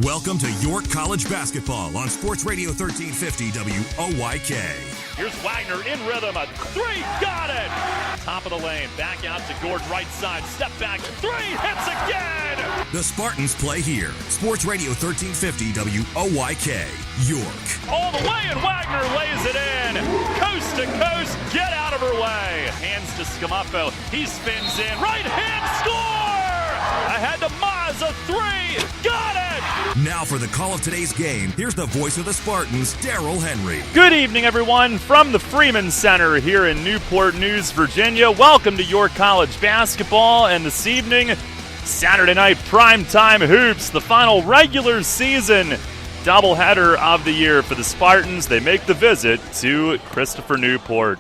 Welcome to York College Basketball on Sports Radio 1350 WOYK. Here's Wagner in rhythm, a three, got it! Top of the lane, back out to Gord, right side, step back, three, hits again! The Spartans play here. Sports Radio 1350 WOYK, York. All the way, and Wagner lays it in! Coast to coast, get out of her way! Hands to Scamufo, he spins in, right hand, score! Ahead to Maz, a three, got it! Now for the call of today's game, here's the voice of the Spartans, Daryl Henry. Good evening, everyone, from the Freeman Center here in Newport News, Virginia. Welcome to York College Basketball, and this evening, Saturday night primetime hoops, the final regular season doubleheader of the year for the Spartans. They make the visit to Christopher Newport.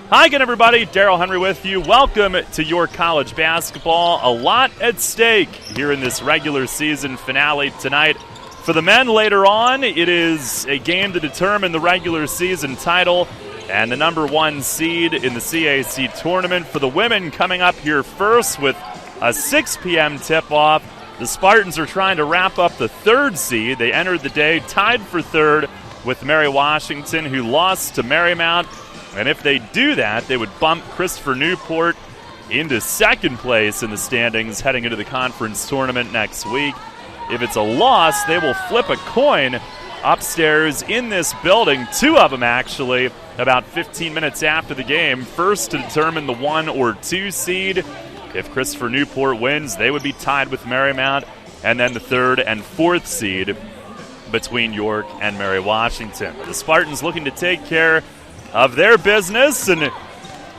Hi again, everybody. Daryl Henry with you. Welcome to York College Basketball. A lot at stake here in this regular season finale tonight. For the men later on, it is a game to determine the regular season title and the number one seed in the CAC tournament. For the women, coming up here first with a 6 p.m. tip-off. The Spartans are trying to wrap up the third seed. They entered the day tied for third with Mary Washington, who lost to Marymount. And if they do that, they would bump Christopher Newport into second place in the standings heading into the conference tournament next week. If it's a loss, they will flip a coin upstairs in this building, two of them actually, about 15 minutes after the game. First to determine the 1 or 2 seed. If Christopher Newport wins, they would be tied with Marymount. And then the 3rd and 4th seed between York and Mary Washington. The Spartans looking to take care of their business and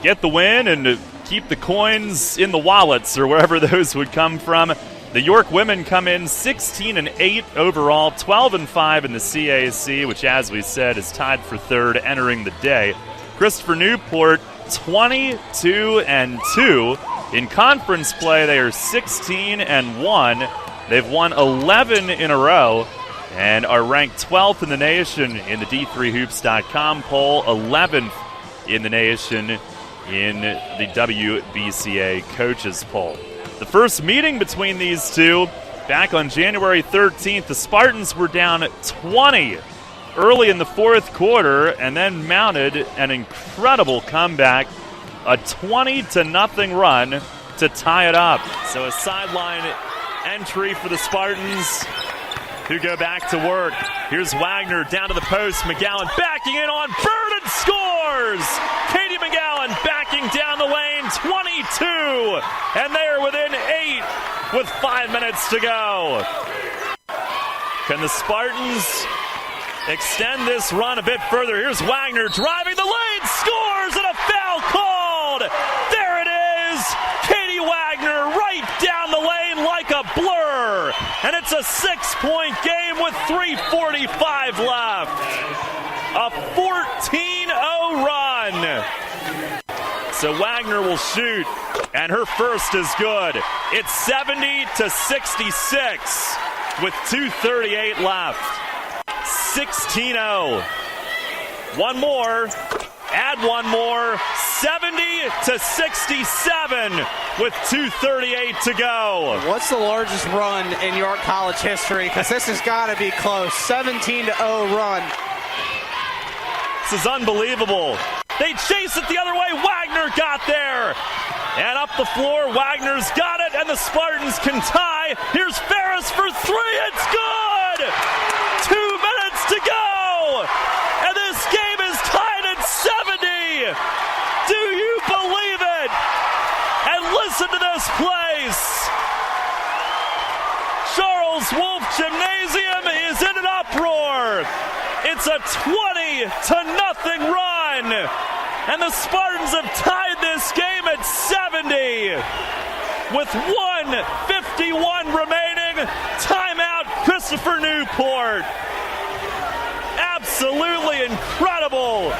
get the win and keep the coins in the wallets or wherever those would come from. The York women come in 16-8 overall, 12-5 in the CAC, which, as we said, is tied for third entering the day. Christopher Newport 22-2 in conference play. They are 16-1. They've won 11 in a row and are ranked 12th in the nation in the D3Hoops.com poll, 11th in the nation in the WBCA coaches poll. The first meeting between these two, back on January 13th, the Spartans were down 20 early in the fourth quarter and then mounted an incredible comeback, a 20-0 run to tie it up. So a sideline entry for the Spartans, who go back to work. Here's Wagner down to the post. McGowan backing in on Bird and scores! Katie McGowan backing down the lane, 22! And they're within 8 with 5 minutes to go. Can the Spartans extend this run a bit further? Here's Wagner driving the lane, scores, and a foul called! There it is! Katie Wagner right down the lane like a blur! And it's a 6-point game with 3:45 left. A 14-0 run. So Wagner will shoot, and her first is good. It's 70-66 with 2:38 left. 16-0. One more. Add one more. 70-67 with 2:38 to go. What's the largest run in York College history? Because this has got to be close. 17-0 run. This is unbelievable. They chase it the other way. Wagner got there. And up the floor, Wagner's got it, and the Spartans can tie. Here's Ferris for three. It's good! 2 minutes to go! And this game is tied at 70! Do you believe it? And listen to this place. Charles Wolf Gymnasium is in an uproar. It's a 20-0 run. And the Spartans have tied this game at 70 with 1:51 remaining. Timeout, Christopher Newport. Absolutely incredible.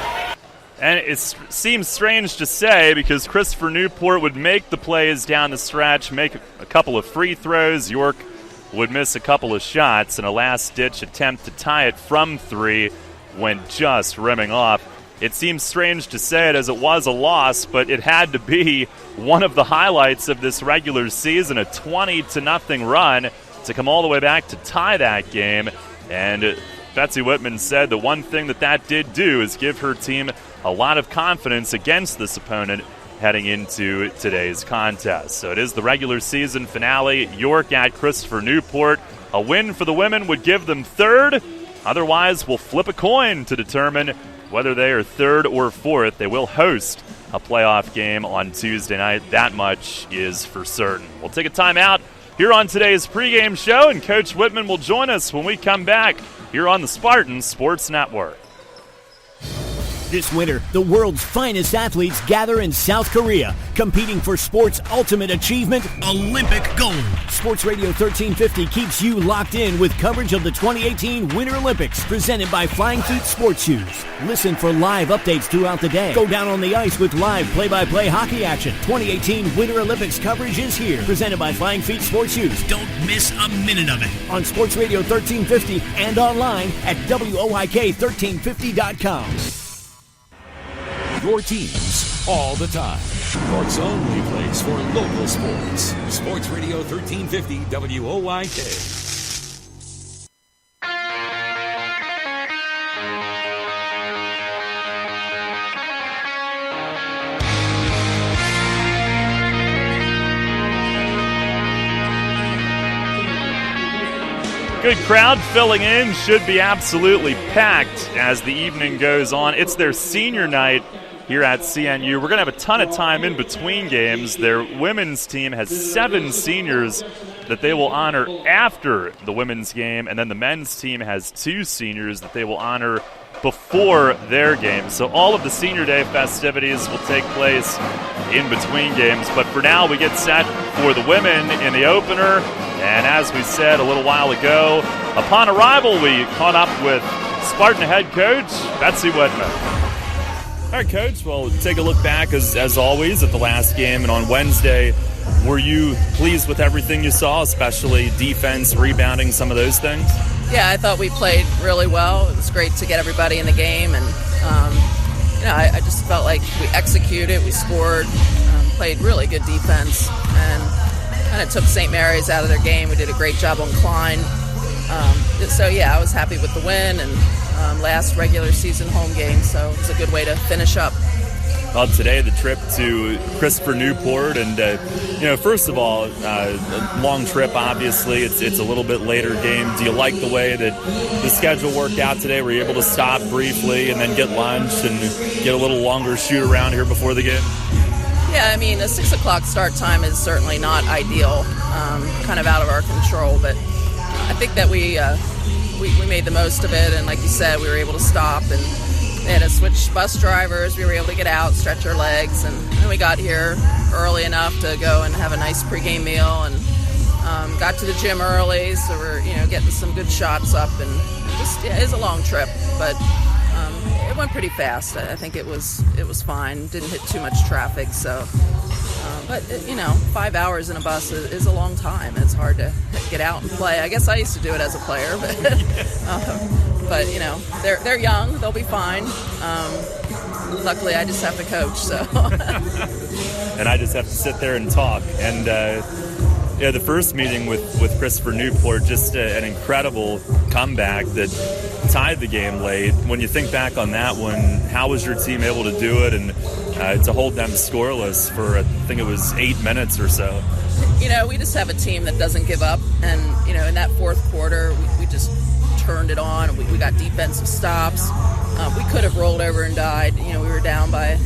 And it seems strange to say because Christopher Newport would make the plays down the stretch, make a couple of free throws. York would miss a couple of shots, and a last-ditch attempt to tie it from three went just rimming off. It seems strange to say it as it was a loss, but it had to be one of the highlights of this regular season, a 20-0 run to come all the way back to tie that game. And Betsy Whitman said the one thing that did do is give her team a lot of confidence against this opponent heading into today's contest. So it is the regular season finale, York at Christopher Newport. A win for the women would give them third. Otherwise, we'll flip a coin to determine whether they are third or fourth. They will host a playoff game on Tuesday night. That much is for certain. We'll take a timeout here on today's pregame show, and Coach Whitman will join us when we come back here on the Spartan Sports Network. This winter, the world's finest athletes gather in South Korea, competing for sports' ultimate achievement, Olympic gold. Sports Radio 1350 keeps you locked in with coverage of the 2018 Winter Olympics, presented by Flying Feet Sports Shoes. Listen for live updates throughout the day. Go down on the ice with live play-by-play hockey action. 2018 Winter Olympics coverage is here, presented by Flying Feet Sports Shoes. Don't miss a minute of it. On Sports Radio 1350 and online at WOIK1350.com. Your teams all the time. York's only place for local sports. Sports Radio 1350 WOIK. Good crowd filling in, should be absolutely packed as the evening goes on. It's their senior night here at CNU. We're going to have a ton of time in between games. Their women's team has 7 seniors that they will honor after the women's game, and then the men's team has 2 seniors that they will honor before their game. So all of the senior day festivities will take place in between games. But for now, we get set for the women in the opener. And as we said a little while ago, upon arrival, we caught up with Spartan head coach Betsy Whitman. All right, Coach, well, take a look back, as always, at the last game. And on Wednesday, were you pleased with everything you saw, especially defense, rebounding, some of those things? Yeah, I thought we played really well. It was great to get everybody in the game. And, I just felt like we executed, we scored, played really good defense, and kind of took St. Mary's out of their game. We did a great job on Klein. I was happy with the win and last regular season home game, so it's a good way to finish up. Well, today the trip to Christopher Newport, and first of all, a long trip. Obviously, it's a little bit later game. Do you like the way that the schedule worked out today? Were you able to stop briefly and then get lunch and get a little longer shoot around here before the game? Yeah, I mean, a 6 o'clock start time is certainly not ideal, kind of out of our control, but I think that we made the most of it, and like you said, we were able to stop, and they had to switch bus drivers. We were able to get out, stretch our legs, and then we got here early enough to go and have a nice pregame meal, and got to the gym early, so we're getting some good shots up, and it is a long trip, but it went pretty fast. I think it was fine. Didn't hit too much traffic, so. But 5 hours in a bus is a long time. It's hard to get out and play. I guess I used to do it as a player, but they're young. They'll be fine. Luckily, I just have to coach. So. And I just have to sit there and talk. And the first meeting with Christopher Newport, just an incredible comeback that tied the game late. When you think back on that one, how was your team able to do it and to hold them scoreless for, I think it was 8 minutes or so? We just have a team that doesn't give up. And, in that fourth quarter, we just turned it on. We got defensive stops. We could have rolled over and died. We were down by, I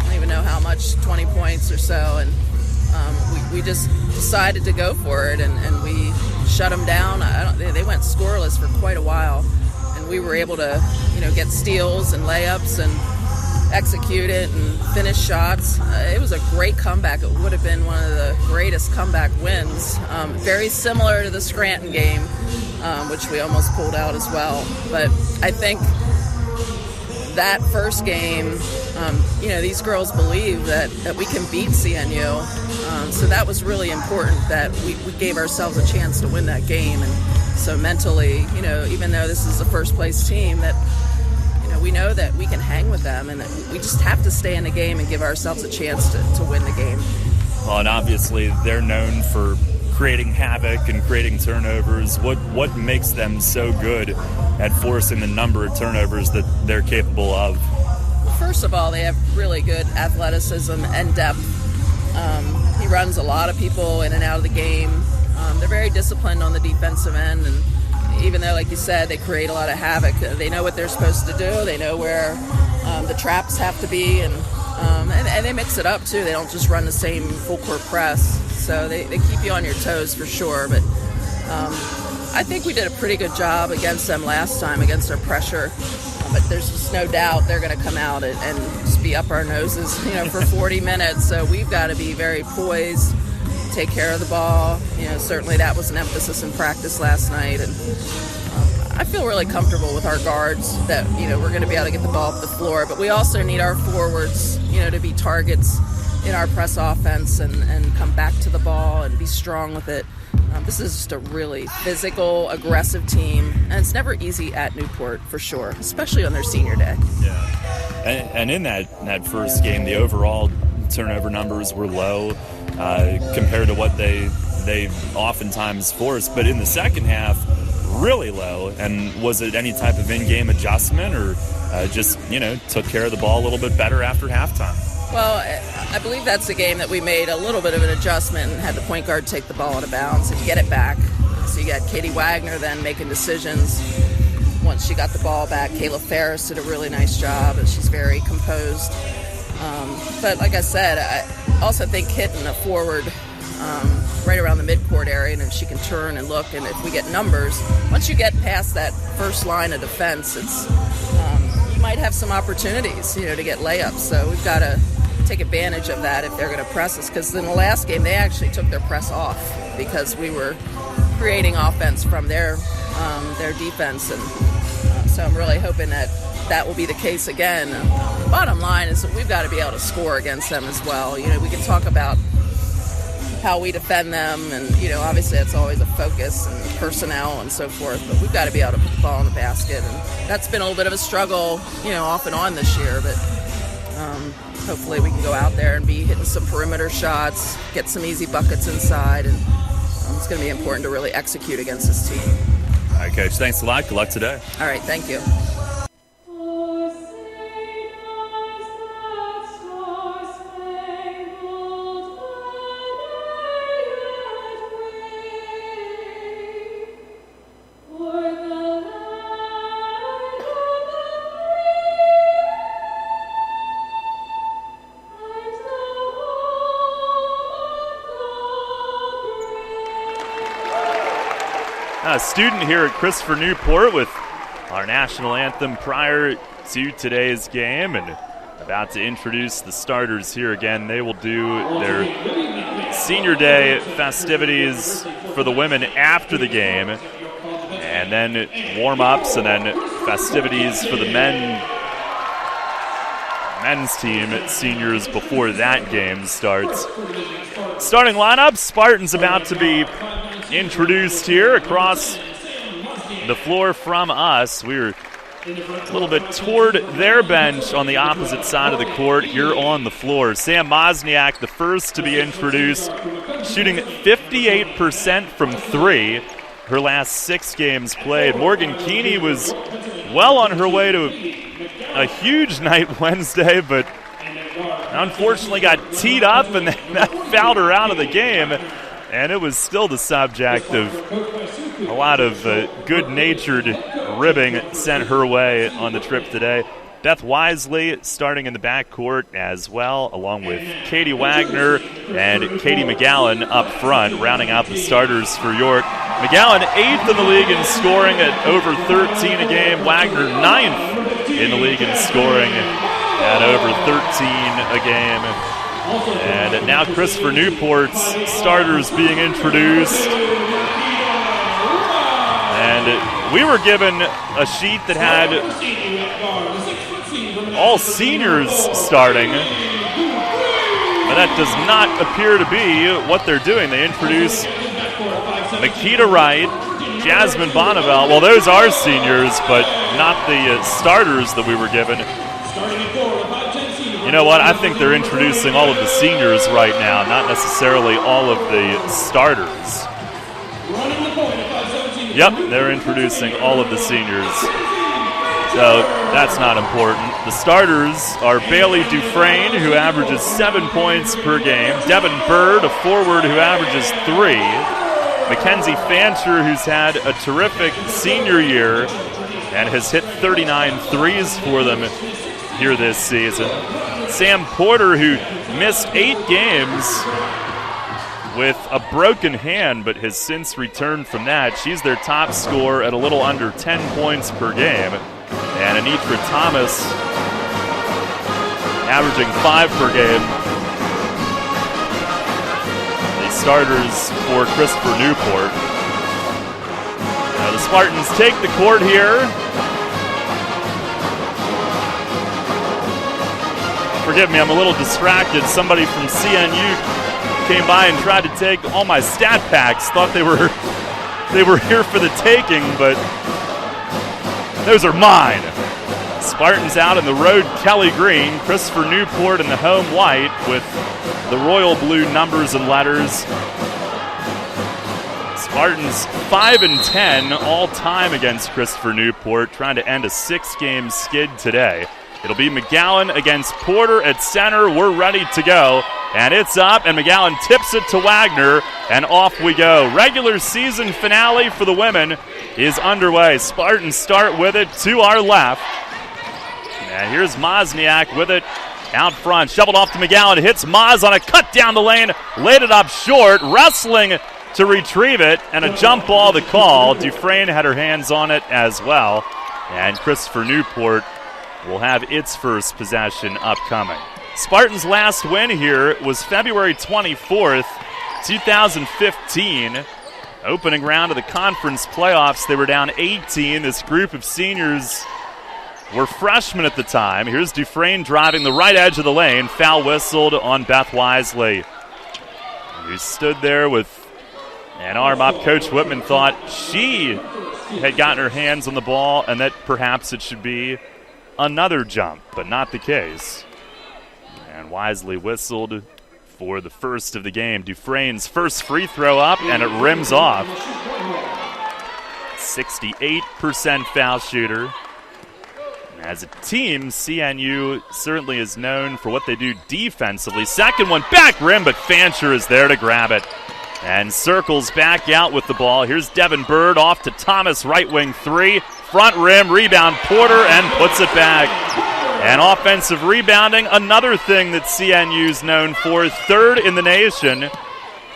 don't even know how much, 20 points or so. And we just decided to go for it, and we shut them down. They went scoreless for quite a while, and we were able to, get steals and layups and execute it and finish shots. It was a great comeback. It would have been one of the greatest comeback wins. Very similar to the Scranton game, which we almost pulled out as well. But I think that first game, these girls believe that we can beat CNU. So that was really important that we gave ourselves a chance to win that game. And so mentally, even though this is a first place team, that we know that we can hang with them, and that we just have to stay in the game and give ourselves a chance to win the game. Well, and obviously they're known for creating havoc and creating turnovers? What makes them so good at forcing the number of turnovers that they're capable of? First of all, they have really good athleticism and depth. He runs a lot of people in and out of the game. They're very disciplined on the defensive end, and even though, like you said, they create a lot of havoc, they know what they're supposed to do. They know where the traps have to be, and they mix it up too. They don't just run the same full court press, so they keep you on your toes for sure. But I think we did a pretty good job against them last time, against their pressure. But there's just no doubt they're going to come out and just be up our noses, for 40 minutes. So we've got to be very poised, take care of the ball. Certainly that was an emphasis in practice last night. And I feel really comfortable with our guards that, we're going to be able to get the ball up the floor. But we also need our forwards, to be targets in our press offense and come back to the ball and be strong with it. This is just a really physical, aggressive team, and it's never easy at Newport for sure, especially on their senior day. Yeah, and in that first game, the overall turnover numbers were low compared to what they oftentimes force. But in the second half, really low. And was it any type of in-game adjustment, or just took care of the ball a little bit better after halftime? Well, I believe that's a game that we made a little bit of an adjustment and had the point guard take the ball out of bounds and get it back. So you got Katie Wagner then making decisions once she got the ball back. Kayla Ferris did a really nice job, and she's very composed. But like I said, I also think hitting a forward right around the midcourt area, and if she can turn and look, and if we get numbers, once you get past that first line of defense, it's you might have some opportunities, to get layups. So we've got to take advantage of that if they're going to press us, because in the last game they actually took their press off because we were creating offense from their defense, and so I'm really hoping that will be the case again. Bottom line is that we've got to be able to score against them as well. We can talk about how we defend them, and obviously that's always a focus and personnel and so forth, but we've got to be able to put the ball in the basket, and that's been a little bit of a struggle off and on this year. But hopefully we can go out there and be hitting some perimeter shots, get some easy buckets inside, and it's going to be important to really execute against this team. All right, Coach, thanks a lot. Good luck today. All right, thank you. A student here at Christopher Newport with our national anthem prior to today's game, and about to introduce the starters here again. They will do their senior day festivities for the women after the game, and then warm-ups, and then festivities for the men's team seniors before that game starts. Starting lineup, Spartans about to be introduced here across the floor from us. We're a little bit toward their bench on the opposite side of the court here on the floor. Sam Mosniak, the first to be introduced, shooting 58% from three her last 6 games played. Morgan Keeney was well on her way to a huge night Wednesday, but unfortunately got teed up, and that fouled her out of the game. And it was still the subject of a lot of good-natured ribbing sent her way on the trip today. Beth Wisely starting in the backcourt as well, along with Katie Wagner and Katie McGowan up front, rounding out the starters for York. McGowan 8th in the league in scoring at over 13 a game. Wagner 9th in the league in scoring at over 13 a game. And now Christopher Newport's starters being introduced. And we were given a sheet that had all seniors starting, but that does not appear to be what they're doing. They introduce Makita Wright, Jasmine Bonneville. Well, those are seniors, but not the starters that we were given. You know what? I think they're introducing all of the seniors right now, not necessarily all of the starters. Yep, they're introducing all of the seniors. So that's not important. The starters are Bailey Dufresne, who averages 7 points per game. Devin Bird, a forward who averages 3. Mackenzie Fancher, who's had a terrific senior year and has hit 39 threes for them here this season. Sam Porter, who missed 8 games with a broken hand, but has since returned from that. She's their top scorer at a little under 10 points per game. And Anitra Thomas averaging 5 per game. The starters for Christopher Newport. Now the Spartans take the court here. Forgive me, I'm a little distracted. Somebody from CNU came by and tried to take all my stat packs. Thought they were here for the taking, but those are mine. Spartans out in the road Kelly green, Christopher Newport in the home white with the royal blue numbers and letters. Spartans 5-10 all time against Christopher Newport, trying to end a 6-game skid today. It'll be McGowan against Porter at center. We're ready to go. And it's up, and McGowan tips it to Wagner, and off we go. Regular season finale for the women is underway. Spartans start with it to our left. And here's Mozniak with it out front. Shoveled off to McGowan. Hits Moz on a cut down the lane. Laid it up short. Wrestling to retrieve it, and a jump ball to call. Dufresne had her hands on it as well. And Christopher Newport will have its first possession upcoming. Spartans' last win here was February 24th, 2015. Opening round of the conference playoffs, they were down 18. This group of seniors were freshmen at the time. Here's Dufresne driving the right edge of the lane. Foul whistled on Beth Wisely, who stood there with an arm up. Coach Whitman thought she had gotten her hands on the ball and that perhaps it should be another jump, but not the case. And Wisely whistled for the first of the game. Dufresne's first free throw up, and it rims off. 68% foul shooter. As a team, CNU certainly is known for what they do defensively. Second one, back rim, but Fancher is there to grab it. And circles back out with the ball. Here's Devin Bird off to Thomas, right wing 3. Front rim, rebound, Porter, and puts it back. And offensive rebounding, another thing that CNU's known for, third in the nation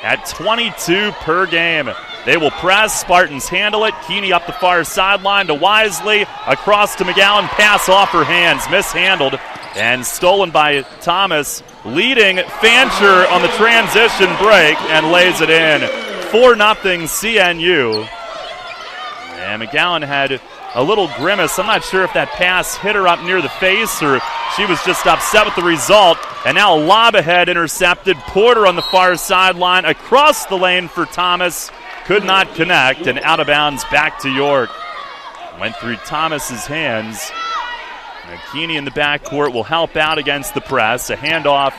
at 22 per game. They will press, Spartans handle it. Keeney up the far sideline to Wisely, across to McGowan, pass off her hands, mishandled, and stolen by Thomas, leading Fancher on the transition break and lays it in. 4-0 CNU. And McGowan had a little grimace. I'm not sure if that pass hit her up near the face or she was just upset with the result. And now a lob ahead intercepted. Porter on the far sideline, across the lane for Thomas. Could not connect, and out of bounds back to York. Went through Thomas's hands. And Keeney in the backcourt will help out against the press. A handoff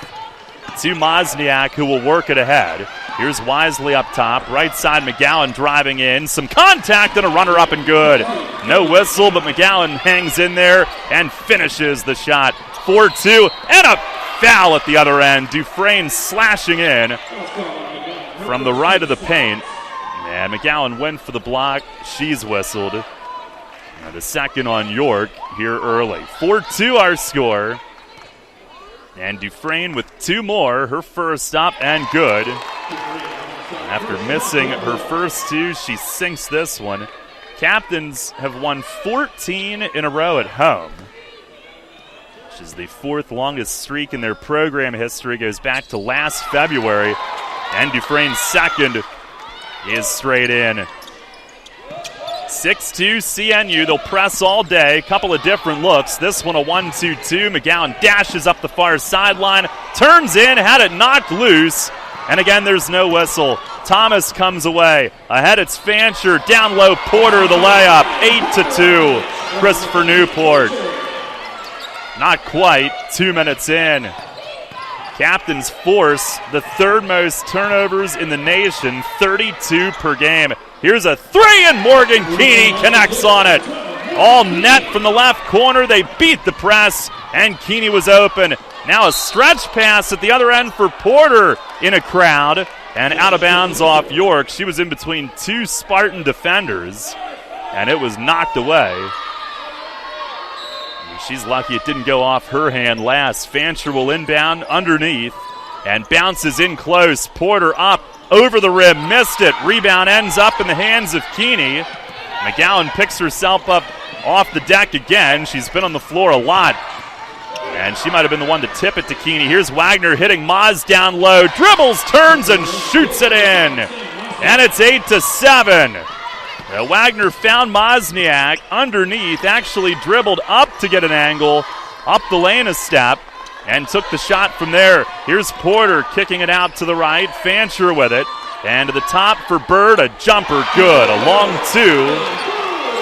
to Mozniak, who will work it ahead. Here's Wisely up top. Right side, McGowan driving in. Some contact and a runner up and good. No whistle, but McGowan hangs in there and finishes the shot. 4-2, and a foul at the other end. Dufresne slashing in from the right of the paint. And McGowan went for the block. She's whistled. And the second on York here early. 4-2 our score. And Dufresne with 2 more. Her first up and good. After missing her first 2, she sinks this one. Captains have won 14 in a row at home, which is the 4th longest streak in their program history. Goes back to last February. And Dufresne's second is straight in. 6-2 CNU. They'll press all day. Couple of different looks. This one a 1-2-2. McGowan dashes up the far sideline. Turns in. Had it knocked loose. And again, there's no whistle. Thomas comes away. Ahead it's Fancher. Down low, Porter the layup. 8-2. Christopher Newport. Not quite. 2 minutes in. Captains force the third most turnovers in the nation, 32 per game. Here's a three, and Morgan Keeney connects on it. All net from the left corner. They beat the press, and Keeney was open. Now a stretch pass at the other end for Porter in a crowd, and out of bounds off York. She was in between two Spartan defenders, and it was knocked away. She's lucky it didn't go off her hand last. Fancher will inbound underneath and bounces in close. Porter up over the rim, missed it. Rebound ends up in the hands of Keeney. McGowan picks herself up off the deck again. She's been on the floor a lot, and she might have been the one to tip it to Keeney. Here's Wagner hitting Maz down low. Dribbles, turns, and shoots it in. And it's 8-7. Wagner found Mozniak underneath, actually dribbled up to get an angle, up the lane a step, and took the shot from there. Here's Porter kicking it out to the right, Fancher with it, and to the top for Bird, a jumper, good. A long two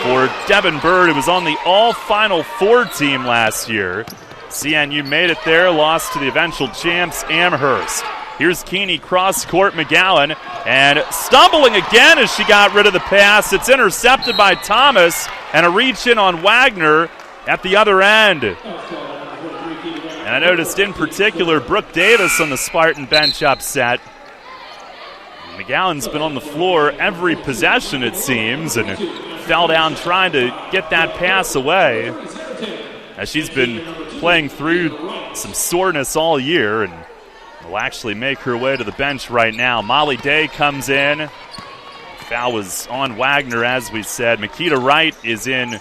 for Devin Bird, who was on the all-Final Four team last year. CNU made it there, lost to the eventual champs, Amherst. Here's Keeney, cross-court, McGowan, and stumbling again as she got rid of the pass. It's intercepted by Thomas, and a reach-in on Wagner at the other end. And I noticed in particular Brooke Davis on the Spartan bench upset. McGowan's been on the floor every possession, it seems, and fell down trying to get that pass away. As she's been playing through some soreness all year, and will actually make her way to the bench right now. Molly Day comes in. Foul was on Wagner, as we said. Makita Wright is in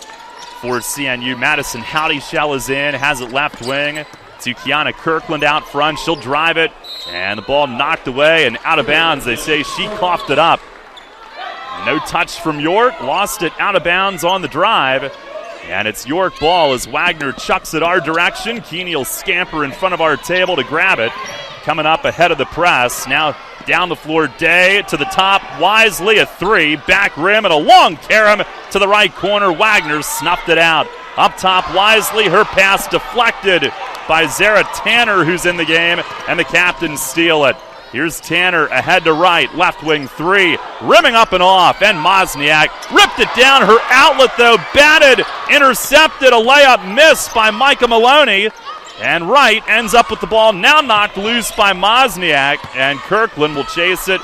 for CNU. Madison Howdyshell is in, has it left wing to Kiana Kirkland out front. She'll drive it, and the ball knocked away and out of bounds. They say she coughed it up. No touch from York. Lost it out of bounds on the drive. And it's York ball as Wagner chucks it our direction. Keeney will scamper in front of our table to grab it. Coming up ahead of the press. Now down the floor, Day to the top. Wisely a three. Back rim and a long carom to the right corner. Wagner snuffed it out. Up top, Wisely. Her pass deflected by Zara Tanner, who's in the game. And the Captains steal it. Here's Tanner ahead to right. Left wing three. Rimming up and off. And Mozniak ripped it down. Her outlet, though, batted. Intercepted. A layup missed by Micah Maloney. And Wright ends up with the ball now knocked loose by Mozniak, and Kirkland will chase it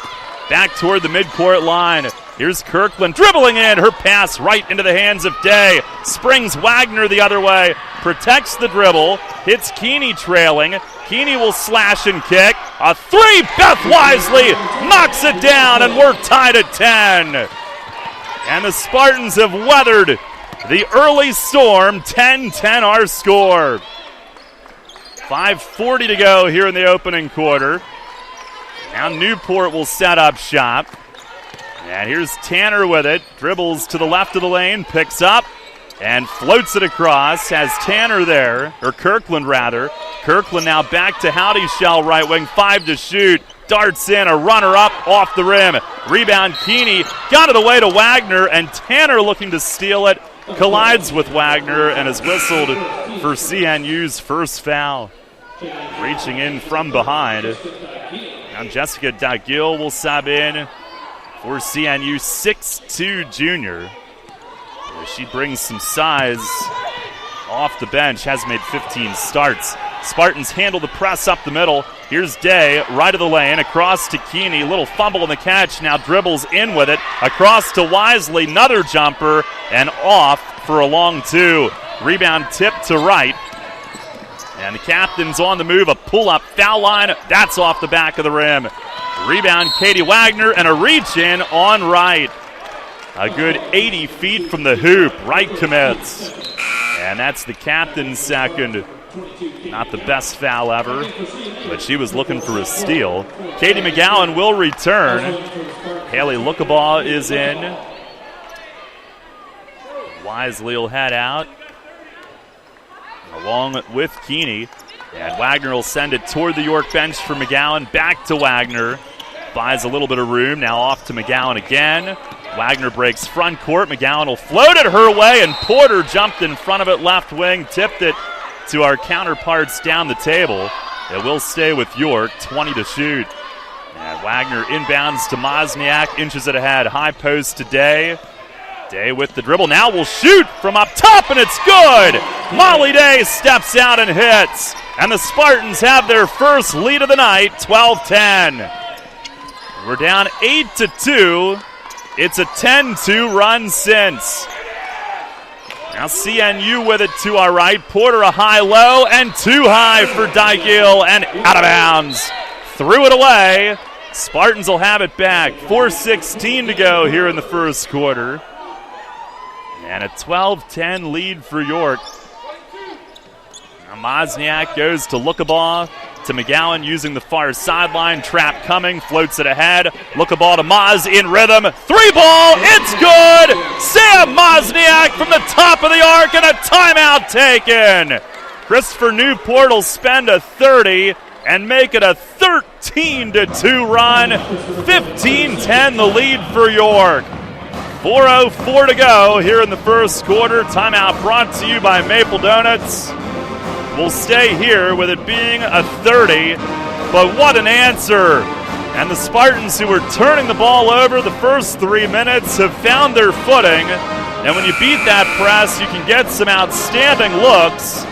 back toward the midcourt line. Here's Kirkland dribbling in, her pass right into the hands of Day. Springs Wagner the other way, protects the dribble, hits Keeney trailing. Keeney will slash and kick. A three, Beth Wisely knocks it down, and we're tied at 10. And the Spartans have weathered the early storm. 10-10 our score. 5:40 to go here in the opening quarter. Now Newport will set up shop. And here's Tanner with it. Dribbles to the left of the lane, picks up, and floats it across. Has Tanner there, or Kirkland rather. Kirkland now back to Howdyshell, right wing, 5 to shoot. Darts in, a runner-up off the rim. Rebound, Keeney got it away to Wagner, and Tanner looking to steal it. Collides with Wagner and is whistled for CNU's first foul. Reaching in from behind. Now Jessica Dagill will sub in for CNU, 6'2" junior. She brings some size off the bench, has made 15 starts. Spartans handle the press up the middle. Here's Day, right of the lane, across to Keeney. Little fumble in the catch, now dribbles in with it. Across to Wisely, another jumper, and off for a long two. Rebound tip to right. And the Captains on the move, a pull-up foul line. That's off the back of the rim. Rebound, Katie Wagner, and a reach-in on Wright. A good 80 feet from the hoop. Wright commits. And that's the Captain's second. Not the best foul ever, but she was looking for a steal. Katie McGowan will return. Haley Lookabaugh is in. Wisely will head out, along with Keeney. And Wagner will send it toward the York bench for McGowan. Back to Wagner. Buys a little bit of room. Now off to McGowan again. Wagner breaks front court. McGowan will float it her way, and Porter jumped in front of it left wing. Tipped it to our counterparts down the table. It will stay with York, 20 to shoot. And Wagner inbounds to Mozniak, inches it ahead. High post to Day. Day with the dribble. Now will shoot from up top, and it's good. Molly Day steps out and hits. And the Spartans have their first lead of the night, 12-10. We're down 8-2. It's a 10-2 run since. Now CNU with it to our right. Porter a high-low and too high for Dygiel and out of bounds. Threw it away. Spartans will have it back. 4:16 to go here in the first quarter. And a 12-10 lead for York. Now Mozniak goes to Lookabaugh, to McGowan using the far sideline. Trap coming, floats it ahead. Lookabaugh to Moz in rhythm. Three ball, it's good! Sam Mozniak from the top of the arc and a timeout taken. Christopher Newport will spend a 30 and make it a 13-2 run. 15-10 the lead for York. 4:04 to go here in the first quarter. Timeout brought to you by Maple Donuts. We'll stay here with it being a 30, but what an answer. And the Spartans, who were turning the ball over the first 3 minutes, have found their footing. And when you beat that press, you can get some outstanding looks.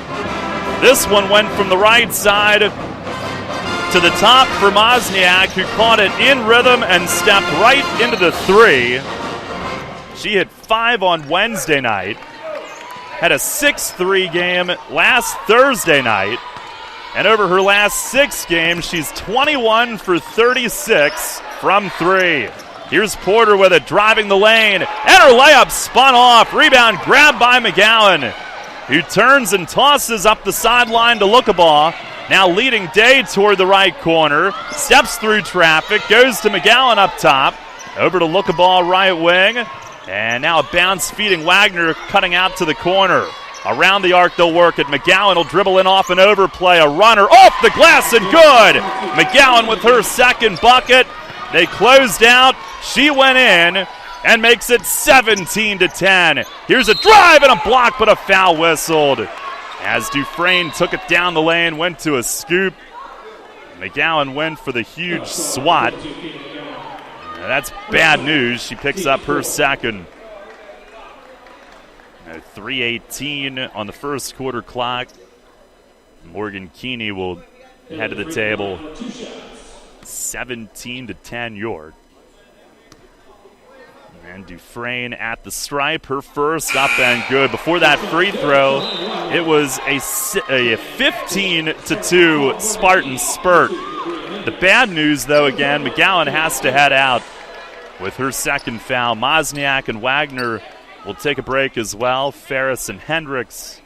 This one went from the right side to the top for Mozniak, who caught it in rhythm and stepped right into the three. She hit 5 on Wednesday night, had a 6-3 game last Thursday night, and over her last 6 games, she's 21 for 36 from 3. Here's Porter with it, driving the lane, and her layup spun off. Rebound grabbed by McGowan, who turns and tosses up the sideline to Lookabaugh. Now leading Day toward the right corner, steps through traffic, goes to McGowan up top, over to Lookabaugh right wing. And now a bounce feeding Wagner, cutting out to the corner. Around the arc they'll work it. McGowan will dribble in off an overplay. A runner off the glass and good. McGowan with her second bucket. They closed out. She went in and makes it 17-10. Here's a drive and a block, but a foul whistled. As Dufresne took it down the lane, went to a scoop. McGowan went for the huge swat. That's bad news. She picks up her second. 3:18 on the first quarter clock. Morgan Keeney will head to the table. 17-10 York. And Dufresne at the stripe, her first up and good. Before that free throw, it was a 15-2 Spartan spurt. The bad news, though, again, McGowan has to head out with her second foul. Mozniak and Wagner will take a break as well. Ferris and Hendricks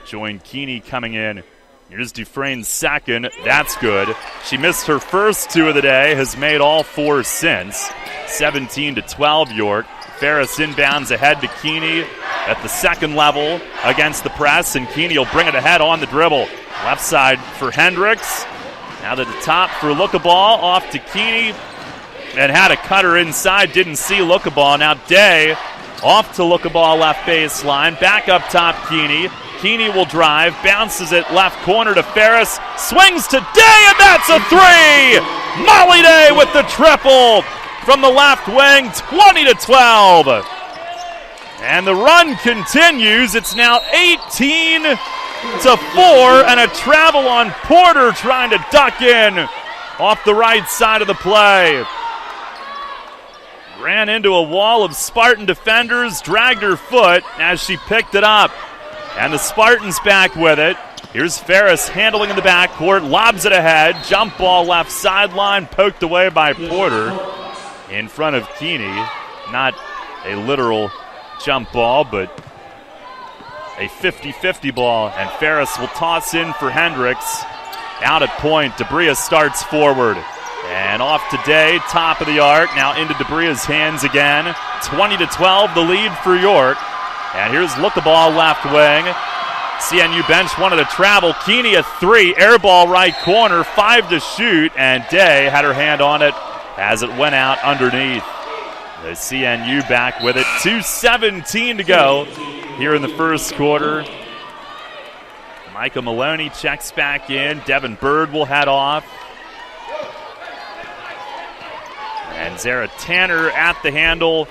join Keeney coming in. Here's Dufresne's second. That's good. She missed her first 2 of the day, has made all 4 since. 17-12 York. Ferris inbounds ahead to Keeney at the second level against the press, and Keeney will bring it ahead on the dribble. Left side for Hendricks. Now to the top for Lookabaugh, off to Keeney, and had a cutter inside, didn't see Lookabaugh. Now Day off to Lookabaugh left baseline, back up top Keeney. Keeney will drive, bounces it left corner to Ferris, swings to Day, and that's a 3! Molly Day with the triple from the left wing, 20-12. And the run continues. It's now 18-4, and a travel on Porter trying to duck in off the right side of the play. Ran into a wall of Spartan defenders, dragged her foot as she picked it up. And the Spartans back with it. Here's Ferris handling in the backcourt, lobs it ahead. Jump ball left sideline, poked away by Porter in front of Keeney. Not a literal jump ball, but a 50-50 ball. And Ferris will toss in for Hendricks. Out at point, Debria starts forward. And off to Day, top of the arc. Now into Debria's hands again. 20-12, the lead for York. And here's Lookabaugh left wing. CNU bench wanted to travel. Keeney a 3, air ball right corner, 5 to shoot, and Day had her hand on it as it went out underneath. The CNU back with it. 2:17 to go here in the first quarter. Micah Maloney checks back in. Devin Bird will head off. And Zara Tanner at the handle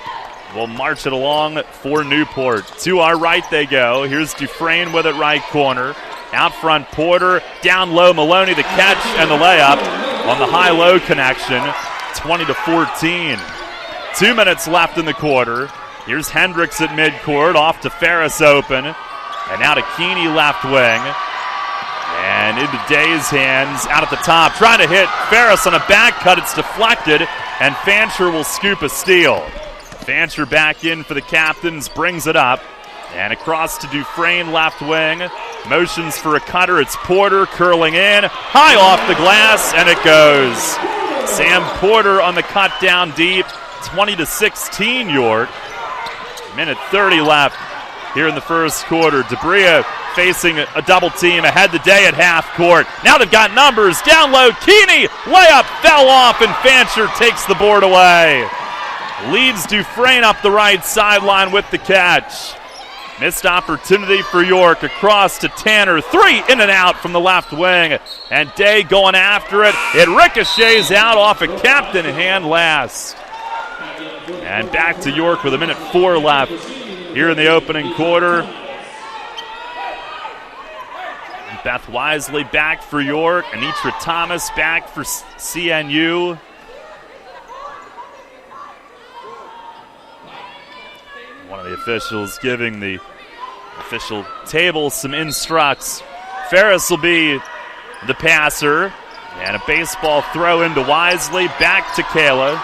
will march it along for Newport. To our right they go. Here's Dufresne with it right corner. Out front Porter. Down low Maloney, the catch and the layup on the high-low connection. 20-14. 2 minutes left in the quarter. Here's Hendricks at midcourt. Off to Ferris open. And now to Keeney left wing. And into Day's hands. Out at the top. Trying to hit Ferris on a back cut. It's deflected. And Fancher will scoop a steal. Fancher back in for the Captains. Brings it up. And across to Dufresne left wing. Motions for a cutter. It's Porter curling in. High off the glass. And it goes. Sam Porter on the cut down deep. 20-16 York. Minute 30 left here in the first quarter. Debria facing a double team ahead the day at half court. Now they've got numbers. Down low, Keeney. Layup fell off and Fancher takes the board away. Leads Dufresne up the right sideline with the catch. Missed opportunity for York. Across to Tanner. 3 in and out from the left wing. And Day going after it. It ricochets out off a captain hand last. And back to York with 1:04 left here in the opening quarter. Beth Wisely back for York. Anitra Thomas back for CNU. One of the officials giving the official table some instructs. Ferris will be the passer. And a baseball throw into Wisely. Back to Kayla,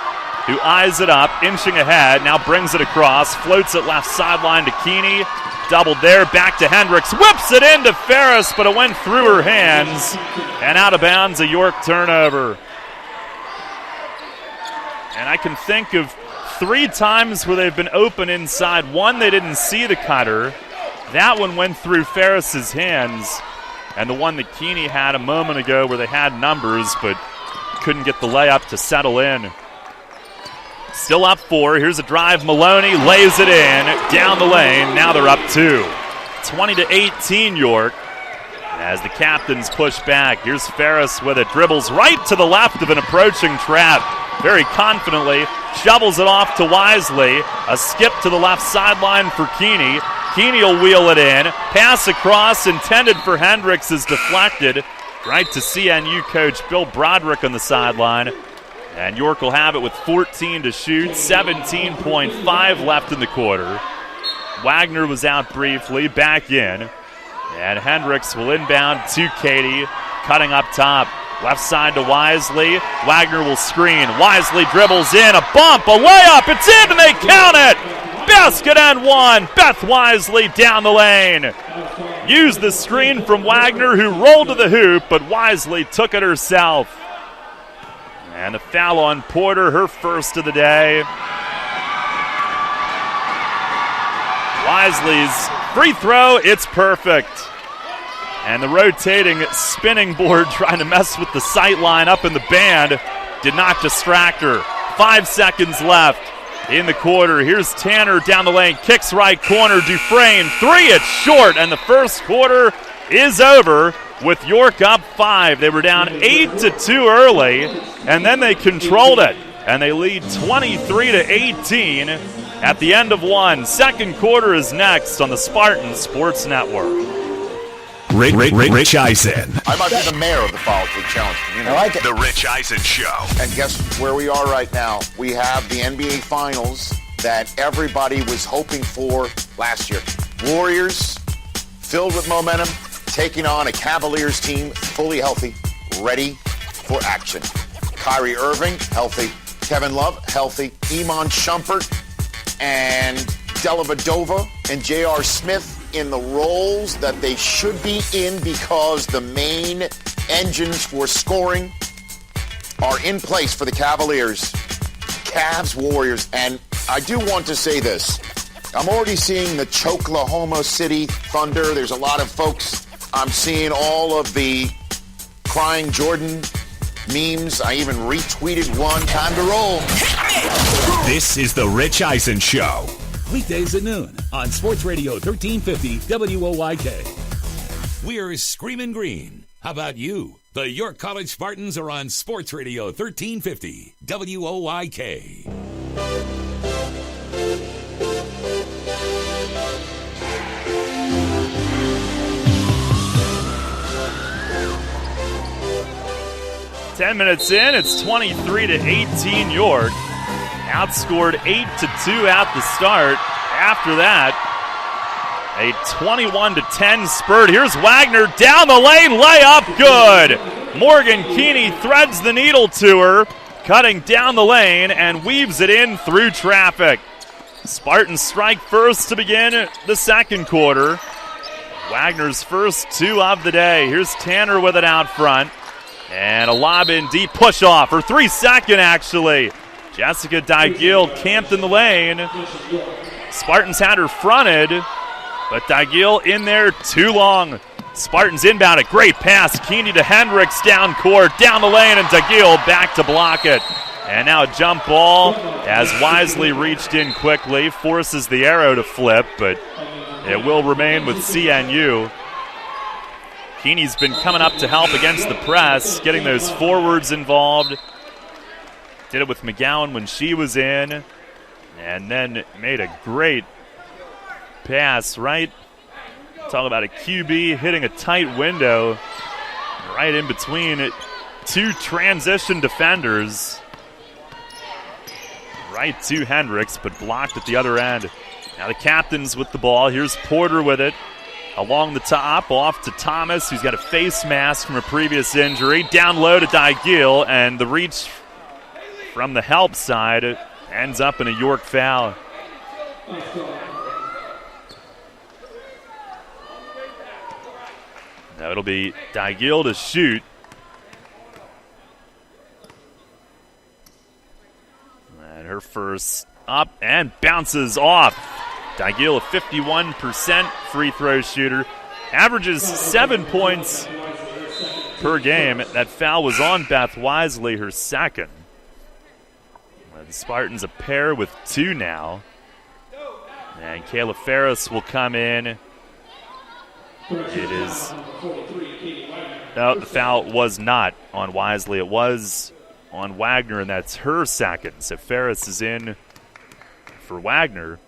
who eyes it up, inching ahead. Now brings it across. Floats it left sideline to Keeney. Doubled there. Back to Hendricks. Whips it into Ferris, but it went through her hands. And out of bounds, a York turnover. And I can think of 3 times where they've been open inside. One, they didn't see the cutter. That one went through Ferris's hands. And the one that Keeney had a moment ago where they had numbers but couldn't get the layup to settle in. Still up 4. Here's a drive. Maloney lays it in. Down the lane. Now they're up 2. 20-18 York. As the Captains push back. Here's Ferris with it. Dribbles right to the left of an approaching trap. Very confidently. Shovels it off to Wisely. A skip to the left sideline for Keeney. Keeney will wheel it in. Pass across intended for Hendricks is deflected. Right to CNU coach Bill Broderick on the sideline. And York will have it with 14 to shoot. 17.5 left in the quarter. Wagner was out briefly. Back in. And Hendricks will inbound to Katie. Cutting up top. Left side to Wisely. Wagner will screen. Wisely dribbles in. A bump. A layup. It's in and they count it. Basket and one. Beth Wisely down the lane. Used the screen from Wagner, who rolled to the hoop, but Wisely took it herself. And the foul on Porter, her first of the day. Wisely's free throw, it's perfect. And the rotating spinning board trying to mess with the sight line up in the band did not distract her. 5 seconds left in the quarter. Here's Tanner down the lane, kicks right corner, Dufresne, 3, it's short, and the first quarter is over with York up 5. They were down 8-2 early, and then they controlled it, and they lead 23-18 at the end of 1. Second quarter is next on the Spartan Sports Network. Rich Eisen. I might be the mayor of the Follow Through Challenge community. I like it. The Rich Eisen Show. And guess where we are right now? We have the NBA Finals that everybody was hoping for last year. Warriors, filled with momentum, taking on a Cavaliers team, fully healthy, ready for action. Kyrie Irving, healthy. Kevin Love, healthy. Iman Shumpert and Dellavedova and J.R. Smith in the roles that they should be in because the main engines for scoring are in place for the Cavaliers. Cavs, Warriors, and I do want to say this. I'm already seeing the Choklahoma City Thunder. There's a lot of folks. I'm seeing all of the crying Jordan memes. I even retweeted one. Time to roll. This is the Rich Eisen Show. Weekdays at noon on Sports Radio 1350 WOYK. We're Screamin' Green. How about you? The York College Spartans are on Sports Radio 1350 WOYK. Ten minutes in, it's 23-18 York. Outscored 8-2 at the start. After that, a 21-10 spurt. Here's Wagner down the lane, layup, good. Morgan Keeney threads the needle to her, cutting down the lane and weaves it in through traffic. Spartans strike first to begin the second quarter. Wagner's first two of the day. Here's Tanner with it out front. And a lob in deep push off, or 3-second actually. Jessica Digil camped in the lane. Spartans had her fronted, but Digil in there too long. Spartans inbound, a great pass. Keeney to Hendricks down court, down the lane, and Digil back to block it. And now a jump ball as Wisely reached in quickly, forces the arrow to flip, but it will remain with CNU. Keeney's been coming up to help against the press, getting those forwards involved. Did it with McGowan when she was in, and then made a great pass, right? Talk about a QB hitting a tight window right in between two transition defenders. Right to Hendricks, but blocked at the other end. Now the captain's with the ball. Here's Porter with it. Along the top, off to Thomas, who's got a face mask from a previous injury. Down low to Digil, and the reach from the help side ends up in a York foul. Now it'll be Digil to shoot. And her first up and bounces off. Digil, a 51% free throw shooter, averages 7 points per game. That foul was on Beth Wisely, her second. The Spartans a pair with two now. And Kayla Ferris will come in. It is... No, the foul was not on Wisely. It was on Wagner, and that's her second. So Ferris is in for Wagner.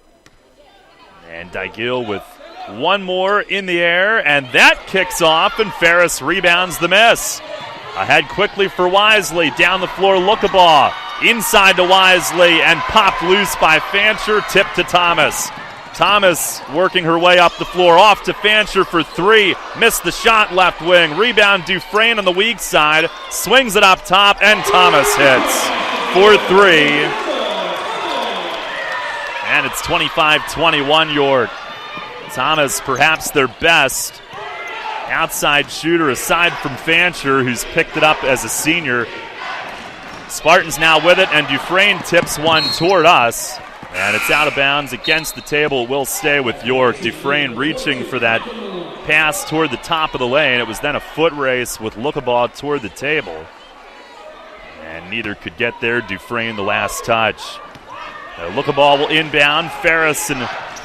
And Digil with one more in the air, and that kicks off, and Ferris rebounds the miss. Ahead quickly for Wisely, down the floor, Lookabaugh, inside to Wisely, and popped loose by Fancher, tipped to Thomas. Thomas working her way up the floor, off to Fancher for three, missed the shot left wing, rebound Dufresne on the weak side, swings it up top, and Thomas hits for three. And it's 25-21 York. Thomas, perhaps their best outside shooter aside from Fancher, who's picked it up as a senior. Spartans now with it, and Dufresne tips one toward us. And it's out of bounds against the table. It will stay with York. Dufresne reaching for that pass toward the top of the lane. It was then a foot race with Lookabaugh toward the table. And neither could get there. Dufresne the last touch. Lookabaugh will inbound. Ferris and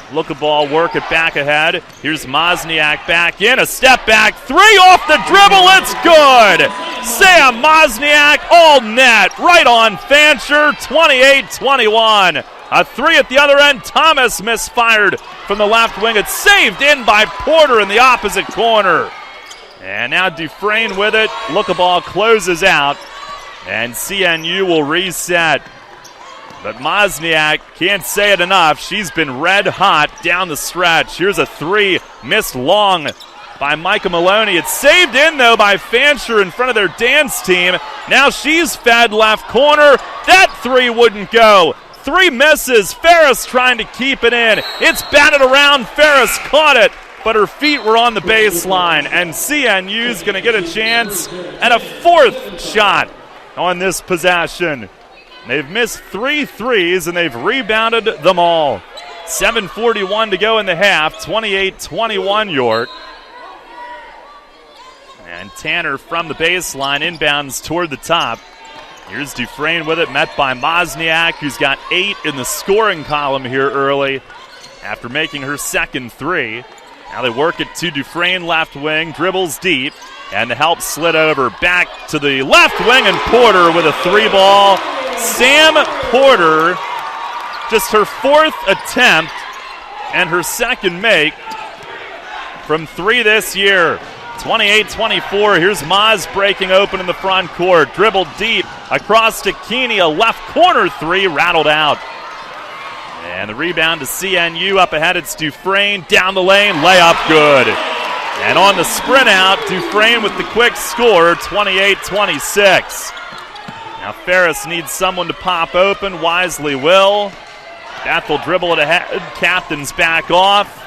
Lookabaugh work it back ahead. Here's Mozniak back in. A step back. Three off the dribble. It's good. Sam Mozniak all net. Right on Fancher. 28-21. A three at the other end. Thomas misfired from the left wing. It's saved in by Porter in the opposite corner. And now Dufresne with it. Lookabaugh closes out. And CNU will reset. But Mozniak, can't say it enough, she's been red hot down the stretch. Here's a three, missed long by Micah Maloney. It's saved in, though, by Fancher in front of their dance team. Now she's fed left corner. That three wouldn't go. Three misses. Ferris trying to keep it in. It's batted around. Ferris caught it, but her feet were on the baseline. And CNU's going to get a chance at a fourth shot on this possession. They've missed 3 threes, and they've rebounded them all. 7:41 to go in the half, 28-21 York. And Tanner from the baseline inbounds toward the top. Here's Dufresne with it, met by Mozniak, who's got 8 in the scoring column here early after making her second three. Now they work it to Dufresne, left wing, dribbles deep, and the help slid over back to the left wing, and Porter with a 3-ball. Sam Porter, just her 4th attempt and her 2nd make from 3 this year. 28-24, here's Maz breaking open in the front court. Dribbled deep across to Keeney, a left corner 3, rattled out. And the rebound to CNU. Up ahead, it's Dufresne. Down the lane, layup good. And on the sprint out, Dufresne with the quick score, 28-26. Now Ferris needs someone to pop open. Wisely will. Beth will dribble it ahead. Captain's back off.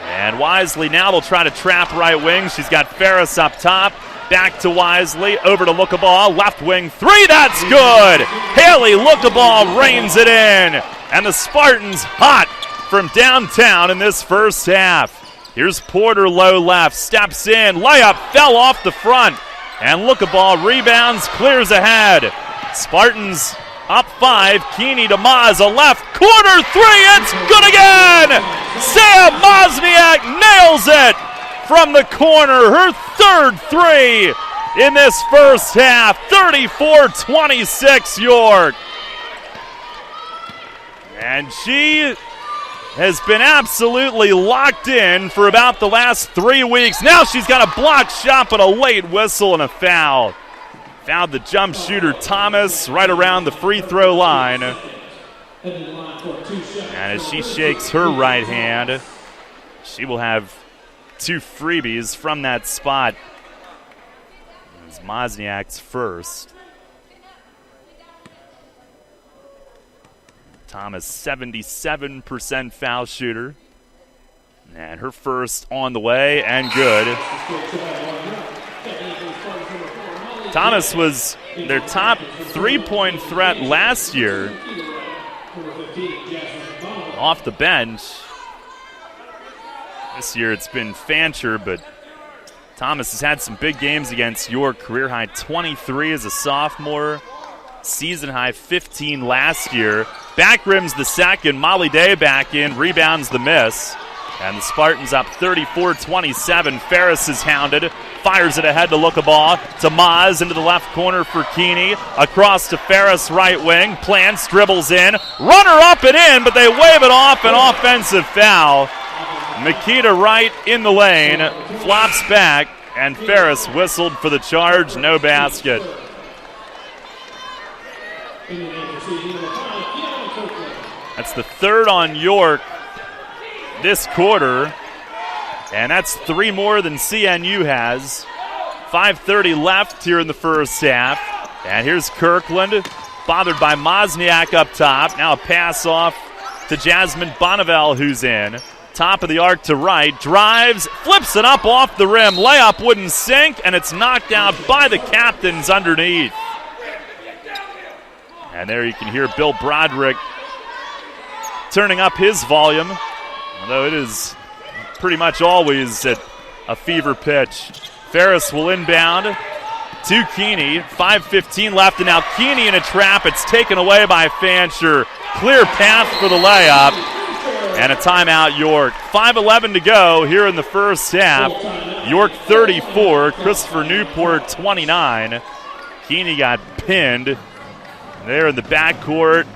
And Wisely now will try to trap right wing. She's got Ferris up top. Back to Wisely. Over to Lookaball. Left wing 3. That's good. Haley Lookaball reins it in. And the Spartans hot from downtown in this first half. Here's Porter low left. Steps in. Layup fell off the front. And Lookaball rebounds. Clears ahead. Spartans up 5. Keeney to Maz. A left corner 3. It's good again. Sam Mozniak nails it from the corner. Her 3rd 3 in this first half. 34-26 York. And she has been absolutely locked in for about the last 3 weeks. Now she's got a blocked shot, but a late whistle and a foul. Fouled the jump shooter Thomas right around the free throw line. And as she shakes her right hand, she will have 2 freebies from that spot. It's Mozniak's first. Thomas, 77% foul shooter. And her first on the way and good. Thomas was their top 3-point threat last year. Off the bench. This year it's been Fancher, but Thomas has had some big games against York. Career high 23 as a sophomore. Season high 15 last year. Back rims the second. Molly Day back in. Rebounds the miss. And the Spartans up 34-27. Ferris is hounded. Fires it ahead to Lookaball. To Maz into the left corner for Keeney. Across to Ferris, right wing. Plants, dribbles in. Runner up and in, but they wave it off. An offensive foul. Makita Wright in the lane. Flops back. And Ferris whistled for the charge. No basket. That's the 3rd on York this quarter, and that's 3 more than CNU has. 5:30 left here in the first half, and here's Kirkland, bothered by Mozniak up top. Now a pass off to Jasmine Bonneville, who's in. Top of the arc to right, drives, flips it up off the rim. Layup wouldn't sink, and it's knocked out by the captains underneath. And there you can hear Bill Broderick turning up his volume, although it is pretty much always at a fever pitch. Ferris will inbound to Keeney. 5:15 left, and now Keeney in a trap. It's taken away by Fancher. Clear path for the layup, and a timeout York. 5:11 to go here in the first half. York 34, Christopher Newport 29. Keeney got pinned there in the backcourt.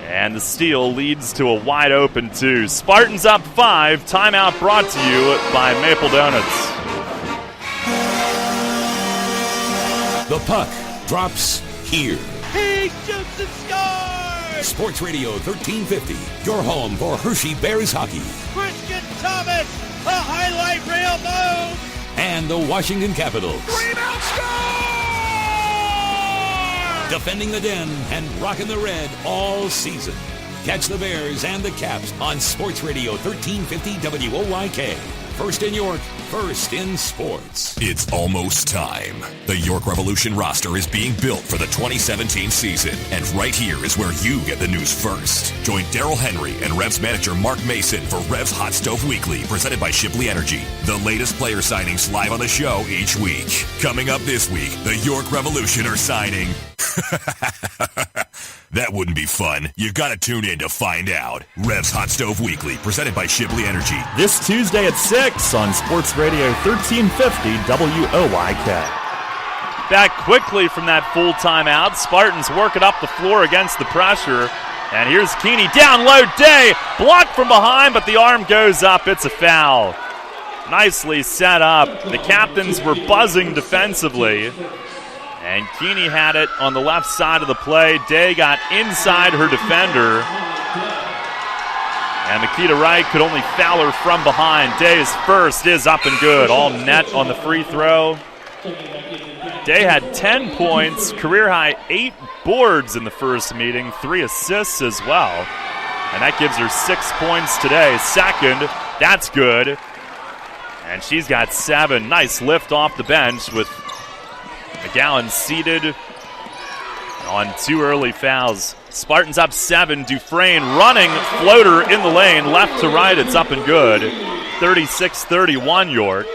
And the steal leads to a wide open 2. Spartans up 5. Timeout brought to you by Maple Donuts. The puck drops here. He shoots and scores! Sports Radio 1350, your home for Hershey Bears hockey. Christian Thomas, a highlight reel move! And the Washington Capitals. Rebound score! Defending the Den and rocking the red all season. Catch the Bears and the Caps on Sports Radio 1350 WOYK. First in York, first in sports. It's almost time. The York Revolution roster is being built for the 2017 season, and right here is where you get the news first. Join Daryl Henry and Revs manager Mark Mason for Revs Hot Stove Weekly, presented by Shipley Energy. The latest player signings live on the show each week. Coming up this week, the York Revolution are signing That wouldn't be fun. You gotta tune in to find out. Revs Hot Stove Weekly, presented by Shipley Energy. This Tuesday at 6 on Sports Radio 1350 WOYK. Back quickly from that full timeout. Spartans work it up the floor against the pressure. And here's Keeney down low. Day blocked from behind, but the arm goes up. It's a foul. Nicely set up. The captains were buzzing defensively. And Keeney had it on the left side of the play. Day got inside her defender. And Makita Wright could only foul her from behind. Day's first is up and good. All net on the free throw. Day had 10 points, career high 8 boards in the first meeting, 3 assists as well. And that gives her 6 points today. Second, that's good. And she's got 7. Nice lift off the bench with McGowan seated on 2 early fouls. Spartans up 7. Dufresne running, floater in the lane, left to right. It's up and good. 36-31 York.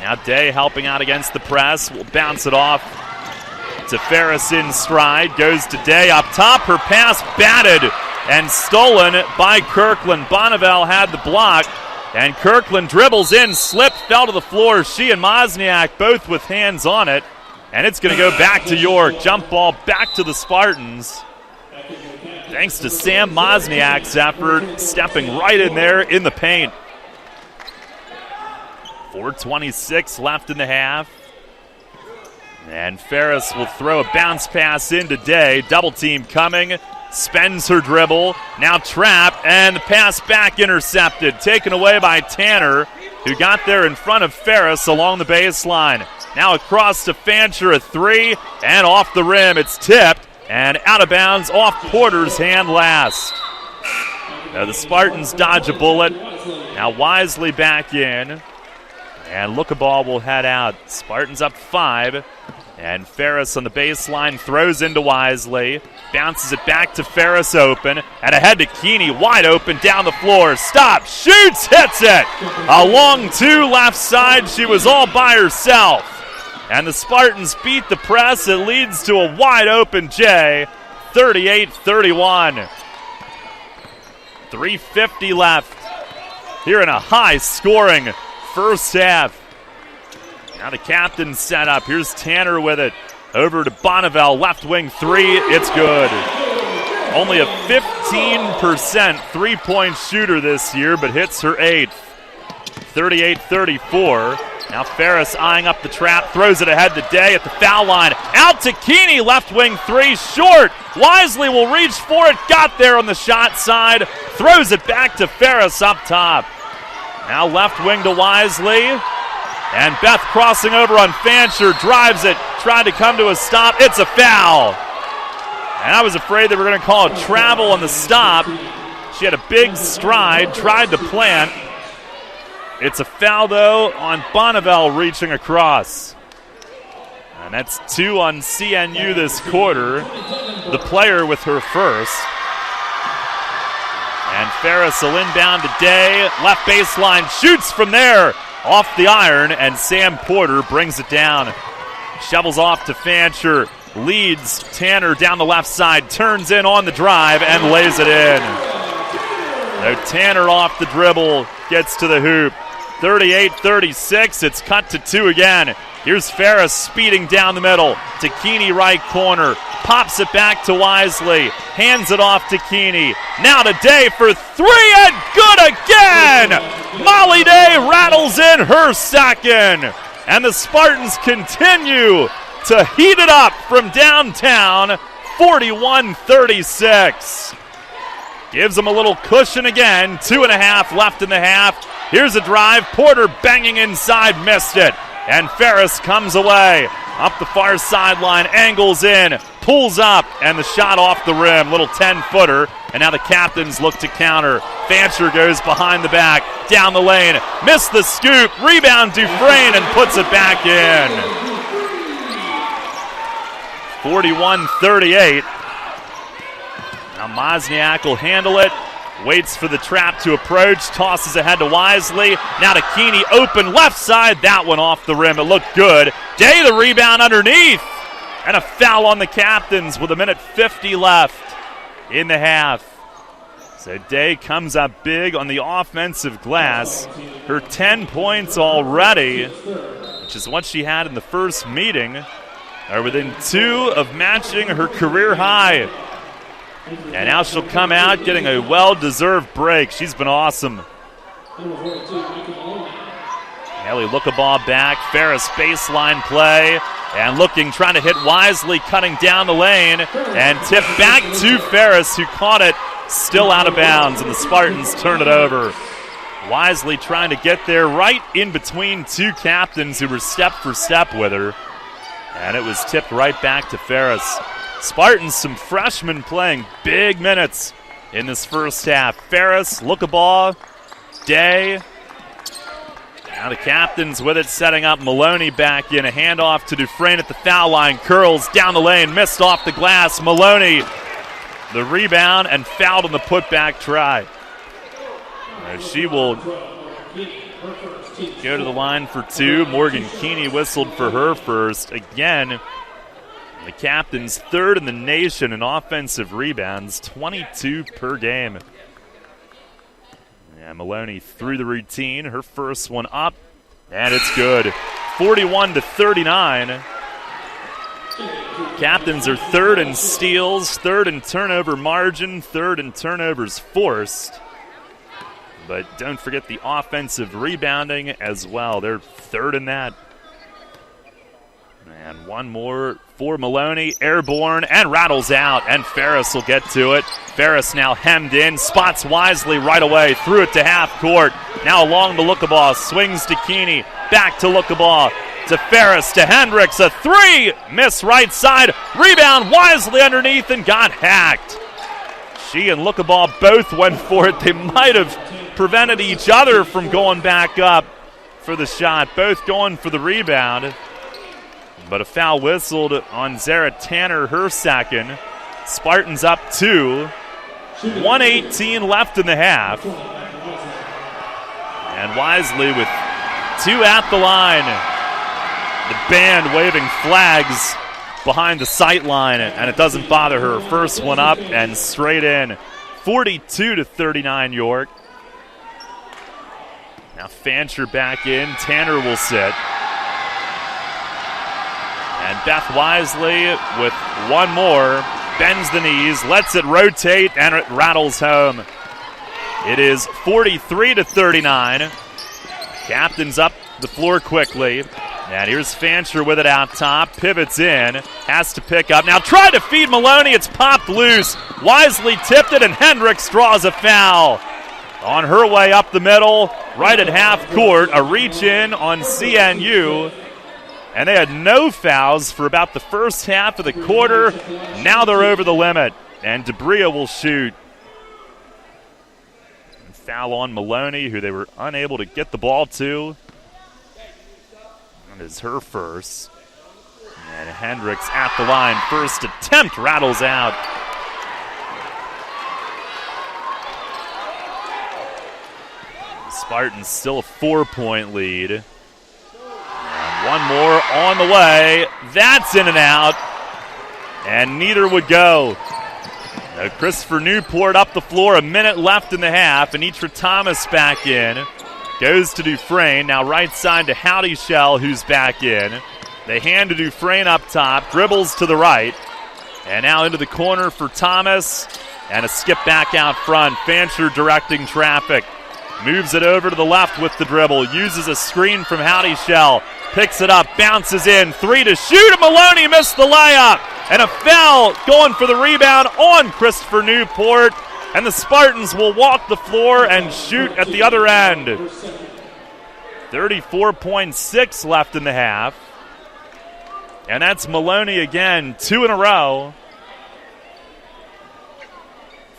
Now Day helping out against the press. Will bounce it off to Ferris in stride. Goes to Day up top. Her pass batted and stolen by Kirkland. Bonneville had the block. And Kirkland dribbles in, slipped, fell to the floor. She and Mozniak both with hands on it. And it's going to go back to York. Jump ball back to the Spartans. Thanks to Sam Mozniak's effort, stepping right in there in the paint. 4:26 left in the half. And Ferris will throw a bounce pass into Day. Double team coming. Spends her dribble. Now trapped. And the pass back intercepted. Taken away by Tanner, who got there in front of Ferris along the baseline. Now across to Fancher, a 3, and off the rim. It's tipped and out of bounds off Porter's hand last. Now the Spartans dodge a bullet. Now Wisely back in. And Lookaball will head out. Spartans up 5. And Ferris on the baseline throws into Wisely. Bounces it back to Ferris open. And ahead to Keeney, wide open down the floor. Stop, shoots, hits it. A long 2 left side. She was all by herself. And the Spartans beat the press. It leads to a wide open Jay. 38-31. 3:50 left here in a high scoring first half. Now the captain set up. Here's Tanner with it. Over to Bonneville, left wing 3. It's good. Only a 15% three-point shooter this year, but hits her 8th. 38-34. Now Ferris eyeing up the trap, throws it ahead to Day at the foul line. Out to Keeney, left wing 3, short. Wisely will reach for it, got there on the shot side. Throws it back to Ferris up top. Now left wing to Wisely. And Beth crossing over on Fancher, drives it, tried to come to a stop. It's a foul. And I was afraid they were going to call a travel on the stop. She had a big stride, tried to plant. It's a foul, though, on Bonneville reaching across. And that's 2 on CNU this quarter. The player with her first. And Ferris will inbound to Day. Left baseline, shoots from there. Off the iron, and Sam Porter brings it down. Shovels off to Fancher. Leads Tanner down the left side. Turns in on the drive and lays it in. So Tanner off the dribble. Gets to the hoop. 38-36. It's cut to 2 again. Here's Ferris speeding down the middle to Keeney right corner. Pops it back to Wisely. Hands it off to Keeney. Now to Day for 3 and good again! Molly Day rattles in her second. And the Spartans continue to heat it up from downtown. 41-36. Gives them a little cushion again. 2.5 left in the half. Here's a drive. Porter banging inside, missed it. And Ferris comes away. Up the far sideline, angles in, pulls up, and the shot off the rim. Little 10-footer. And now the captains look to counter. Fancher goes behind the back, down the lane. Missed the scoop. Rebound Dufresne and puts it back in. 41-38. Now Mozniak will handle it. Waits for the trap to approach. Tosses ahead to Wisely. Now to Keeney. Open left side. That one off the rim. It looked good. Day the rebound underneath. And a foul on the captains with 1:50 left. in the half. So Day comes up big on the offensive glass. Her 10 points already, which is what she had in the first meeting, are within 2 of matching her career high. And now she'll come out getting a well-deserved break. She's been awesome. Ellie Lookaball back. Ferris baseline play. And looking, trying to hit wisely, cutting down the lane. And tip back to Ferris, who caught it still out of bounds. And the Spartans turn it over. Wisely trying to get there right in between 2 captains who were step for step with her. And it was tipped right back to Ferris. Spartans, some freshmen playing big minutes in this first half. Ferris, Lookaball, Day. Now the captains with it, setting up Maloney back in. A handoff to Dufresne at the foul line. Curls down the lane, missed off the glass. Maloney, the rebound, and fouled on the putback try. She will go to the line for 2. Morgan Keeney whistled for her first. Again, the captain's 3rd in the nation in offensive rebounds, 22 per game. Yeah, Maloney through the routine, her first one up, and it's good. 41-39. Captains are 3rd in steals, 3rd in turnover margin, 3rd in turnovers forced. But don't forget the offensive rebounding as well. They're 3rd in that. And one more for Maloney, airborne, and rattles out, and Ferris will get to it. Ferris now hemmed in, spots wisely right away, threw it to half court. Now along to Lookaball, swings to Keeney, back to Lookaball, to Ferris, to Hendricks, a 3, miss right side, rebound wisely underneath and got hacked. She and Lookaball both went for it. They might have prevented each other from going back up for the shot, both going for the rebound. But a foul whistled on Zara Tanner, her second. Spartans up 2. 1:18 left in the half. And Wisely with 2 at the line. The band waving flags behind the sight line, and it doesn't bother her. First one up and straight in. 42-39 York. Now Fancher back in. Tanner will sit. And Beth Wisely with one more, bends the knees, lets it rotate, and it rattles home. It is 43-39. Captains up the floor quickly. And here's Fancher with it out top, pivots in, has to pick up. Now try to feed Maloney, it's popped loose. Wisely tipped it, and Hendricks draws a foul. On her way up the middle, right at half court, a reach in on CNU. And they had no fouls for about the first half of the quarter. Now they're over the limit, and Debria will shoot. Foul on Maloney, who they were unable to get the ball to. That is her first. And Hendricks at the line. First attempt rattles out. The Spartans still a 4-point lead. One more on the way. That's in and out. And neither would go. Now Christopher Newport up the floor. A minute left in the half. Anitra Thomas back in. Goes to Dufresne. Now right side to Howdy Shell, who's back in. They hand to Dufresne up top. Dribbles to the right. And now into the corner for Thomas. And a skip back out front. Fancher directing traffic. Moves it over to the left with the dribble. Uses a screen from Howdy Shell. Picks it up, bounces in, 3 to shoot, and Maloney missed the layup. And a foul going for the rebound on Christopher Newport. And the Spartans will walk the floor and shoot at the other end. 34.6 left in the half. And that's Maloney again, 2 in a row.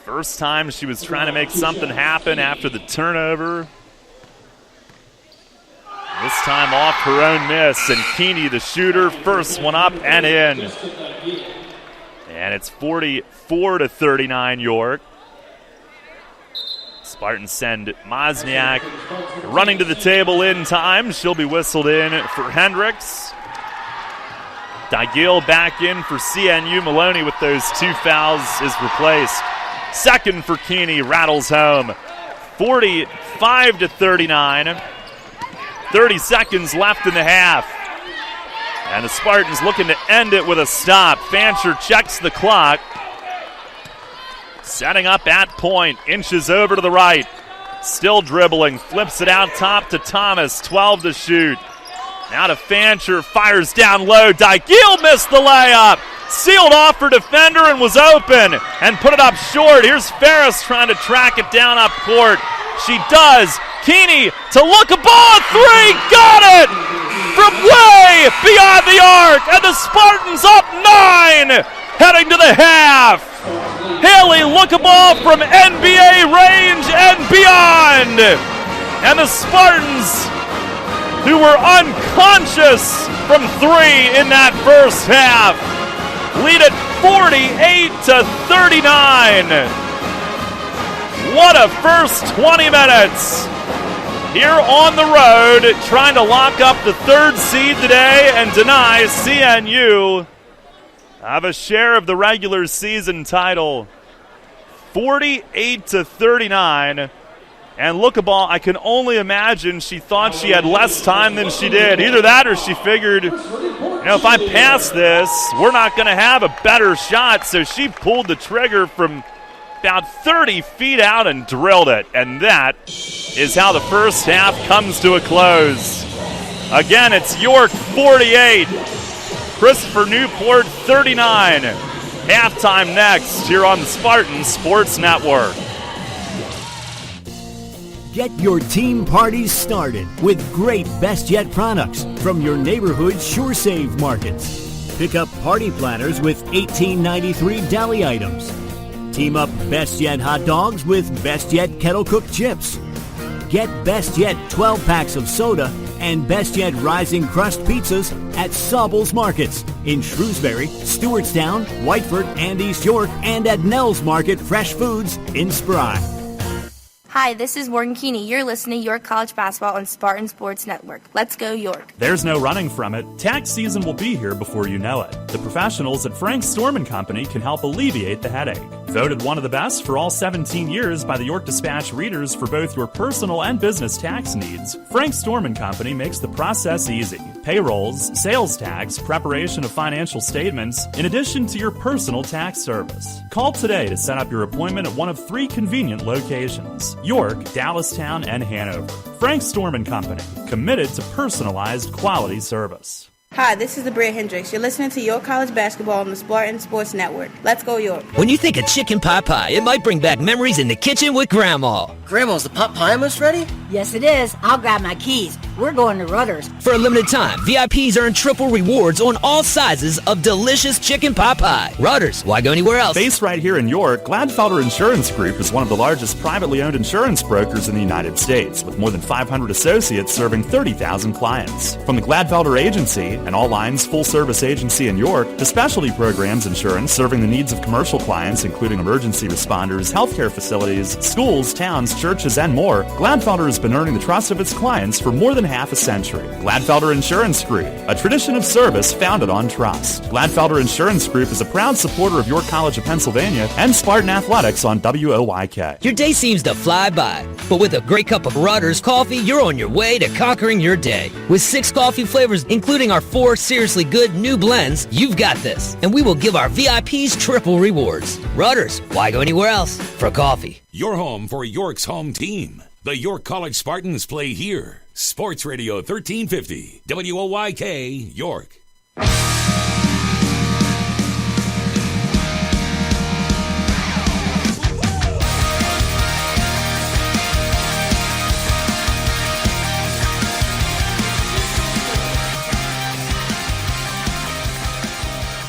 First time she was trying to make something happen after the turnover. This time off her own miss, and Keeney, the shooter, first one up and in. And it's 44-39 York. Spartans send Mozniak running to the table in time. She'll be whistled in for Hendricks. Digil back in for CNU. Maloney with those 2 fouls is replaced. Second for Keeney, rattles home. 45-39. 30 seconds left in the half. And the Spartans looking to end it with a stop. Fancher checks the clock. Setting up at point, inches over to the right. Still dribbling, flips it out top to Thomas, 12 to shoot. Now to Fancher, fires down low. Dygeel missed the layup. Sealed off her defender and was open and put it up short. Here's Ferris trying to track it down up court. She does. Keeney to look a ball, three, got it! From way beyond the arc, and the Spartans up 9, heading to the half. Haley look a ball from NBA range and beyond. And the Spartans, who were unconscious from 3 in that first half, lead it 48-39. What a first 20 minutes. Here on the road, trying to lock up the 3rd seed today and deny CNU of a share of the regular season title. 48-39. And Lookaball, I can only imagine she thought she had less time than she did. Either that or she figured, if I pass this, we're not going to have a better shot. So she pulled the trigger from about 30 feet out and drilled it. And that is how the first half comes to a close. Again, it's York 48, Christopher Newport 39. Halftime next here on the Spartan Sports Network. Get your team parties started with great Best Yet products from your neighborhood SureSave markets. Pick up party planners with $18.93 deli items. Team up Best Yet hot dogs with Best Yet kettle cooked chips. Get Best Yet 12 packs of soda and Best Yet Rising Crust pizzas at Sobel's Markets in Shrewsbury, Stewartstown, Whiteford, and East York, and at Nell's Market Fresh Foods in Spry. Hi, this is Morgan Keeney. You're listening to York College Basketball on Spartan Sports Network. Let's go, York. There's no running from it. Tax season will be here before you know it. The professionals at Frank Storm & Company can help alleviate the headache. Voted one of the best for all 17 years by the York Dispatch readers for both your personal and business tax needs, Frank Storm & Company makes the process easy. Payrolls, sales tax, preparation of financial statements, in addition to your personal tax service. Call today to set up your appointment at one of 3 convenient locations: York, Dallastown, and Hanover. Frank Storm & Company, committed to personalized quality service. Hi, this is Bria Hendricks. You're listening to York College Basketball on the Spartan Sports Network. Let's go, York. When you think of chicken pot pie, it might bring back memories in the kitchen with Grandma. Grandma's the pot pie almost ready? Yes, it is. I'll grab my keys. We're going to Rutter's. For a limited time, VIPs earn triple rewards on all sizes of delicious chicken pot pie. Rutter's. Why go anywhere else? Based right here in York, Gladfelder Insurance Group is one of the largest privately owned insurance brokers in the United States, with more than 500 associates serving 30,000 clients. From the Gladfelder Agency, an all-lines full-service agency in York, to specialty programs insurance serving the needs of commercial clients, including emergency responders, healthcare facilities, schools, towns, churches, and more, Gladfelder has been earning the trust of its clients for more than half a century. Gladfelder Insurance Group, a tradition of service founded on trust. Gladfelder Insurance Group is a proud supporter of York College of Pennsylvania and Spartan Athletics on WOYK. Your day seems to fly by, but with a great cup of Rutter's coffee, you're on your way to conquering your day. With 6 coffee flavors, including our 4 seriously good new blends, you've got this. And we will give our VIPs triple rewards. Rutter's, why go anywhere else for coffee? Your home for York's home team. The York College Spartans play here. Sports Radio 1350, WOYK, York.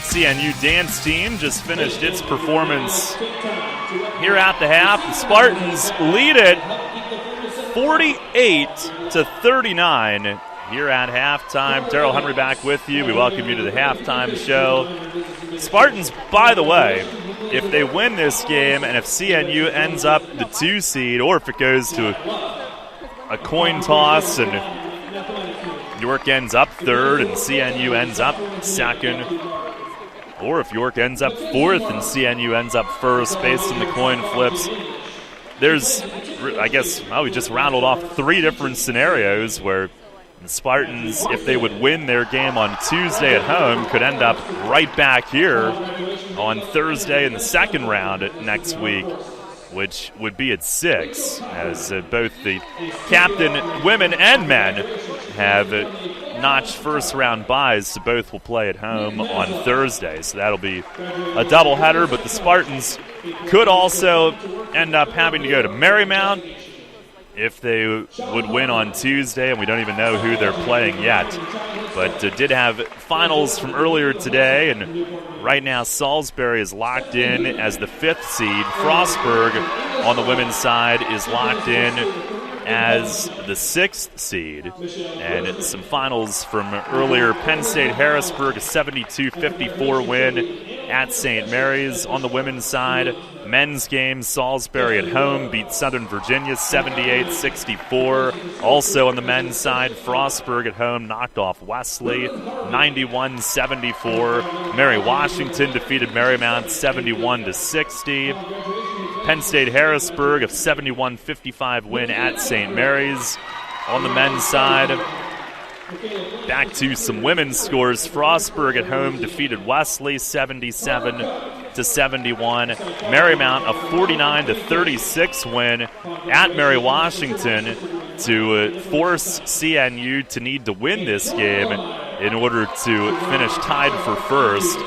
CNU dance team just finished its performance here at the half. The Spartans lead it 48-39 here at halftime. Darrell Henry back with you. We welcome you to the halftime show. Spartans, by the way, if they win this game and if CNU ends up the 2 seed, or if it goes to a coin toss and York ends up 3rd and CNU ends up 2nd, or if York ends up 4th and CNU ends up 1st based on the coin flips. There's, I guess, we just rattled off 3 different scenarios where the Spartans, if they would win their game on Tuesday at home, could end up right back here on Thursday in the second round next week, which would be at 6, as both the captain, women and men, have notched first-round buys, so both will play at home on Thursday. So that'll be a doubleheader, but the Spartans could also end up having to go to Marymount if they would win on Tuesday, and we don't even know who they're playing yet. But did have finals from earlier today, and right now Salisbury is locked in as the 5th seed. Frostburg on the women's side is locked in as the 6th seed. And some finals from earlier: Penn State Harrisburg, a 72-54 win at St. Mary's. On the women's side, men's game, Salisbury at home beat Southern Virginia 78-64. Also on the men's side, Frostburg at home knocked off Wesley 91-74. Mary Washington defeated Marymount 71-60. Penn State Harrisburg, a 71-55 win at St. Mary's. On the men's side, back to some women's scores. Frostburg at home defeated Wesley 77-71. Marymount, a 49-36 win at Mary Washington to force CNU to need to win this game in order to finish tied for first,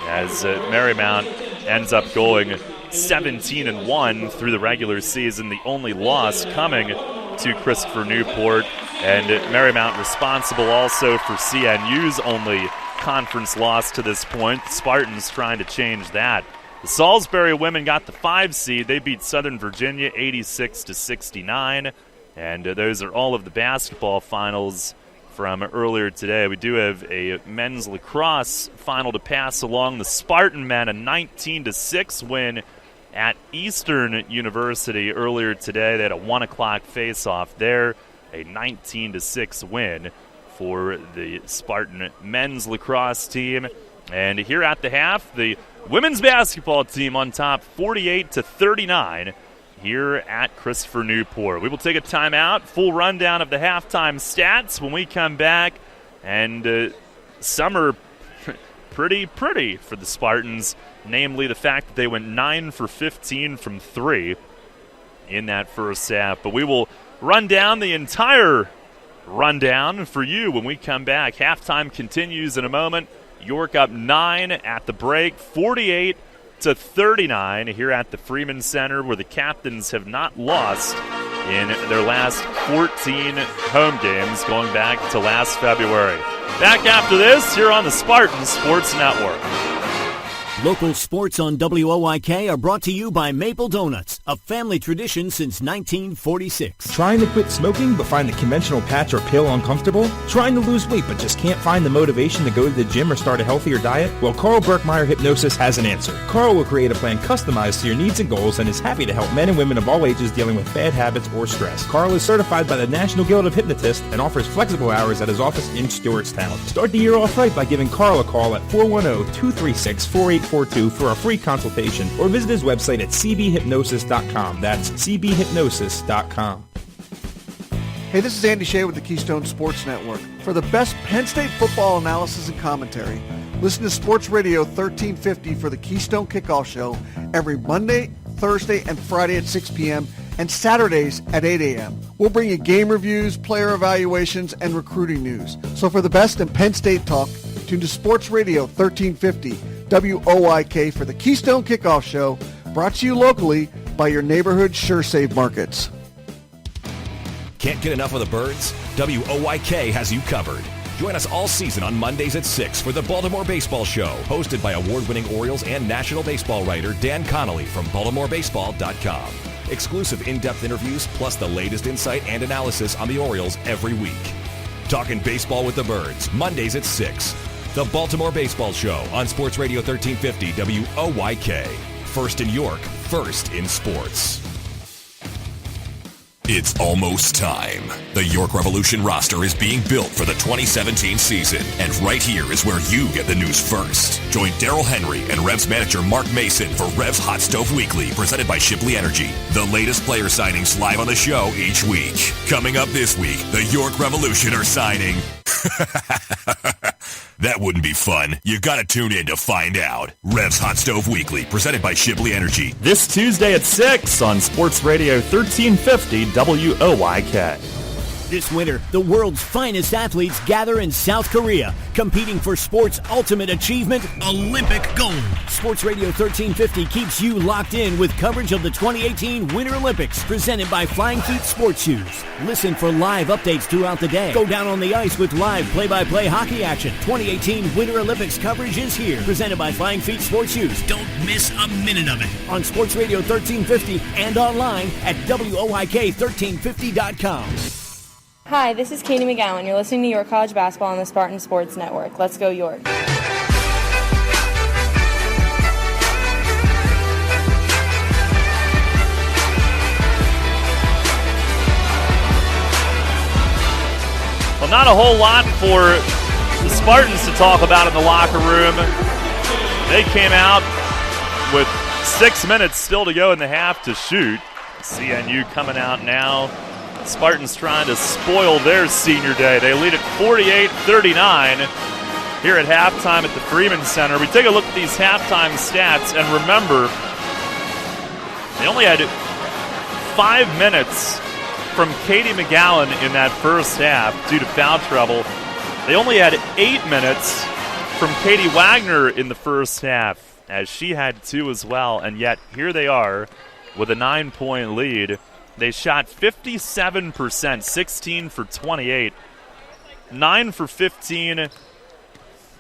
as Marymount ends up going 17-1 through the regular season, the only loss coming to Christopher Newport. And Marymount responsible also for CNU's only conference loss to this point. The Spartans trying to change that. The Salisbury women got the 5 seed. They beat Southern Virginia 86-69. And those are all of the basketball finals from earlier today. We do have a men's lacrosse final to pass along. The Spartan men, a 19-6 win at Eastern University earlier today. They had a 1 o'clock face-off there. A 19-6 win for the Spartan men's lacrosse team. And here at the half, the women's basketball team on top 48-39 here at Christopher Newport. We will take a timeout. Full rundown of the halftime stats when we come back. And some are pretty for the Spartans, namely the fact that they went 9 for 15 from 3 in that first half. But we will run down the entire rundown for you when we come back. Halftime continues in a moment. York up 9 at the break, 48-39 here at the Freeman Center, where the Captains have not lost in their last 14 home games going back to last February. Back after this here on the Spartan Sports Network. Local sports on WOYK are brought to you by Maple Donuts, a family tradition since 1946. Trying to quit smoking but find the conventional patch or pill uncomfortable? Trying to lose weight but just can't find the motivation to go to the gym or start a healthier diet? Well, Carl Berkmeyer Hypnosis has an answer. Carl will create a plan customized to your needs and goals and is happy to help men and women of all ages dealing with bad habits or stress. Carl is certified by the National Guild of Hypnotists and offers flexible hours at his office in Stewartstown. Start the year off right by giving Carl a call at 410-236-4842 for a free consultation, or visit his website at cbhypnosis.com. That's cbhypnosis.com. Hey, this is Andy Shea with the Keystone Sports Network. For the best Penn State football analysis and commentary, listen to Sports Radio 1350 for the Keystone Kickoff Show every Monday, Thursday, and Friday at 6 p.m. and Saturdays at 8 a.m. We'll bring you game reviews, player evaluations, and recruiting news. So for the best in Penn State talk, tune to Sports Radio 1350 WOYK for the Keystone Kickoff Show, brought to you locally by your neighborhood SureSave markets. Can't get enough of the Birds? WOYK has you covered. Join us all season on Mondays at 6 for the Baltimore Baseball Show, hosted by award-winning Orioles and National Baseball writer Dan Connolly from BaltimoreBaseball.com. Exclusive in-depth interviews plus the latest insight and analysis on the Orioles every week. Talking baseball with the Birds, Mondays at 6. The Baltimore Baseball Show on Sports Radio 1350 WOYK. First in York, first in sports. It's almost time. The York Revolution roster is being built for the 2017 season, and right here is where you get the news first. Join Daryl Henry and Revs manager Mark Mason for Revs Hot Stove Weekly, presented by Shipley Energy. The latest player signings live on the show each week. Coming up this week, the York Revolution are signing. That wouldn't be fun. You gotta tune in to find out. Revs Hot Stove Weekly, presented by Shipley Energy. This Tuesday at 6 on Sports Radio 1350 WOYK. This winter, the world's finest athletes gather in South Korea, competing for sports' ultimate achievement, Olympic gold. Sports Radio 1350 keeps you locked in with coverage of the 2018 Winter Olympics, presented by Flying Feet Sports Shoes. Listen for live updates throughout the day. Go down on the ice with live play-by-play hockey action. 2018 Winter Olympics coverage is here, presented by Flying Feet Sports Shoes. Don't miss a minute of it. On Sports Radio 1350 and online at WOYK1350.com. Hi, this is Katie McGowan. You're listening to York College Basketball on the Spartan Sports Network. Let's go York. Well, not a whole lot for the Spartans to talk about in the locker room. They came out with 6 minutes still to go in the half to shoot. CNU coming out now. Spartans trying to spoil their senior day. They lead at 48-39 here at halftime at the Freeman Center. We take a look at these halftime stats, and remember, they only had 5 minutes from Katie McGowan in that first half due to foul trouble. They only had 8 minutes from Katie Wagner in the first half, as she had 2 as well, and yet here they are with a 9-point lead. They shot 57%, 16 for 28, 9 for 15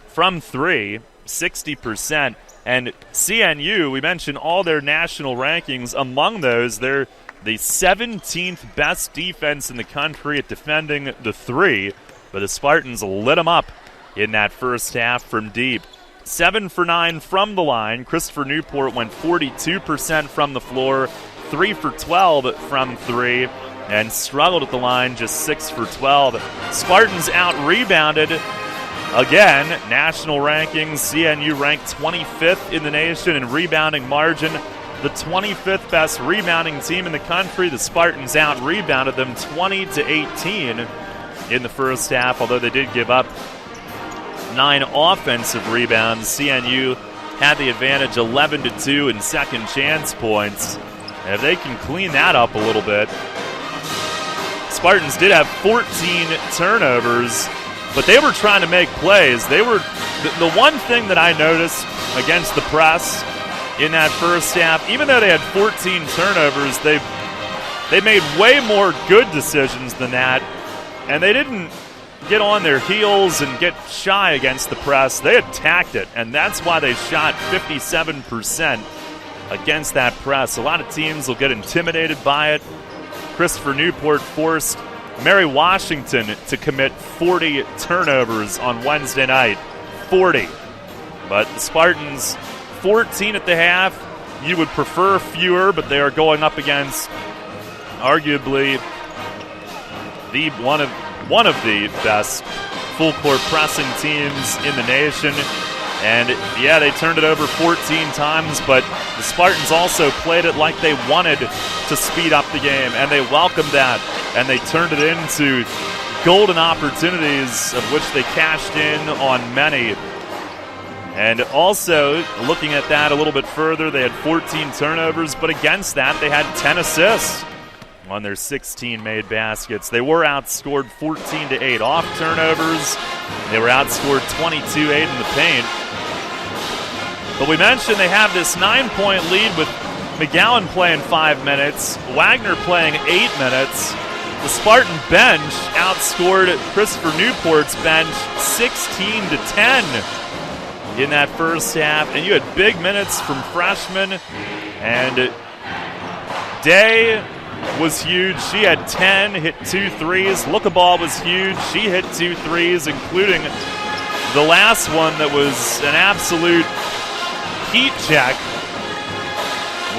from 3, 60%. And CNU, we mentioned all their national rankings. Among those, they're the 17th best defense in the country at defending the 3. But the Spartans lit them up in that first half from deep. 7 for 9 from the line. Christopher Newport went 42% from the floor. 3 for 12 from 3, and struggled at the line, just 6 for 12. Spartans out-rebounded. Again, national rankings, CNU ranked 25th in the nation in rebounding margin. The 25th best rebounding team in the country. The Spartans out-rebounded them 20-18 in the first half, although they did give up 9 offensive rebounds. CNU had the advantage 11-2 in second chance points. And if they can clean that up a little bit. Spartans did have 14 turnovers, but they were trying to make plays. They were the one thing that I noticed against the press in that first half, even though they had 14 turnovers, they made way more good decisions than that, and they didn't get on their heels and get shy against the press. They attacked it, and that's why they shot 57% against that press. A lot of teams will get intimidated by it. Christopher Newport forced Mary Washington to commit 40 turnovers on Wednesday night. 40. But the Spartans, 14 at the half. You would prefer fewer, but they are going up against arguably one of the best full-court pressing teams in the nation. And, yeah, they turned it over 14 times, but the Spartans also played it like they wanted to speed up the game, and they welcomed that, and they turned it into golden opportunities, of which they cashed in on many. And also, looking at that a little bit further, they had 14 turnovers, but against that, they had 10 assists on their 16 made baskets. They were outscored 14-8 off turnovers. They were outscored 22-8 in the paint. But we mentioned they have this 9-point lead with McGowan playing 5 minutes, Wagner playing 8 minutes. The Spartan bench outscored Christopher Newport's bench 16-10 in that first half. And you had big minutes from freshmen. And Day was huge. She had 10, hit 2 threes. Lookaball was huge. She hit 2 threes, including the last one that was an absolute heat check.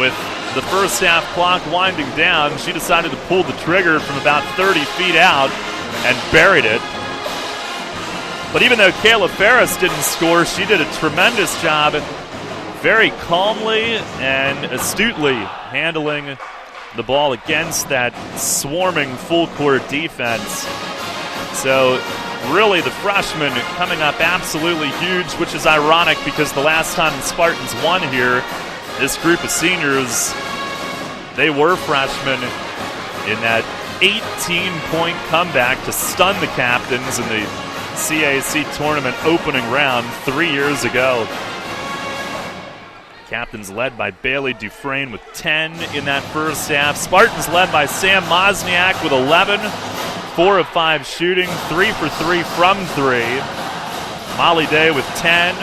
With the first half clock winding down, she decided to pulled the trigger from about 30 feet out and buried it. But even though Kayla Ferris didn't score, she did a tremendous job very calmly and astutely handling the ball against that swarming full-court defense. So really the freshmen coming up absolutely huge, which is ironic because the last time the Spartans won here, this group of seniors, they were freshmen in that 18-point comeback to stun the Captains in the CAC tournament opening round 3 years ago. Captains led by Bailey Dufresne with 10 in that first half. Spartans led by Sam Mosniak with 11, 4 of 5 shooting, 3 for 3 from 3. Molly Day with 10,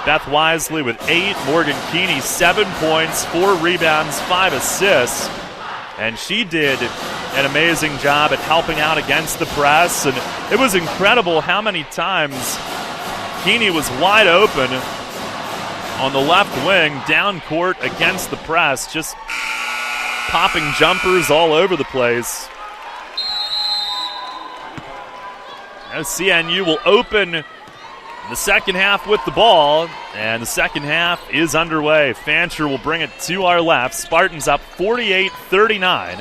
Beth Wisely with 8, Morgan Keeney 7 points, 4 rebounds, 5 assists. And she did an amazing job at helping out against the press. And it was incredible how many times Keeney was wide open on the left wing, down court against the press, just popping jumpers all over the place. Now CNU will open the second half with the ball, and the second half is underway. Fancher will bring it to our left. Spartans up 48-39.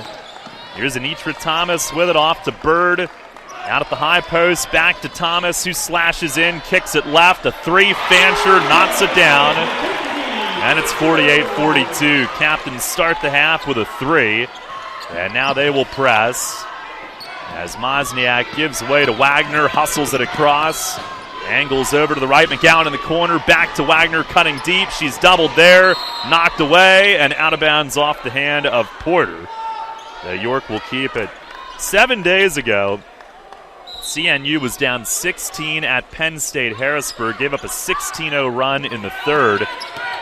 Here's Anitra Thomas with it off to Bird. Out at the high post, back to Thomas, who slashes in, kicks it left. A three, Fancher knocks it down. And it's 48-42. Captains start the half with a three. And now they will press. As Mosniak gives way to Wagner, hustles it across. Angles over to the right, McGowan in the corner, back to Wagner, cutting deep. She's doubled there, knocked away, and out of bounds off the hand of Porter. York will keep it. 7 days ago, CNU was down 16 at Penn State Harrisburg, gave up a 16-0 run in the third.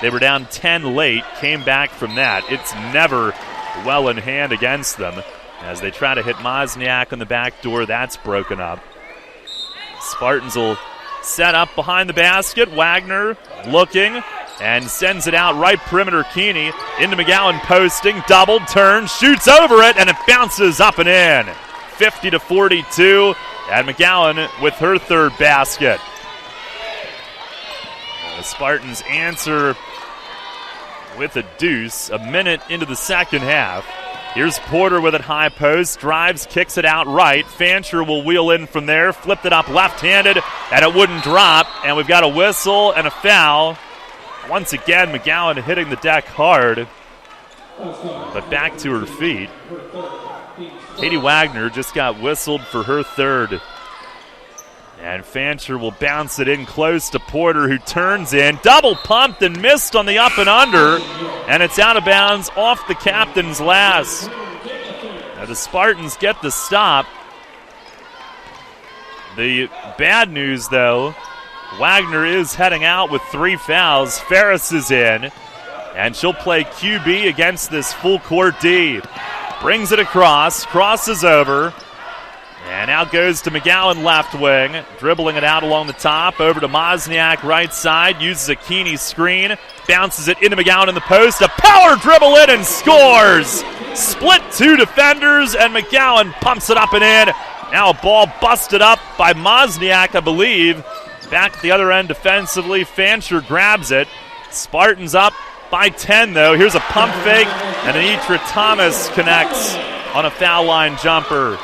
They were down 10 late, came back from that. It's never well in hand against them. As they try to hit Mosniak on the back door, that's broken up. Spartans will set up behind the basket. Wagner looking and sends it out right perimeter. Keeney into McGowan posting, doubled, turn, shoots over it, and it bounces up and in. 50-42, and McGowan with her third basket. The Spartans answer with a deuce a minute into the second half. Here's Porter with it high post, drives, kicks it out right. Fancher will wheel in from there, flipped it up left-handed, and it wouldn't drop. And we've got a whistle and a foul. Once again, McGowan hitting the deck hard, but back to her feet. Katie Wagner just got whistled for her third. And Fancher will bounce it in close to Porter, who turns in, double pumped and missed on the up and under, and it's out of bounds off the captain's last. Now the Spartans get the stop. The bad news, though, Wagner is heading out with 3 fouls. Ferris is in, and she'll play QB against this full court D. Brings it across, crosses over, and out goes to McGowan left wing, dribbling it out along the top, over to Mosniak right side, uses a Keeney screen, bounces it into McGowan in the post, a power dribble in and scores! Split 2 defenders, and McGowan pumps it up and in. Now a ball busted up by Mosniak, I believe. Back at the other end defensively, Fancher grabs it. Spartans up by 10, though. Here's a pump fake, and Anitra Thomas connects on a foul line jumper.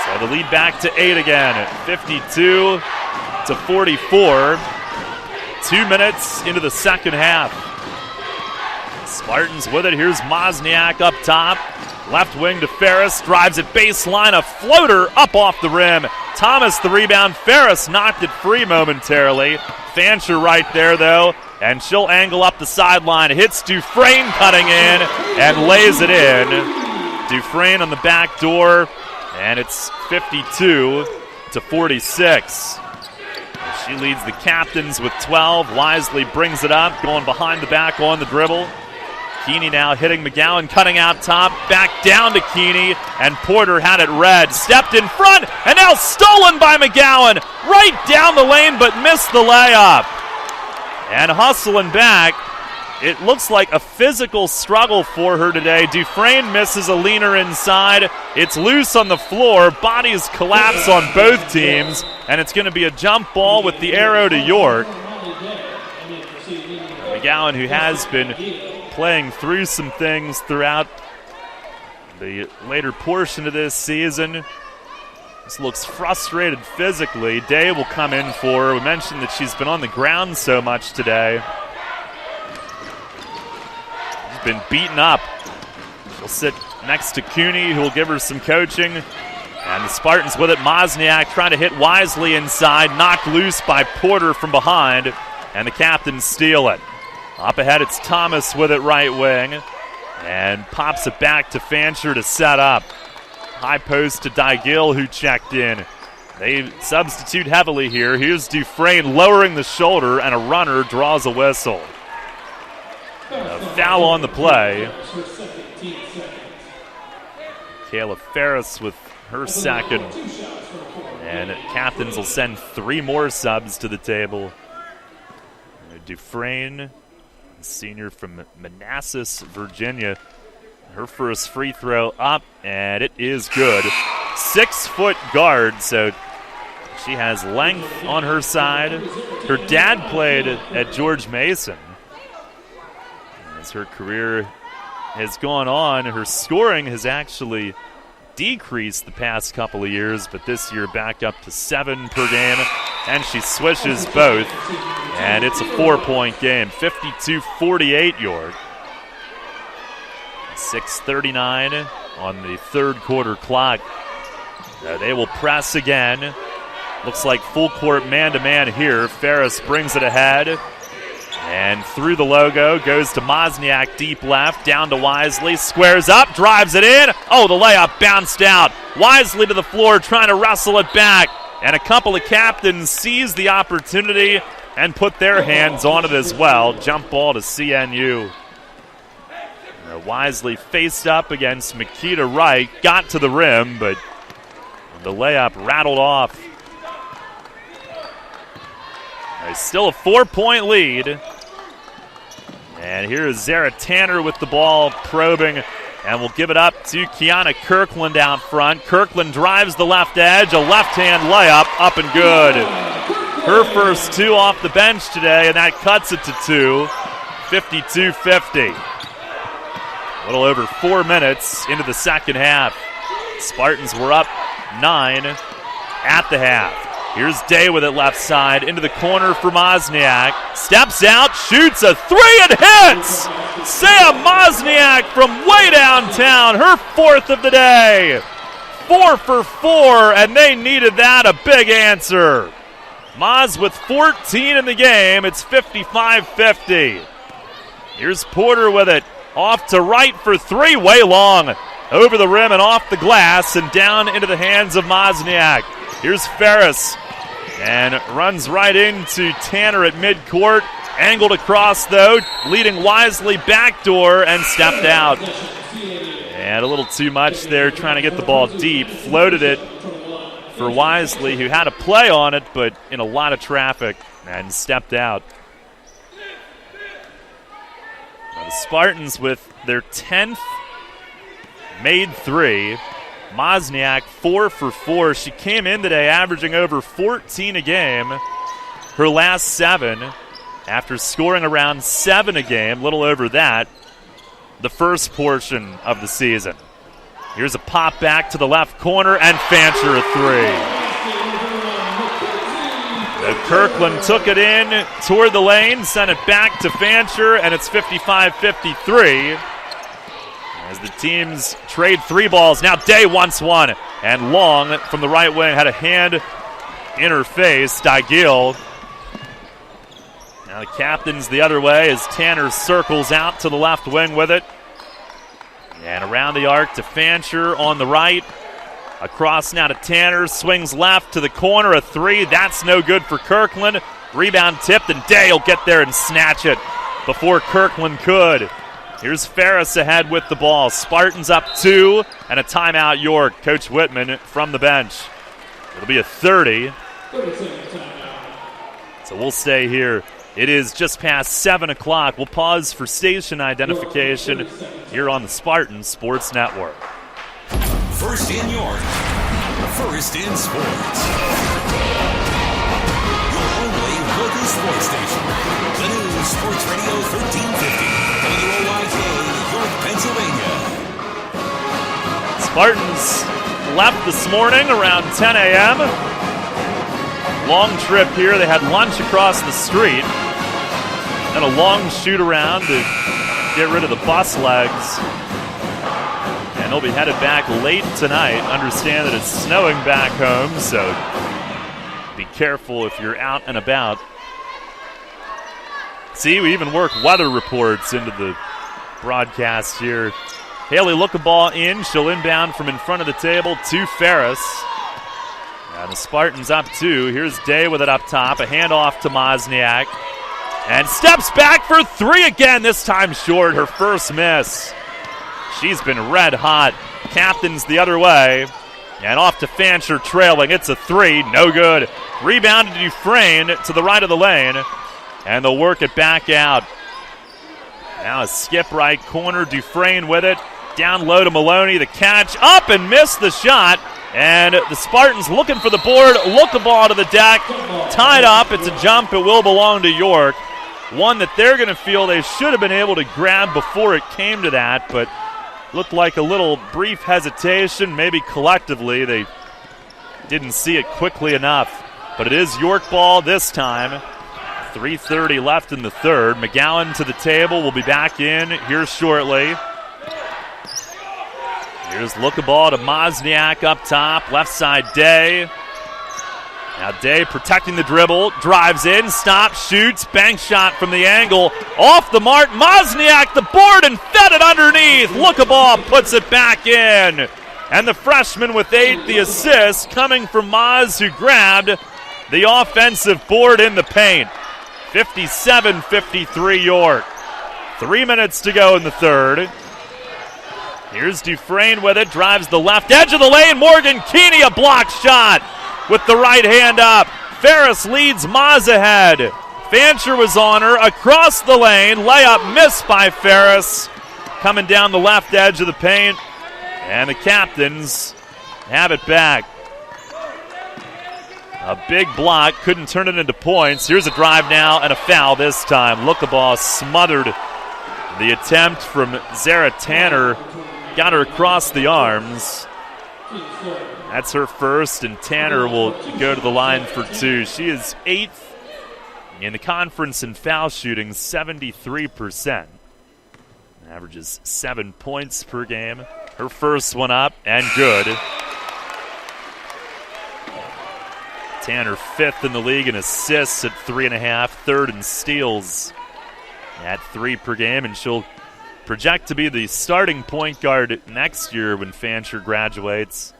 So the lead back to 8 again at 52-44. 2 minutes into the second half. Spartans with it. Here's Mosniak up top. Left wing to Ferris. Drives it baseline. A floater up off the rim. Thomas the rebound. Ferris knocked it free momentarily. Fancher right there, though. And she'll angle up the sideline. Hits Dufresne cutting in and lays it in. Dufresne on the back door. And it's 52-46. She leads the Captains with 12. Wisely brings it up, going behind the back on the dribble. Keeney now hitting McGowan, cutting out top, back down to Keeney, and Porter had it red. Stepped in front, and now stolen by McGowan. Right down the lane, but missed the layup. And hustling back it looks like a physical struggle for her today. Dufresne misses a leaner inside. It's loose on the floor. Bodies collapse on both teams, and it's going to be a jump ball with the arrow to York. McGowan, who has been playing through some things throughout the later portion of this season, just looks frustrated physically. Day will come in for her. We mentioned that she's been on the ground so much today. She's been beaten up. She'll sit next to Cooney, who will give her some coaching. And the Spartans with it. Mosniak trying to hit wisely inside, knocked loose by Porter from behind, and the captains steal it. Up ahead, it's Thomas with it right wing, and pops it back to Fancher to set up. High post to Dygill, who checked in. They substitute heavily here. Here's Dufresne lowering the shoulder, and a runner draws a whistle. A foul on the play. Kayla Ferris with her second. And captains will send 3 more subs to the table. Dufresne, senior from Manassas, Virginia. Her first free throw up, and it is good. 6-foot guard, so she has length on her side. Her dad played at George Mason. As her career has gone on, her scoring has actually decreased the past couple of years, but this year back up to 7 per game, and she swishes both, and it's a 4-point game. 52-48 York. 6:39 on the third quarter clock. They will press again. Looks like full court man-to-man here. Ferris brings it ahead. And through the logo, goes to Mosniak deep left, down to Wisely, squares up, drives it in. Oh, the layup bounced out. Wisely to the floor, trying to wrestle it back. And a couple of captains seize the opportunity and put their hands on it as well. Jump ball to CNU. Wisely faced up against Makita Wright, got to the rim, but the layup rattled off. Still a 4-point lead. And here is Zara Tanner with the ball, probing, and will give it up to Kiana Kirkland out front. Kirkland drives the left edge, a left-hand layup, up and good. Her first 2 off the bench today, and that cuts it to 2, 52-50. A little over 4 minutes into the second half. Spartans were up 9 at the half. Here's Day with it left side, into the corner for Mosniak. Steps out, shoots a 3 and hits! Sam Mosniak from way downtown, her 4th of the day. 4 for 4, and they needed that, a big answer. Moz with 14 in the game, it's 55-50. Here's Porter with it, off to right for 3, way long. Over the rim and off the glass and down into the hands of Mosniak. Here's Ferris. And runs right into Tanner at midcourt. Angled across, though, leading Wisely backdoor and stepped out. And a little too much there, trying to get the ball deep. Floated it for Wisely, who had a play on it, but in a lot of traffic, and stepped out. Now the Spartans with their 10th made 3. Mosniak 4 for 4. She came in today averaging over 14 a game. Her last 7 after scoring around 7 a game, little over that, the first portion of the season. Here's a pop back to the left corner, and Fancher a 3. Kirkland took it in toward the lane, sent it back to Fancher, and it's 55-53. As the teams trade 3 balls. Now Day wants one. And Long from the right wing had a hand in her face. Dygill. Now the captain's the other way as Tanner circles out to the left wing with it. And around the arc to Fancher on the right. Across now to Tanner. Swings left to the corner. A 3. That's no good for Kirkland. Rebound tipped, and Day will get there and snatch it before Kirkland could. Here's Ferris ahead with the ball. Spartans up 2 and a timeout York. Coach Whitman from the bench. It'll be a 30. So we'll stay here It is just past 7 o'clock. We'll pause for station identification here on the Spartan Sports Network. First in York, first in sports. Your only local sports station. The new Sports Radio 1350, WOYK, York, Pennsylvania. Spartans left this morning around 10 a.m. Long trip here. They had lunch across the street. And a long shoot around to get rid of the bus legs. And they'll be headed back late tonight. Understand that it's snowing back home, so be careful if you're out and about. See, we even work weather reports into the broadcast here. Haley Lookaball in. She'll inbound from in front of the table to Ferris. And the Spartans up 2. Here's Day with it up top. A handoff to Mozniak. And steps back for 3 again, this time short. Her first miss. She's been red hot. Captain's the other way. And off to Fancher trailing. It's a 3. No good. Rebounded to Dufresne to the right of the lane. And they'll work it back out. Now a skip right corner. Dufresne with it. Down low to Maloney. The catch up and missed the shot. And the Spartans looking for the board. Look the ball to the deck. Tied up. It's a jump. It will belong to York. One that they're going to feel they should have been able to grab before it came to that, but looked like a little brief hesitation. Maybe collectively they didn't see it quickly enough. But it is York ball this time. 3:30 left in the third. McGowan to the table. Will be back in here shortly. Here's Lookaball to Mozniak up top. Left side Day. Now Day protecting the dribble. Drives in. Stops. Shoots. Bank shot from the angle. Off the mark. Mozniak the board and fed it underneath. Lookaball puts it back in. And the freshman with 8, the assist coming from Moz, who grabbed the offensive board in the paint. 57-53 York. 3 minutes to go in the third. Here's Dufresne with it. Drives the left edge of the lane. Morgan Keeney, a block shot with the right hand up. Ferris leads Moz ahead. Fancher was on her. Across the lane. Layup missed by Ferris. Coming down the left edge of the paint. And the Captains have it back. A big block. Couldn't turn it into points. Here's a drive now and a foul this time. Lookaball smothered the attempt from Zara Tanner. Got her across the arms. That's her first, and Tanner will go to the line for 2. She is 8th in the conference in foul shooting, 73%. Averages 7 points per game. Her first one up, and good. Tanner 5th in the league in assists at 3.5, 3rd in steals at 3 per game, and she'll project to be the starting point guard next year when Fancher graduates.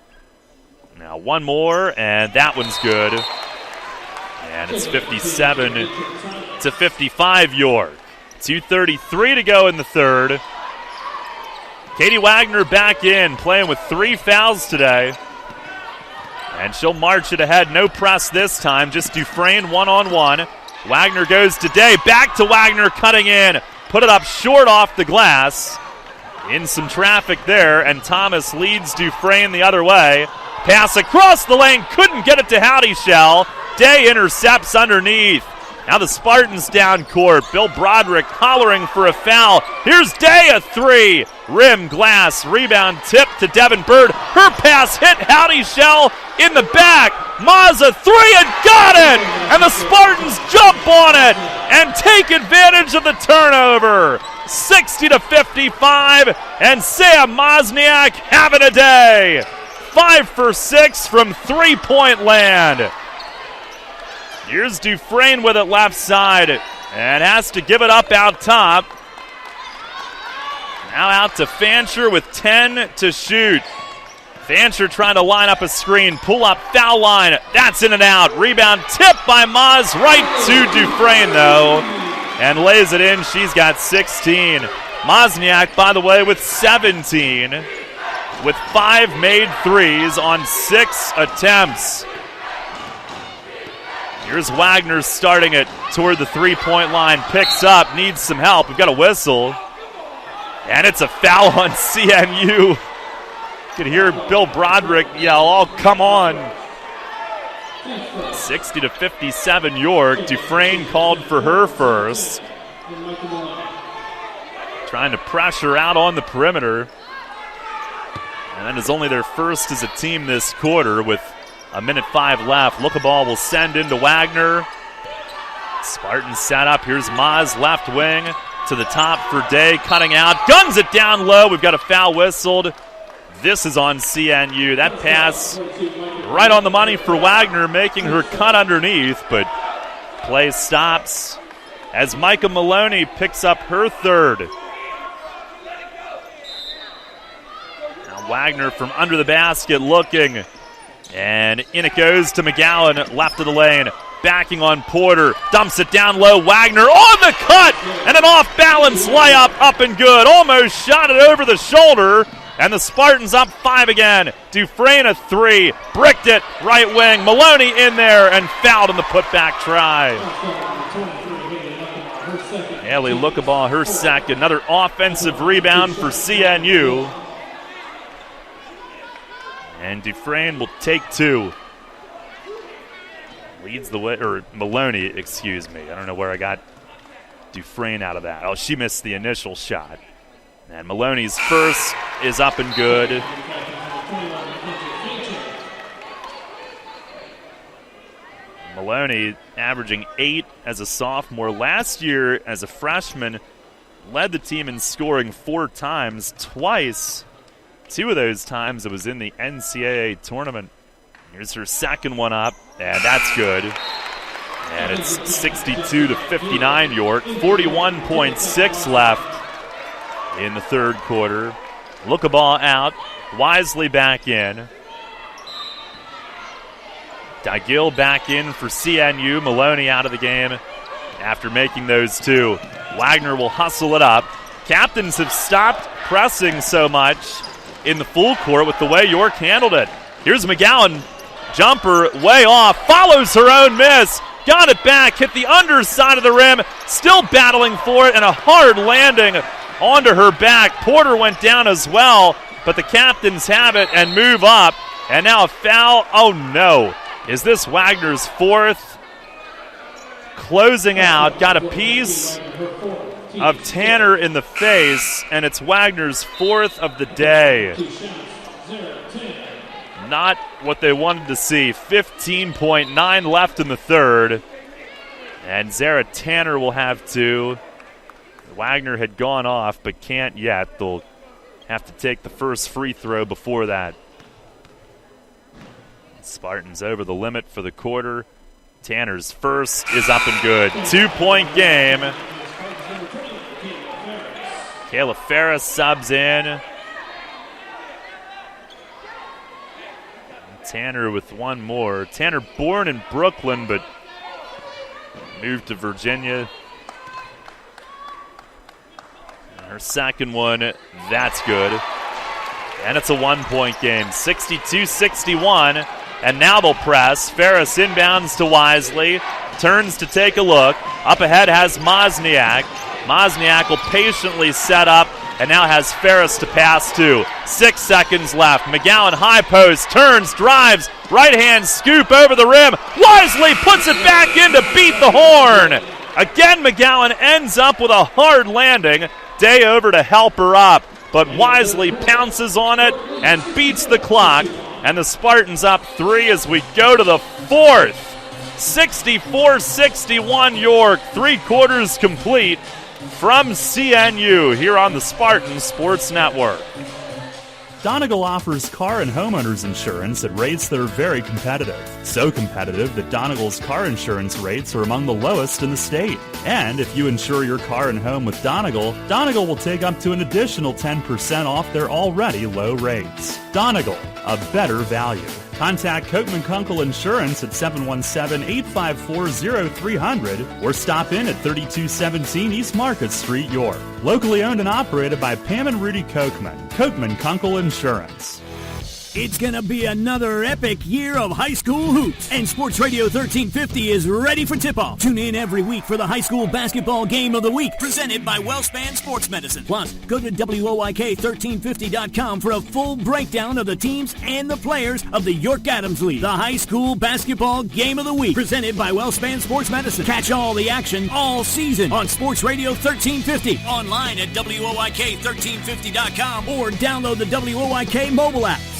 Now one more, and that one's good. And it's 57-55 York. 2:33 to go in the third. Katie Wagner back in, playing with 3 fouls today. And she'll march it ahead. No press this time, just Dufresne one-on-one. Wagner goes to Day, back to Wagner, cutting in. Put it up short off the glass. In some traffic there, and Thomas leads Dufresne the other way. Pass across the lane, couldn't get it to Howdy Shell. Day intercepts underneath. Now the Spartans down court. Bill Broderick hollering for a foul. Here's Day, a 3. Rim, glass, rebound, tip to Devin Bird. Her pass hit Howdy Shell in the back. Mazza 3 and got it! And the Spartans jump on it and take advantage of the turnover. 60-55, and Sam Mozniak having a day. 5 for 6 from three-point land. Here's Dufresne with it left side and has to give it up out top. Now out to Fancher with 10 to shoot. Fancher trying to line up a screen, pull up, foul line. That's in and out. Rebound tip by Moz, right to Dufresne though, and lays it in. She's got 16. Mozniak, by the way, with 17, with 5 made threes on 6 attempts. Here's Wagner starting it toward the three-point line. Picks up, needs some help. We've got a whistle. And it's a foul on CNU. You can hear Bill Broderick yell, "Oh, come on." 60-57 York. Dufresne called for her first. Trying to pressure out on the perimeter. And that is only their first as a team this quarter with 1:05 left. Lookaball will send into Wagner. Spartans set up. Here's Maz, left wing. To the top for Day, cutting out. Guns it down low. We've got a foul whistled. This is on CNU. That pass right on the money for Wagner, making her cut underneath, but play stops as Micah Maloney picks up her third. Now Wagner from under the basket looking, and in it goes to McGowan, left of the lane. Backing on Porter, dumps it down low. Wagner on the cut, and an off-balance layup up and good. Almost shot it over the shoulder, and the Spartans up 5 again. Dufresne a 3, bricked it, right wing. Maloney in there, and fouled in the putback try. Haley Lookaball, her second. Another offensive rebound for CNU. And Dufresne will take 2. Leads the way, or Maloney, excuse me. I don't know where I got Dufresne out of that. Oh, she missed the initial shot. And Maloney's first is up and good. Maloney averaging 8 as a sophomore. Last year, as a freshman, led the team in scoring 4 times. Twice, 2 of those times it was in the NCAA tournament. Here's her second one up, and that's good. And it's 62-59 York. 41.6 left in the third quarter. Lookaball out. Wisely back in. Dagill back in for CNU. Maloney out of the game after making those 2. Wagner will hustle it up. Captains have stopped pressing so much in the full court with the way York handled it. Here's McGowan. Jumper way off, follows her own miss, got it back, hit the underside of the rim, still battling for it, and a hard landing onto her back. Porter went down as well, but the Captains have it and move up, and now a foul. Oh no, is this Wagner's 4th? Closing out, got a piece of Tanner in the face, and it's Wagner's 4th of the day. Not what they wanted to see. 15.9 left in the third. And Zara Tanner will have 2. Wagner had gone off, but can't yet. They'll have to take the first free throw before that. Spartans over the limit for the quarter. Tanner's first is up and good. 2-point game. Kayla Ferris subs in. Tanner with one more. Tanner born in Brooklyn, but moved to Virginia. And her second one, that's good. And it's a 1-point game, 62-61. And now they'll press. Ferris inbounds to Wisely. Turns to take a look. Up ahead has Mozniak. Mozniak will patiently set up and now has Ferris to pass to. 6 seconds left. McGowan high post, turns, drives, right hand scoop over the rim. Wisely puts it back in to beat the horn. Again, McGowan ends up with a hard landing. Day over to help her up, but Wisely pounces on it and beats the clock. And the Spartans up 3 as we go to the 4th. 64-61 York, 3 quarters complete. From CNU here on the Spartan Sports Network. Donegal offers car and homeowners insurance at rates that are very competitive. So competitive that Donegal's car insurance rates are among the lowest in the state. And if you insure your car and home with Donegal, Donegal will take up to an additional 10% off their already low rates. Donegal, a better value. Contact Coatman Kunkel Insurance at 717-854-0300 or stop in at 3217 East Market Street, York. Locally owned and operated by Pam and Rudy Kochman. Coatman Kunkel Insurance. It's going to be another epic year of high school hoops, and Sports Radio 1350 is ready for tip-off. Tune in every week for the high school basketball game of the week, presented by WellSpan Sports Medicine. Plus, go to WOIK1350.com for a full breakdown of the teams and the players of the York Adams League. The high school basketball game of the week, presented by WellSpan Sports Medicine. Catch all the action all season on Sports Radio 1350, online at WOIK1350.com, or download the WOIK mobile apps.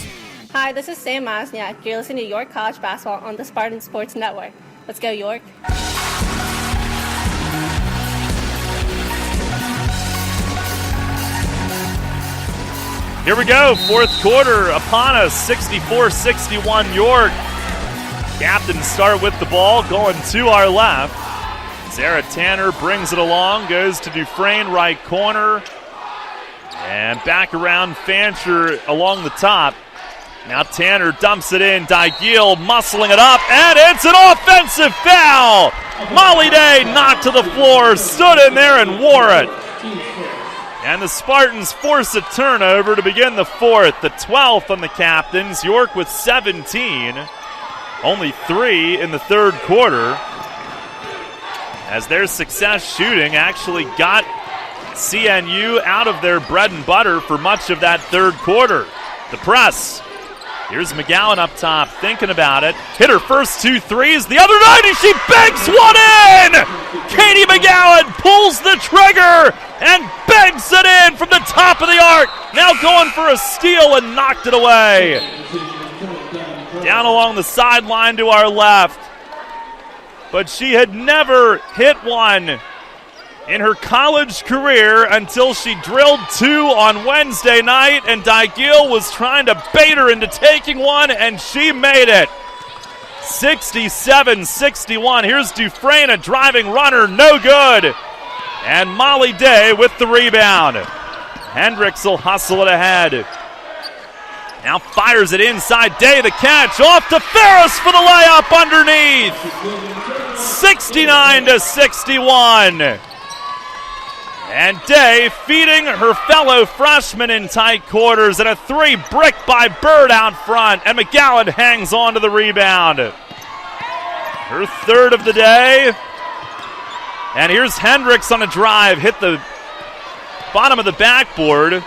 Hi, this is Sam Mosniak. You're listening to York College Basketball on the Spartan Sports Network. Let's go, York. Here we go, fourth quarter upon us, 64-61 York. Captains start with the ball, going to our left. Sarah Tanner brings it along, goes to Dufresne, right corner. And back around Fancher along the top. Now Tanner dumps it in. Digeel muscling it up, and it's an offensive foul. Molly Day knocked to the floor, stood in there and wore it. And the Spartans force a turnover to begin the fourth, the 12th on the Captains. York with 17, only 3 in the third quarter. As their success shooting actually got CNU out of their bread and butter for much of that third quarter. The press. Here's McGowan up top, thinking about it. Hit her first 2 threes the other night, and she banks one in! Katie McGowan pulls the trigger and banks it in from the top of the arc. Now going for a steal and knocked it away. Down along the sideline to our left. But she had never hit one in her college career until she drilled 2 on Wednesday night, and Digeel was trying to bait her into taking one, and she made it. 67-61. Here's Dufresne, a driving runner, no good. And Molly Day with the rebound. Hendricks will hustle it ahead. Now fires it inside. Day the catch. Off to Ferris for the layup underneath. 69-61. And Day feeding her fellow freshman in tight quarters, and a 3 brick by Bird out front, and McGowan hangs on to the rebound. Her third of the day. And here's Hendricks on a drive, hit the bottom of the backboard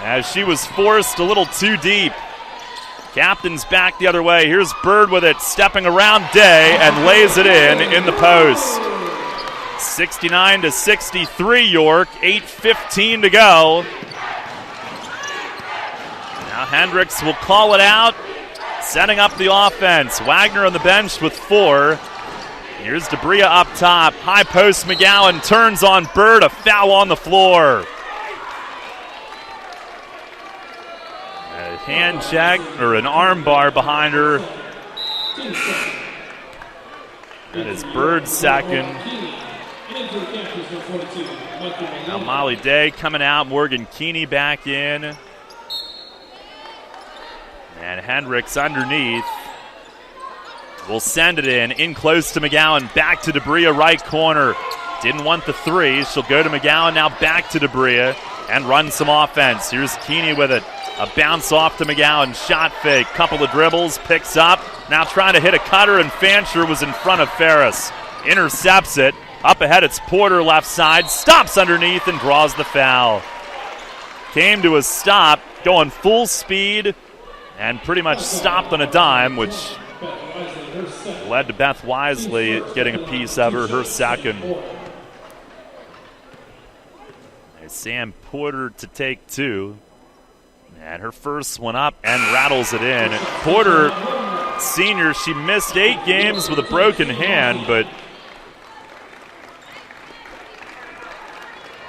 as she was forced a little too deep. Captain's back the other way. Here's Bird with it, stepping around Day and lays it in the post. 69-63 York, 8:15 to go. Now Hendricks will call it out, setting up the offense. Wagner on the bench with 4. Here's Debria up top. High post, McGowan turns on Bird, a foul on the floor. A hand check, or an arm bar behind her. That is Bird's second. Now Molly Day coming out, Morgan Keeney back in. And Hendricks underneath. Will send it in close to McGowan, back to Debria, right corner. Didn't want the 3, she'll go to McGowan, now back to Debria, and run some offense. Here's Keeney with it. A bounce off to McGowan, shot fake, couple of dribbles, picks up. Now trying to hit a cutter, and Fancher was in front of Ferris. Intercepts it. Up ahead, it's Porter left side, stops underneath and draws the foul. Came to a stop, going full speed, and pretty much stopped on a dime, which led to Beth Wisely getting a piece of her second. There's Sam Porter to take 2. And her first one up and rattles it in. Porter, senior, she missed 8 games with a broken hand, but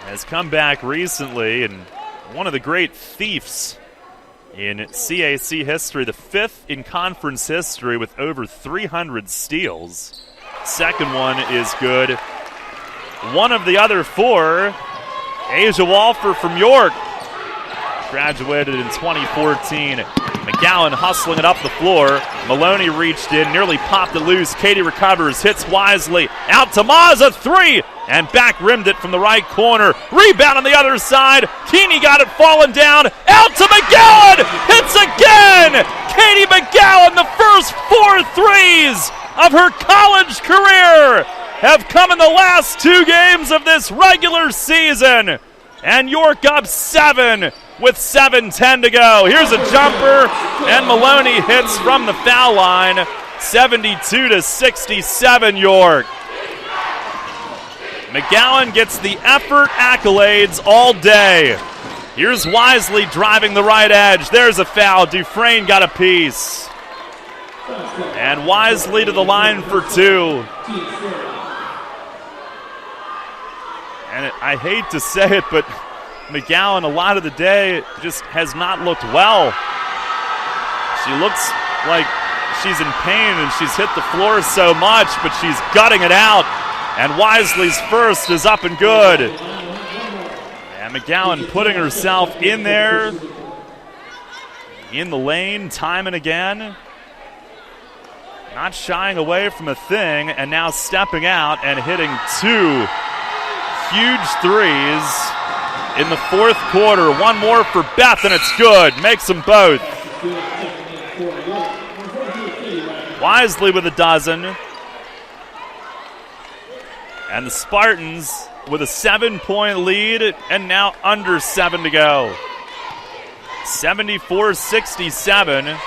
has come back recently, and one of the great thieves in CAC history, the 5th in conference history with over 300 steals. Second one is good. One of the other 4, Asia Walfer from York, graduated in 2014. McGowan hustling it up the floor. Maloney reached in, nearly popped it loose. Katie recovers, hits Wisely. Out to Mazza, 3, and back rimmed it from the right corner. Rebound on the other side. Keeney got it falling down. Out to McGowan, hits again! Katie McGowan, the first 4 threes of her college career have come in the last 2 games of this regular season. And York up 7 with 7:10 to go. Here's a jumper, and Maloney hits from the foul line. 72-67 York. McGowan gets the effort accolades all day. Here's Wisely driving the right edge. There's a foul. Dufresne got a piece. And Wisely to the line for 2. And I hate to say it, but McGowan a lot of the day just has not looked well. She looks like she's in pain and she's hit the floor so much, but she's gutting it out. And Wisely's first is up and good. And McGowan putting herself in there, in the lane time and again. Not shying away from a thing, and now stepping out and hitting 2 huge threes in the 4th quarter. One more for Beth, and it's good. Makes them both. Wisely with a dozen. And the Spartans with a 7-point lead, and now under 7 to go. 74-67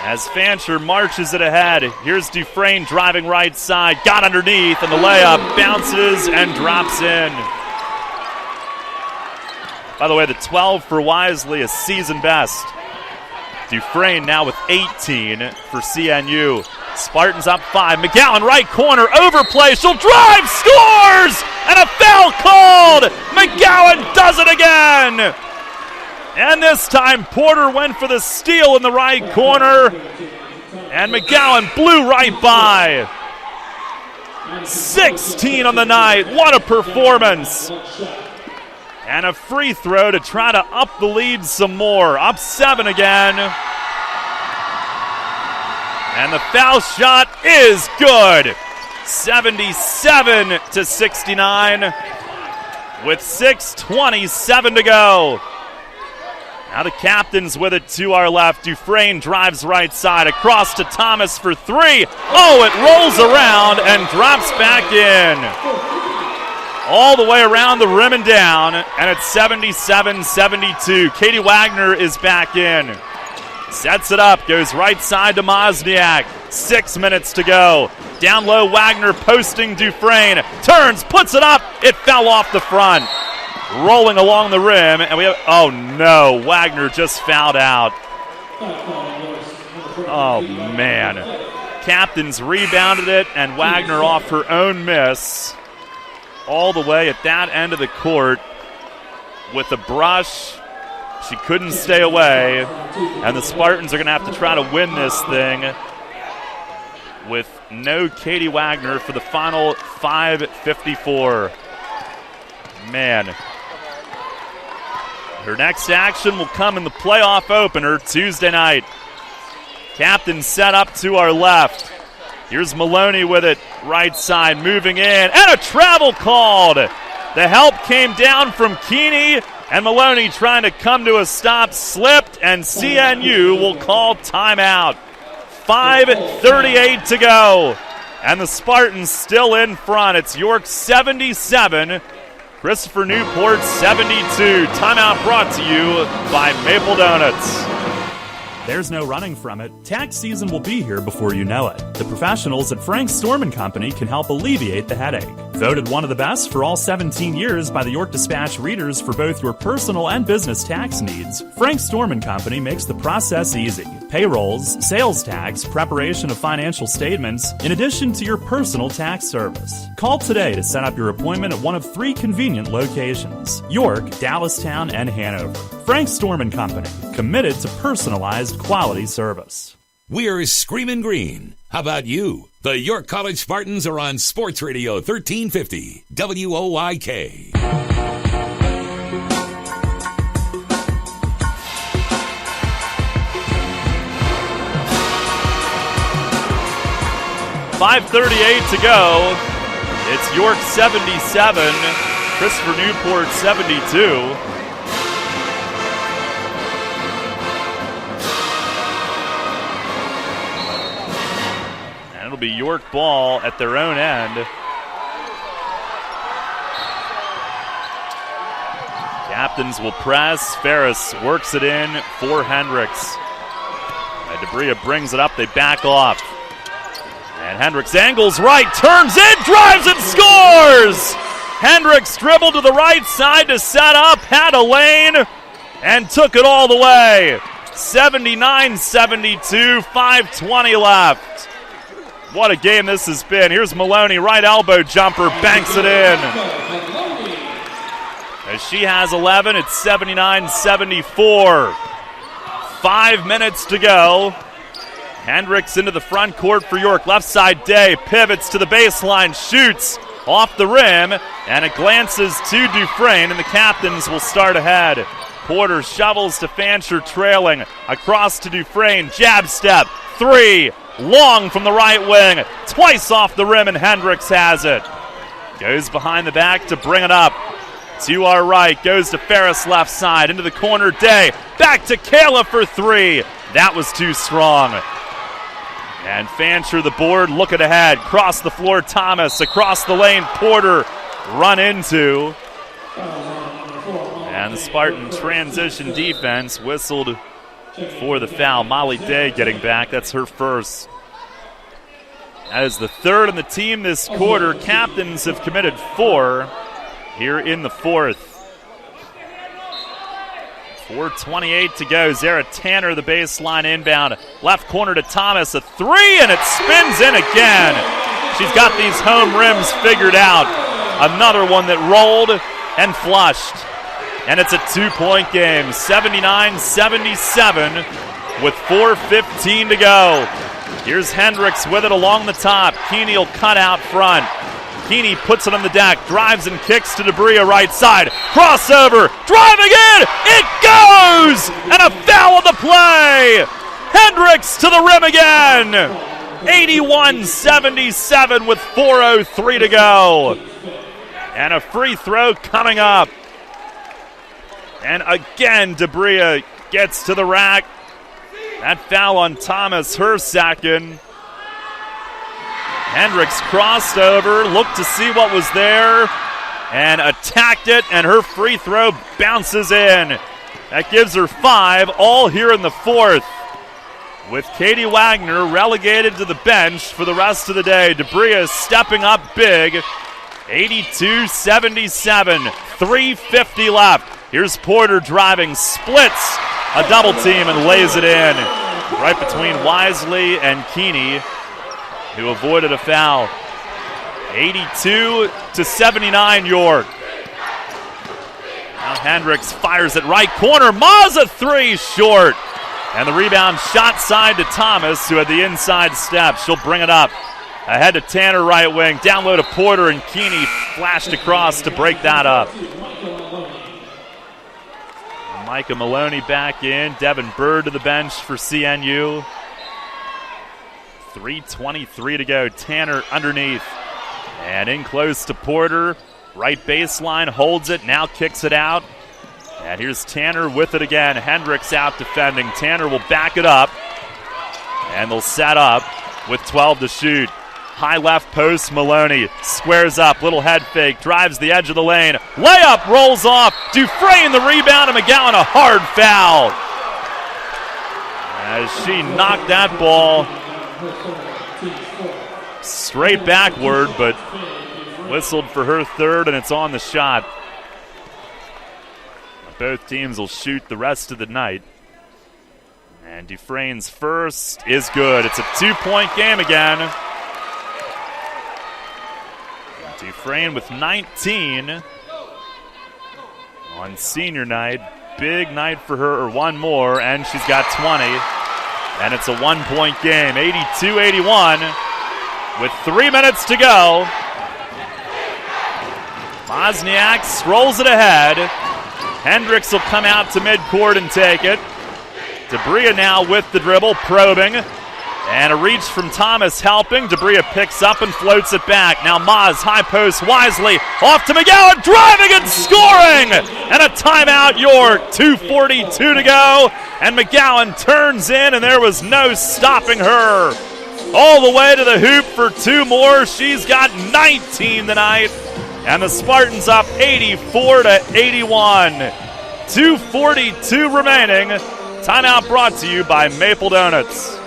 as Fancher marches it ahead. Here's Dufresne driving right side. Got underneath, and the layup bounces and drops in. By the way, the 12 for Wisely, a season best. Dufresne now with 18 for CNU. Spartans up 5. McGowan right corner, overplay. She'll drive, scores! And a foul called! McGowan does it again! And this time Porter went for the steal in the right corner. And McGowan blew right by. 16 on the night. What a performance! And a free throw to try to up the lead some more. Up 7 again. And the foul shot is good. 77-69 with 6:27 to go. Now the captains with it to our left. Dufresne drives right side across to Thomas for 3. Oh, it rolls around and drops back in. All the way around the rim and down, and it's 77-72. Katie Wagner is back in. Sets it up, goes right side to Mozniak. 6 minutes to go. Down low, Wagner posting Dufresne. Turns, puts it up. It fell off the front. Rolling along the rim, and we have, oh no, Wagner just fouled out. Oh man. Captains rebounded it, and Wagner off her own miss. All the way at that end of the court with a brush. She couldn't stay away, and the Spartans are going to have to try to win this thing with no Katie Wagner for the final 5:54. Man. Her next action will come in the playoff opener Tuesday night. Captain set up to our left. Here's Maloney with it, right side, moving in, and a travel called. The help came down from Keeney, and Maloney trying to come to a stop, slipped, and CNU will call timeout. 5:38 to go, and the Spartans still in front. It's York 77, Christopher Newport 72. Timeout brought to you by Maple Donuts. There's no running from it. Tax season will be here before you know it. The professionals at Frank Storm & Company can help alleviate the headache. Voted one of the best for all 17 years by the York Dispatch readers for both your personal and business tax needs, Frank Storm & Company makes the process easy. Payrolls, sales tax, preparation of financial statements, in addition to your personal tax service. Call today to set up your appointment at one of 3 convenient locations: York, Dallastown, and Hanover. Frank Storm & Company, committed to personalized quality service. We're Screamin' Green. How about you? The York College Spartans are on Sports Radio 1350 WOYK. .538 to go. It's York 77, Christopher Newport 72. It'll be York ball at their own end. Captains will press. Ferris works it in for Hendricks. DeBria brings it up. They back off. And Hendricks angles right, turns in, drives and scores! Hendricks dribbled to the right side to set up, had a lane, and took it all the way. 79-72, 5:20 left. What a game this has been. Here's Maloney, right elbow jumper, banks it in. As she has 11, it's 79-74. 5 minutes to go. Hendricks into the front court for York. Left side, Day pivots to the baseline, shoots off the rim, and it glances to Dufresne, and the captains will start ahead. Porter shovels to Fancher, trailing. Across to Dufresne, jab step, three, long from the right wing. Twice off the rim, and Hendricks has it. Goes behind the back to bring it up. To our right, goes to Ferris left side, into the corner, Day. Back to Kayla for three. That was too strong. And Fancher, the board, looking ahead. Cross the floor, Thomas. Across the lane, Porter. Run into. And the Spartan transition defense whistled for the foul. Molly Day getting back. That's her first. That is the third on the team this quarter. Captains have committed 4 here in the fourth. 4:28 to go. Zara Tanner, the baseline inbound. Left corner to Thomas, a three, and it spins in again. She's got these home rims figured out. Another one that rolled and flushed. And it's a 2-point game, 79-77 with 4:15 to go. Here's Hendricks with it along the top. Keeney will cut out front. Keeney puts it on the deck, drives and kicks to DeBria right side. Crossover, driving in, it goes! And a foul on the play! Hendricks to the rim again! 81-77 with 4:03 to go. And a free throw coming up. And again, DeBria gets to the rack. That foul on Thomas, her second. Hendricks crossed over, looked to see what was there, and attacked it, and her free throw bounces in. That gives her 5, all here in the fourth. With Katie Wagner relegated to the bench for the rest of the day. DeBria stepping up big. 82-77, 3:50 left. Here's Porter driving, splits a double team and lays it in. Right between Wisely and Keeney, who avoided a foul. 82-79 York. Now Hendricks fires it right corner. Maza three short. And the rebound shot side to Thomas, who had the inside step. She'll bring it up. Ahead to Tanner right wing. Down low to Porter, and Keeney flashed across to break that up. Micah Maloney back in. Devin Bird to the bench for CNU. 3:23 to go. Tanner underneath. And in close to Porter. Right baseline, holds it, now kicks it out. And here's Tanner with it again. Hendricks out defending. Tanner will back it up. And they'll set up with 12 to shoot. High left post, Maloney squares up, little head fake, drives the edge of the lane. Layup rolls off. Dufresne the rebound, and McGowan a hard foul. As she knocked that ball straight backward, but whistled for her third, and it's on the shot. Both teams will shoot the rest of the night. And Dufresne's first is good. It's a 2-point game again. Dufresne with 19 on senior night. Big night for her, or one more, and she's got 20. And it's a 1-point game, 82-81 with 3 minutes to go. Wozniak strolls it ahead. Hendricks will come out to midcourt and take it. DeBria now with the dribble, probing. And a reach from Thomas helping. DeBria picks up and floats it back. Now Maz, high post, Wisely, off to McGowan, driving and scoring! And a timeout, York, 2:42 to go. And McGowan turns in, and there was no stopping her. all the way to the hoop for 2 more. She's got 19 tonight. And the Spartans up 84-81. 2:42 remaining. Timeout brought to you by Maple Donuts.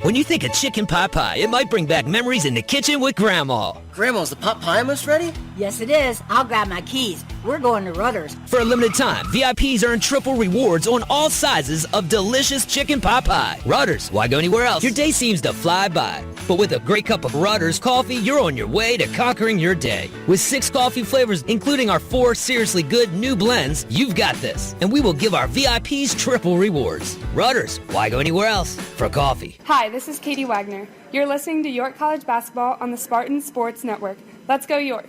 When you think of chicken pot pie, it might bring back memories in the kitchen with Grandma. Grandma's the pot pie almost ready? Yes, it is. I'll grab my keys. We're going to Rutter's. For a limited time, VIPs earn triple rewards on all sizes of delicious chicken pot pie. Rutter's, why go anywhere else? Your day seems to fly by. But with a great cup of Rutter's coffee, you're on your way to conquering your day. With 6 coffee flavors, including our 4 seriously good new blends, you've got this. And we will give our VIPs triple rewards. Rutter's, why go anywhere else? For coffee. Hi, this is Katie Wagner. You're listening to York College Basketball on the Spartan Sports Network. Let's go York.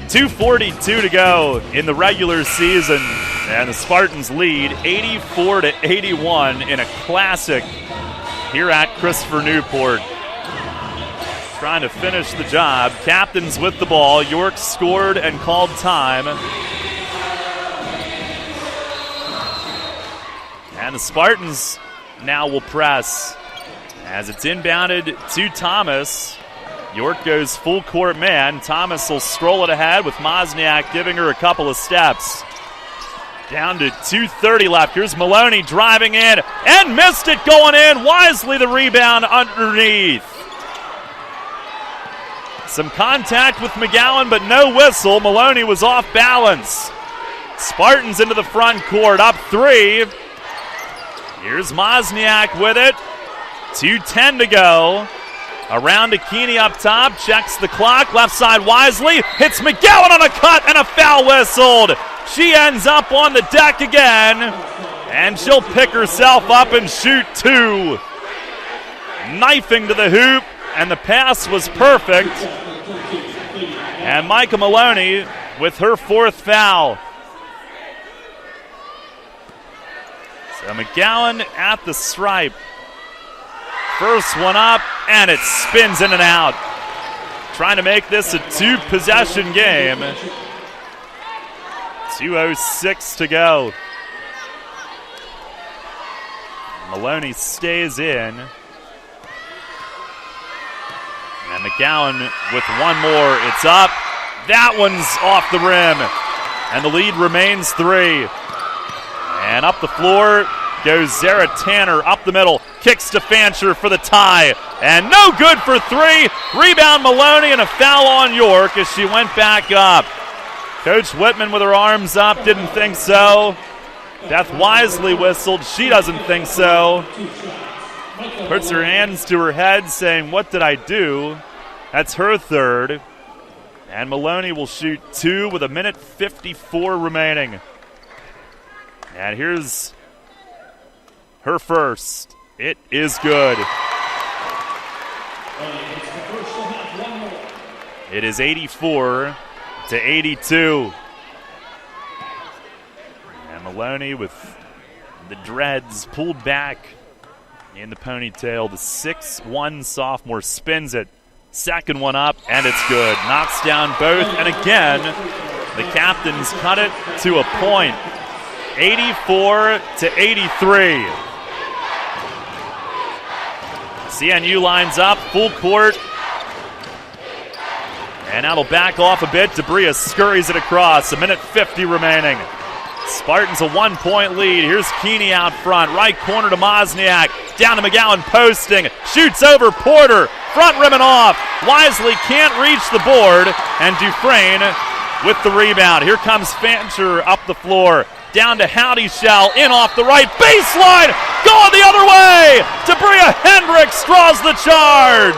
.242 to go in the regular season, and the Spartans lead 84-81 in a classic here at Christopher Newport. Trying to finish the job. Captains with the ball. York scored and called time. And the Spartans now will press as it's inbounded to Thomas. York goes full court man. Thomas will stroll it ahead with Mosniak giving her a couple of steps. Down to 2:30 left. Here's Maloney driving in and missed it going in. Wisely the rebound underneath. Some contact with McGowan, but no whistle. Maloney was off balance. Spartans into the front court, up 3. Here's Mosniak with it. 2:10 to go. Around to Keeney up top, checks the clock, left side Wisely, hits McGowan on a cut and a foul whistled. She ends up on the deck again, and she'll pick herself up and shoot 2. Knifing to the hoop, and the pass was perfect. And Micah Maloney with her 4th foul. So McGowan at the stripe. First one up, and it spins in and out. Trying to make this a 2-possession game. 2:06 to go. Maloney stays in. And McGowan with one more. It's up. That one's off the rim. And the lead remains 3. And up the floor goes Zara Tanner up the middle. Kicks to Fancher for the tie. And no good for 3. Rebound Maloney and a foul on York as she went back up. Coach Whitman with her arms up. Didn't think so. Beth Wisely whistled. She doesn't think so. Puts her hands to her head saying, "What did I do?" That's her 3rd. And Maloney will shoot 2 with 1:54 remaining. And here's her first. It is good. It is 84-82. And Maloney with the dreads pulled back in the ponytail. The 6'1" sophomore spins it. Second one up, and it's good. Knocks down both, and again, the Captains cut it to a point. 84-83. CNU lines up, full court. And now they'll back off a bit. Debria scurries it across. 1:50 remaining. Spartans a 1-point lead. Here's Keeney out front. Right corner to Mosniak. Down to McGowan posting. Shoots over Porter. Front rim and off. Wisely can't reach the board. And Dufresne with the rebound. Here comes Fancher up the floor. Down to Howdy-Shell. In off the right baseline. Going the other way. Debria Hendricks draws the charge.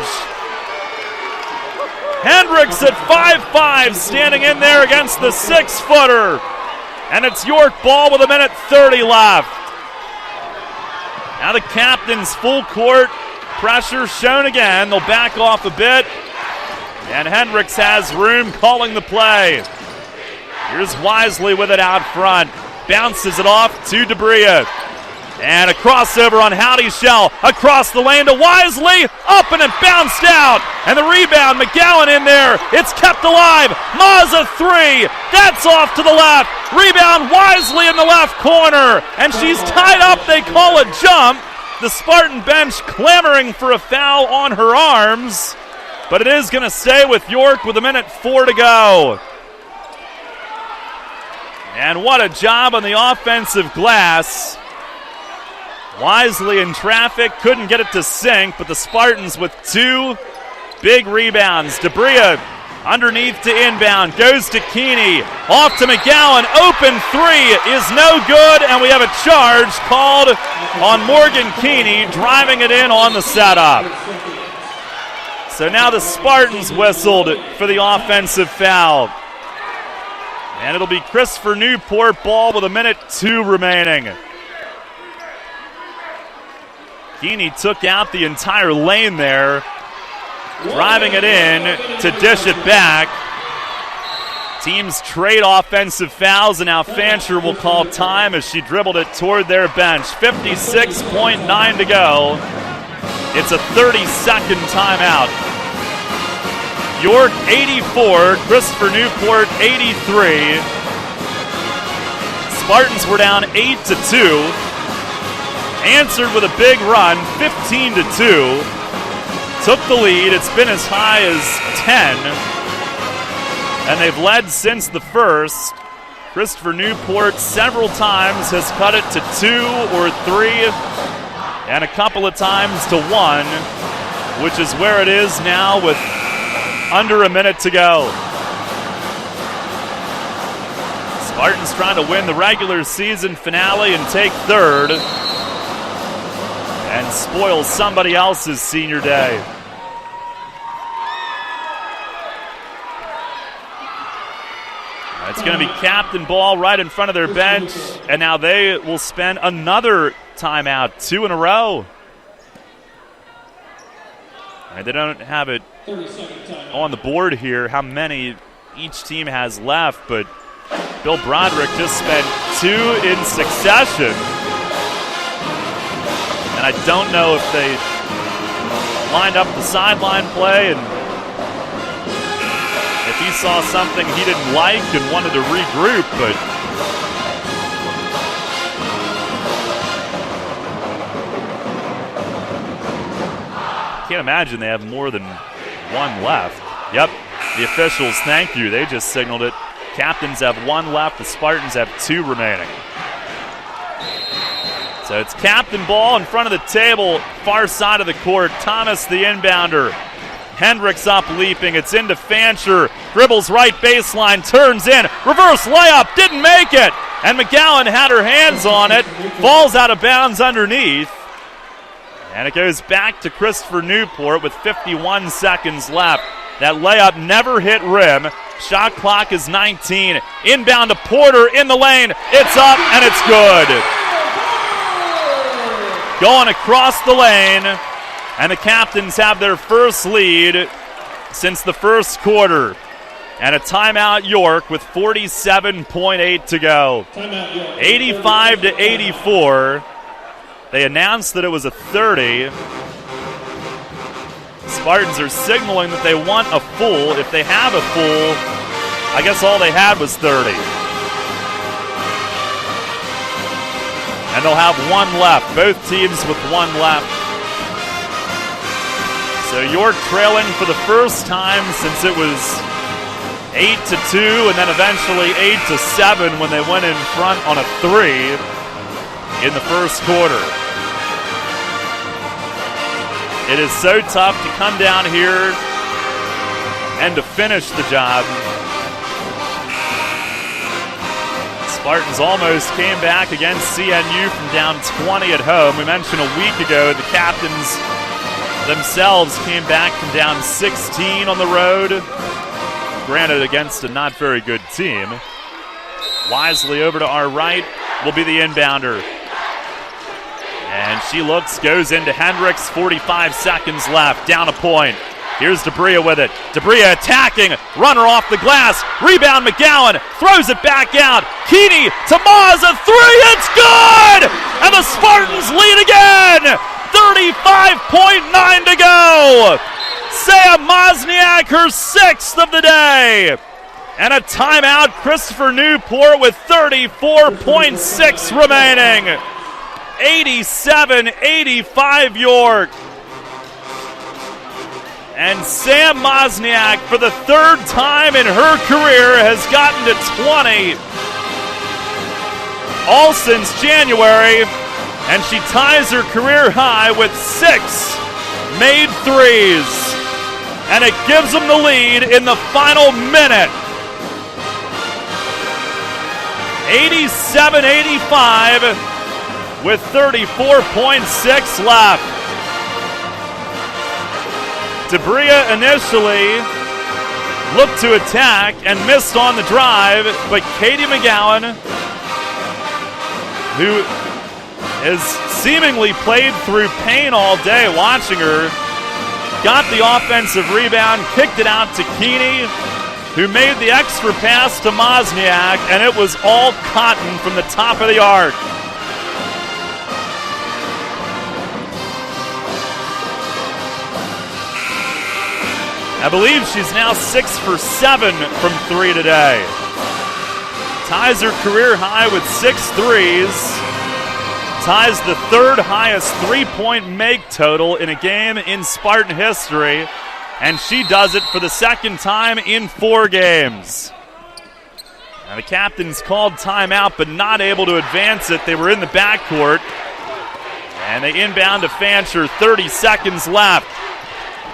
Hendricks at 5'5", standing in there against the 6-footer. And it's York ball with 1:30 left. Now the Captains full court. Pressure shown again. They'll back off a bit. And Hendricks has room calling the play. Here's Wisely with it out front. Bounces it off to Debria. And a crossover on Howdy Shell. Across the lane to Wisely. Up and it bounced out. And the rebound, McGowan in there. It's kept alive. Mazza 3. That's off to the left. Rebound Wisely in the left corner. And she's tied up. They call a jump. The Spartan bench clamoring for a foul on her arms. But it is going to stay with York with 1:04 to go. And what a job on the offensive glass. Wisely in traffic, couldn't get it to sink, but the Spartans with 2 big rebounds. Debria underneath to inbound, goes to Keeney, off to McGowan, open 3 is no good, and we have a charge called on Morgan Keeney, driving it in on the setup. So now the Spartans whistled for the offensive foul. And it'll be Christopher Newport ball with 1:02 remaining. Keeney took out the entire lane there, driving it in to dish it back. Teams trade offensive fouls, and now Fancher will call time as she dribbled it toward their bench. 56.9 to go. It's a 30-second timeout. York 84, Christopher Newport 83. Spartans were down 8-2. Answered with a big run, 15-2. Took the lead. It's been as high as 10. And they've led since the first. Christopher Newport several times has cut it to 2 or 3, and a couple of times to 1, which is where it is now with under a minute to go. Spartans trying to win the regular season finale and take third, and spoil somebody else's senior day. It's going to be captain ball right in front of their bench, and now they will spend another timeout, 2 in a row. And they don't have it on the board here how many each team has left, but Bill Broderick just spent 2 in succession. And I don't know if they lined up the sideline play and if he saw something he didn't like and wanted to regroup, but I can't imagine they have more than 1 left. Yep, the officials, thank you. They just signaled it. Captains have 1 left. The Spartans have 2 remaining. So it's captain ball in front of the table, far side of the court. Thomas, the inbounder. Hendricks up leaping. It's into Fancher. Dribbles right baseline. Turns in. Reverse layup. Didn't make it. And McGowan had her hands on it. Falls out of bounds underneath. And it goes back to Christopher Newport with 51 seconds left. That layup never hit rim. Shot clock is 19. Inbound to Porter in the lane. It's up and it's good. Going across the lane. And the Captains have their first lead since the first quarter. And a timeout York with 47.8 to go. 85-84. They announced that it was a 30. Spartans are signaling that they want a full. If they have a full, I guess all they had was 30. And they'll have 1 left. Both teams with 1 left. So York trailing for the first time since it was 8-2 and then eventually 8-7 when they went in front on a 3 in the first quarter. It is so tough to come down here and to finish the job. Spartans almost came back against CNU from down 20 at home. We mentioned a week ago the Captains themselves came back from down 16 on the road. Granted, against a not very good team. Wisely over to our right will be the inbounder. And she looks, goes into Hendricks, 45 seconds left, down a point. Here's Debria with it. Debria attacking. Runner off the glass. Rebound McGowan. Throws it back out. Keeney to Maz. A three. It's good! And the Spartans lead again. 35.9 to go. Sam Mozniak, her 6th of the day. And a timeout. Christopher Newport with 34.6 remaining. 87-85 York. And Sam Mozniak, for the 3rd time in her career, has gotten to 20 all since January, and she ties her career high with 6 made threes. And it gives them the lead in the final minute. 87-85 with 34.6 left. Debria initially looked to attack and missed on the drive, but Katie McGowan, who has seemingly played through pain all day watching her, got the offensive rebound, kicked it out to Keeney, who made the extra pass to Mozniak, and it was all cotton from the top of the arc. I believe she's now 6 for 7 from 3 today. Ties her career high with 6 threes. Ties the 3rd highest three-point make total in a game in Spartan history. And she does it for the 2nd time in 4 games. Now the captains called timeout, but not able to advance it. They were in the backcourt. And they inbound to Fancher, 30 seconds left.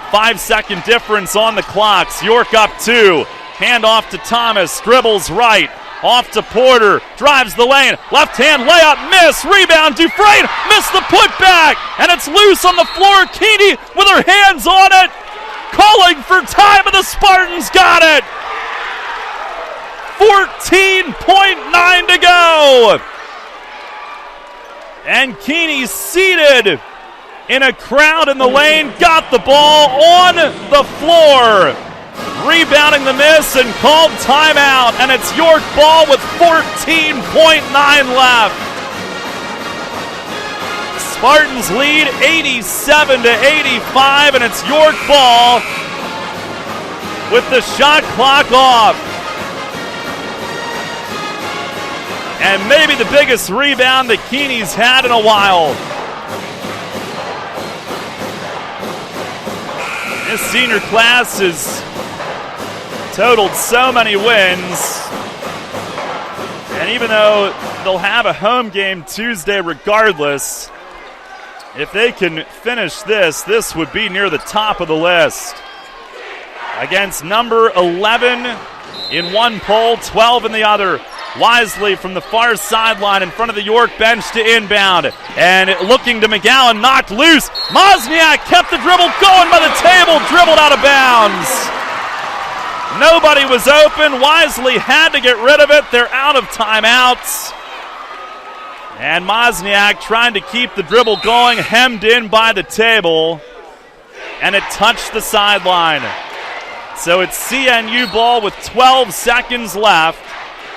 5-second difference on the clocks. York up 2. Hand off to Thomas. Dribbles right. Off to Porter. Drives the lane. Left hand layup. Miss. Rebound. Dufresne. Missed the putback. And it's loose on the floor. Keeney with her hands on it. Calling for time, and the Spartans got it. 14.9 to go. And Keeney seated in a crowd in the lane, got the ball on the floor. Rebounding the miss and called timeout, and it's York ball with 14.9 left. Spartans lead 87-85, and it's York ball with the shot clock off. And maybe the biggest rebound that Keeney's had in a while. This senior class has totaled so many wins. And even though they'll have a home game Tuesday regardless, if they can finish this would be near the top of the list. Against number 11 in one poll, 12 in the other. Wisely from the far sideline in front of the York bench to inbound. And looking to McGowan, knocked loose. Mozniak kept the dribble going by the table, dribbled out of bounds. Nobody was open. Wisely had to get rid of it. They're out of timeouts. And Mozniak trying to keep the dribble going, hemmed in by the table. And it touched the sideline. So it's CNU ball with 12 seconds left.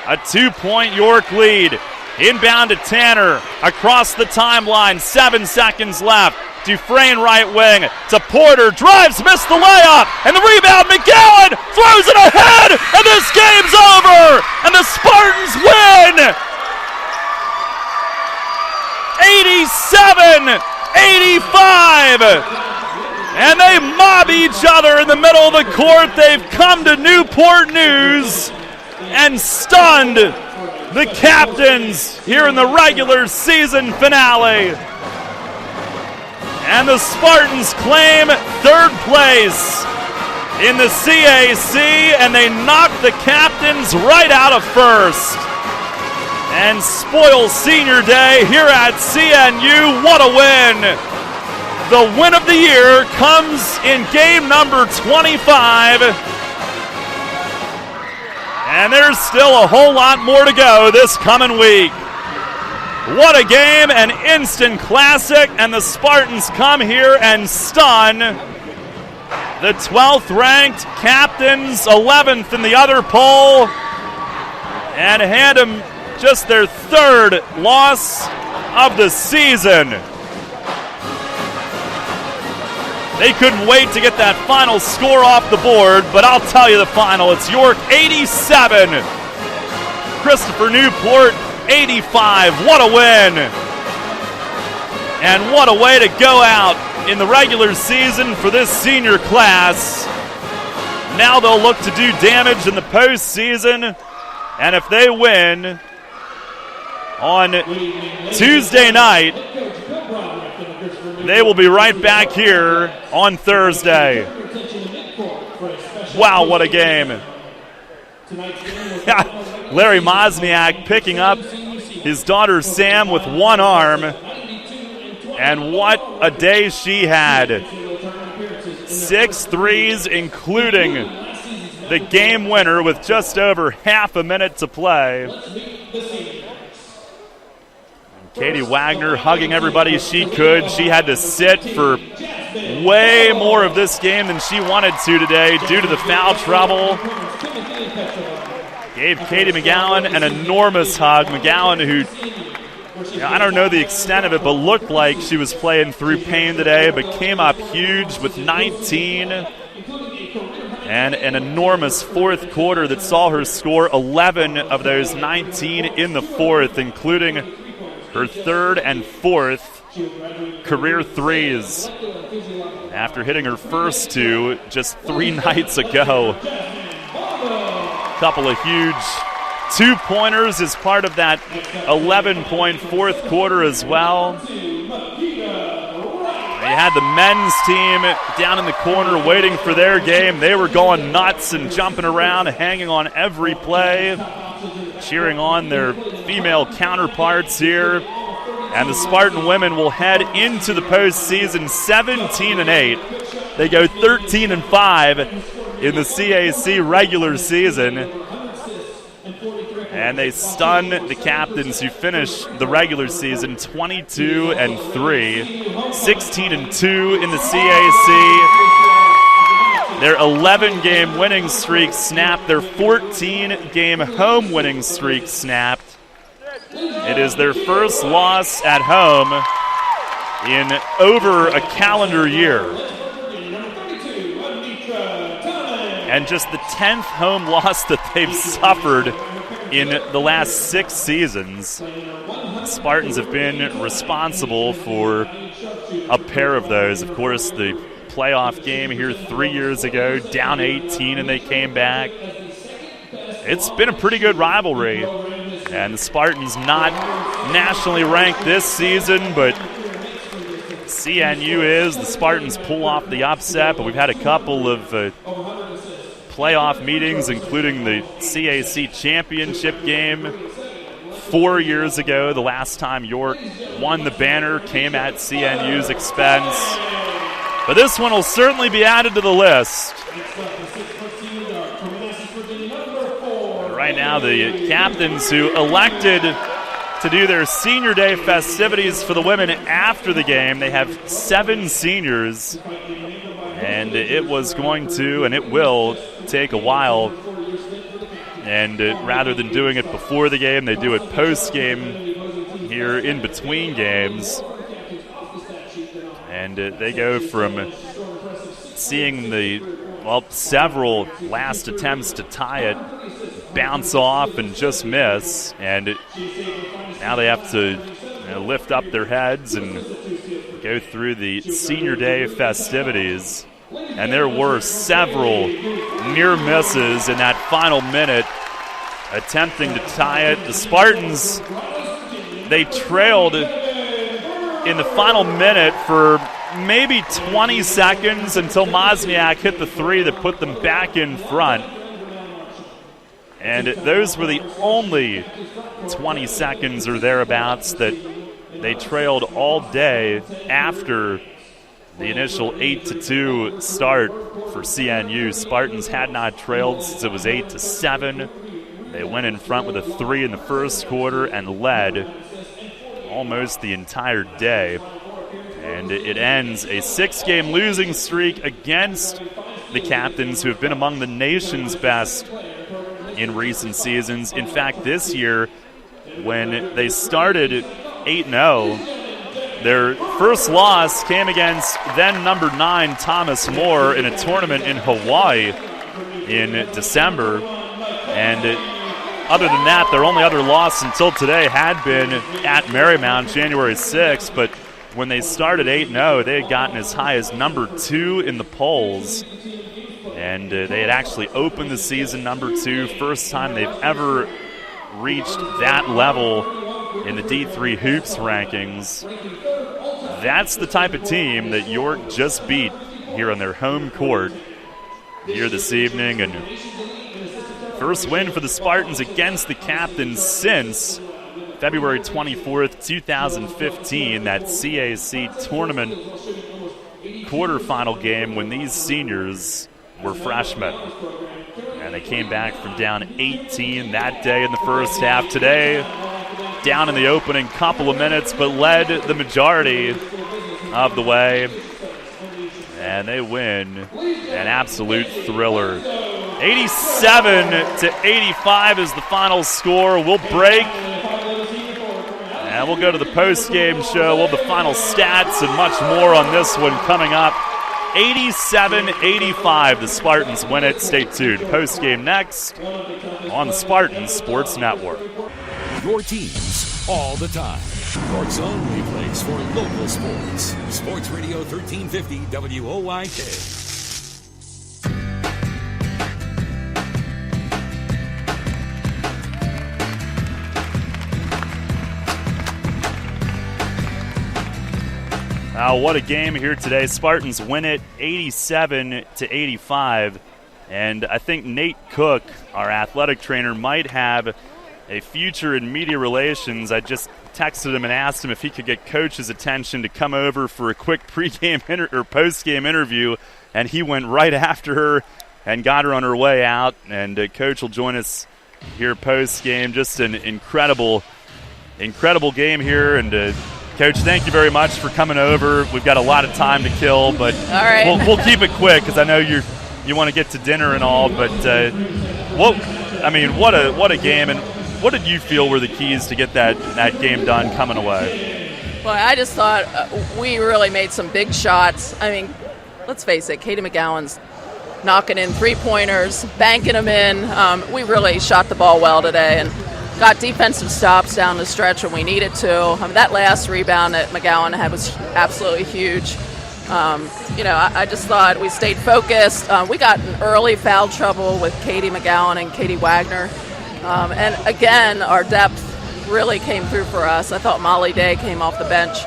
A 2-point York lead. Inbound to Tanner. Across the timeline. 7 seconds left. Dufresne right wing to Porter. Drives, missed the layup. And the rebound. McGowan throws it ahead. And this game's over. And the Spartans win. 87-85. And they mob each other in the middle of the court. They've come to Newport News and stunned the captains here in the regular season finale. And the Spartans claim 3rd place in the CAC, and they knock the captains right out of 1st. And spoil senior day here at CNU. What a win! The win of the year comes in game number 25. And there's still a whole lot more to go this coming week. What a game, an instant classic, and the Spartans come here and stun The 12th ranked Captains, 11th in the other poll, and hand them just their third loss of the season. They couldn't wait to get that final score off the board, but I'll tell you the final. It's York 87, Christopher Newport 85. What a win! And what a way to go out in the regular season for this senior class. Now they'll look to do damage in the postseason, and if they win on Tuesday night, they will be right back here on Thursday. Wow, what a game. Larry Mosniak picking up his daughter Sam with one arm. And what a day she had. 6 threes, including the game winner with just over half a minute to play. Katie Wagner hugging everybody she could. She had to sit for way more of this game than she wanted to today due to the foul trouble. Gave Katie McGowan an enormous hug. McGowan, who, I don't know the extent of it, but looked like she was playing through pain today, but came up huge with 19 and an enormous fourth quarter that saw her score 11 of those 19 in the fourth, including her third and fourth career threes after hitting her first two just 3 nights ago. Couple of huge two-pointers as part of that 11-point fourth quarter as well. They had the men's team down in the corner waiting for their game. They were going nuts and jumping around, hanging on every play, cheering on their female counterparts here. And the Spartan women will head into the postseason 17-8. They go 13-5 in the CAC regular season. And they stun the Captains, who finish the regular season 22-3, 16-2 in the CAC. Their 11-game winning streak snapped. Their 14-game home winning streak snapped. It is their first loss at home in over a calendar year. And just the 10th home loss that they've suffered in the last 6 seasons. The Spartans have been responsible for a pair of those. Of course, the playoff game here 3 years ago, down 18, and they came back. It's been a pretty good rivalry. And the Spartans not nationally ranked this season, but CNU is. The Spartans pull off the upset, but we've had a couple of playoff meetings, including the CAC championship game 4 years ago. The last time York won the banner came at CNU's expense. But this one will certainly be added to the list. Right now, the Captains, who elected to do their senior day festivities for the women after the game, they have 7 seniors. And it was going to, and it will, take a while. And rather than doing it before the game, they do it post-game here in between games. And they go from seeing several last attempts to tie it bounce off and just miss. And now they have to lift up their heads and go through the senior day festivities. And there were several near misses in that final minute attempting to tie it. The Spartans, they trailed in the final minute for maybe 20 seconds until Mosniak hit the three that put them back in front. And those were the only 20 seconds or thereabouts that they trailed all day after the initial 8-2 start for CNU. Spartans had not trailed since it was 8-7. They went in front with a 3 in the first quarter and led almost the entire day. And it ends a 6-game losing streak against the Captains, who have been among the nation's best in recent seasons. In fact, this year, when they started 8-0, their first loss came against then number 9 Thomas More in a tournament in Hawaii in December. And other than that, their only other loss until today had been at Marymount January 6th. But when they started 8-0, they had gotten as high as number 2 in the polls. And they had actually opened the season number 2, first time they've ever reached that level in the D3 Hoops rankings. That's the type of team that York just beat here on their home court here this evening. And first win for the Spartans against the Captains since February 24th, 2015, that CAC tournament quarterfinal game when these seniors were freshmen. And they came back from down 18 that day in the first half. Today, down in the opening couple of minutes, but led the majority of the way. And they win an absolute thriller. 87-85 is the final score. We'll break, and we'll go to the post-game show. We'll have the final stats and much more on this one coming up. 87-85, the Spartans win it. Stay tuned. Post-game next on the Spartans Sports Network. Your teams all the time. York's only place for local sports. Sports Radio 1350 WOYK. What a game here today. Spartans win it 87-85. And I think Nate Cook, our athletic trainer, might have a future in media relations. I just texted him and asked him if he could get Coach's attention to come over for a quick pregame or postgame interview, and he went right after her and got her on her way out. And Coach will join us here postgame. Just an incredible game here. And Coach, thank you very much for coming over. We've got a lot of time to kill, but all right. we'll keep it quick because I know you want to get to dinner and all. But what a game! And what did you feel were the keys to get that game done coming away? Well, I just thought we really made some big shots. I mean, let's face it, Katie McGowan's knocking in three-pointers, banking them in. We really shot the ball well today and got defensive stops down the stretch when we needed to. I mean, that last rebound that McGowan had was absolutely huge. I just thought we stayed focused. We got in early foul trouble with Katie McGowan and Katie Wagner. And again, our depth really came through for us. I thought Molly Day came off the bench,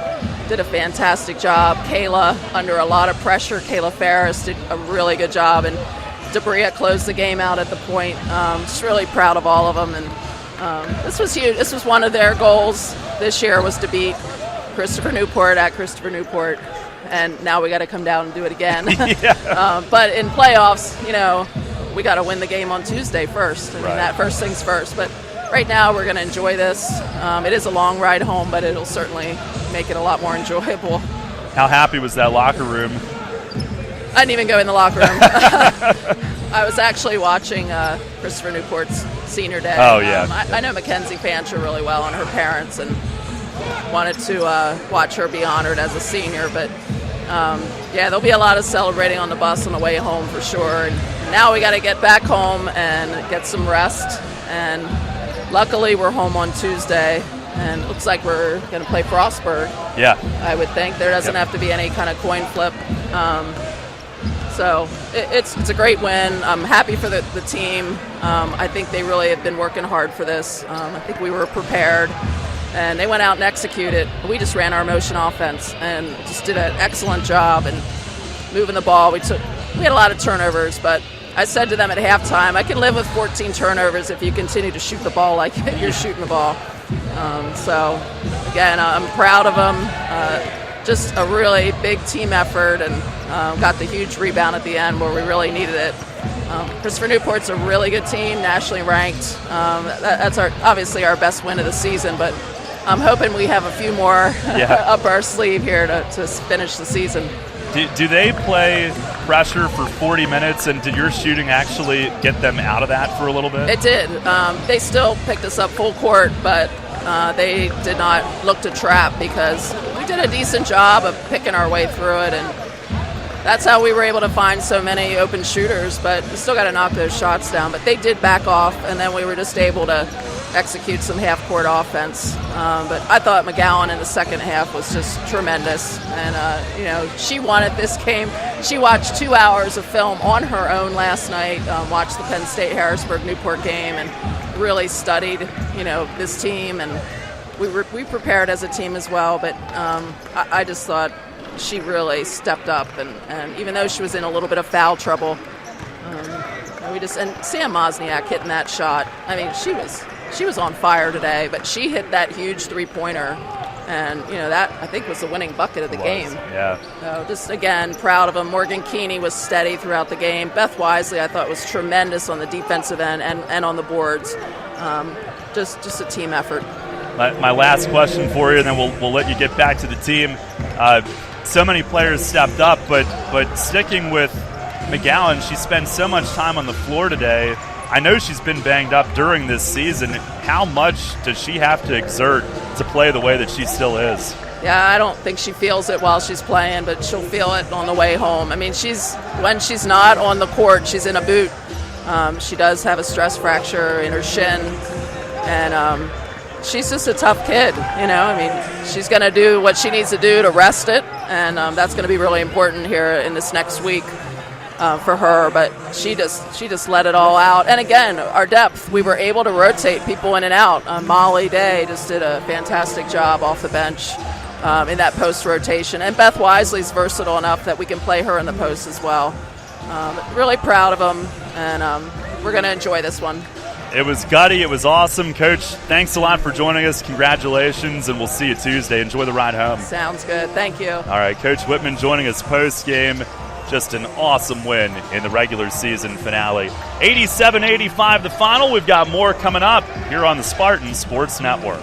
did a fantastic job. Kayla, under a lot of pressure, Kayla Ferris did a really good job. And Debria closed the game out at the point. Just really proud of all of them. And this was huge. This was one of their goals this year, was to beat Christopher Newport at Christopher Newport. And now we got to come down and do it again. But in playoffs, we got to win the game on Tuesday first. I mean, that first things first. But right now we're going to enjoy this. It is a long ride home, but it'll certainly make it a lot more enjoyable. How happy was that locker room? I didn't even go in the locker room. I was actually watching Christopher Newport's senior day. Oh, yeah. I know Mackenzie Fancher really well and her parents, and wanted to watch her be honored as a senior. But, there'll be a lot of celebrating on the bus on the way home for sure. And now we got to get back home and get some rest. And luckily we're home on Tuesday, and it looks like we're going to play Frostburg. Yeah. I would think. There doesn't have to be any kind of coin flip. So it's a great win. I'm happy for the team. I think they really have been working hard for this. I think we were prepared, and they went out and executed. We just ran our motion offense and just did an excellent job and moving the ball. We had a lot of turnovers, but I said to them at halftime, I can live with 14 turnovers if you continue to shoot the ball like you're shooting the ball. So again, I'm proud of them. Just a really big team effort, and got the huge rebound at the end where we really needed it. Christopher Newport's a really good team, nationally ranked. That's obviously our best win of the season, but I'm hoping we have a few more up our sleeve here to finish the season. Do they play pressure for 40 minutes, and did your shooting actually get them out of that for a little bit? It did. They still picked us up full court, but they did not look to trap because we did a decent job of picking our way through it, and that's how we were able to find so many open shooters, but we still got to knock those shots down. But they did back off, and then we were just able to execute some half-court offense. But I thought McGowan in the second half was just tremendous. And, she wanted this game. She watched 2 hours of film on her own last night, watched the Penn State-Harrisburg-Newport game, and really studied, this team. And we prepared as a team as well. But I just thought she really stepped up. And even though she was in a little bit of foul trouble, and Sam Mosniak hitting that shot, I mean, she was on fire today, but she hit that huge three-pointer, and that I think was the winning bucket of the game. Yeah. So just again, proud of them. Morgan Keeney was steady throughout the game. Beth Wisely, I thought, was tremendous on the defensive end and on the boards. Just a team effort. My last question for you, and then we'll let you get back to the team. So many players stepped up, but sticking with McGowan, she spent so much time on the floor today. I know she's been banged up during this season. How much does she have to exert to play the way that she still is? Yeah, I don't think she feels it while she's playing, but she'll feel it on the way home. I mean, when she's not on the court, she's in a boot. She does have a stress fracture in her shin, and she's just a tough kid. I mean, she's going to do what she needs to do to rest it, and that's going to be really important here in this next week. For her, but she just let it all out. And again, our depth, we were able to rotate people in and out. Molly Day just did a fantastic job off the bench in that post rotation. And Beth Wisely's versatile enough that we can play her in the post as well. Really proud of them, and we're going to enjoy this one. It was gutty. It was awesome. Coach, thanks a lot for joining us. Congratulations, and we'll see you Tuesday. Enjoy the ride home. Sounds good. Thank you. All right, Coach Whitman joining us post-game. Just an awesome win in the regular season finale. 87-85 the final. We've got more coming up here on the Spartan Sports Network.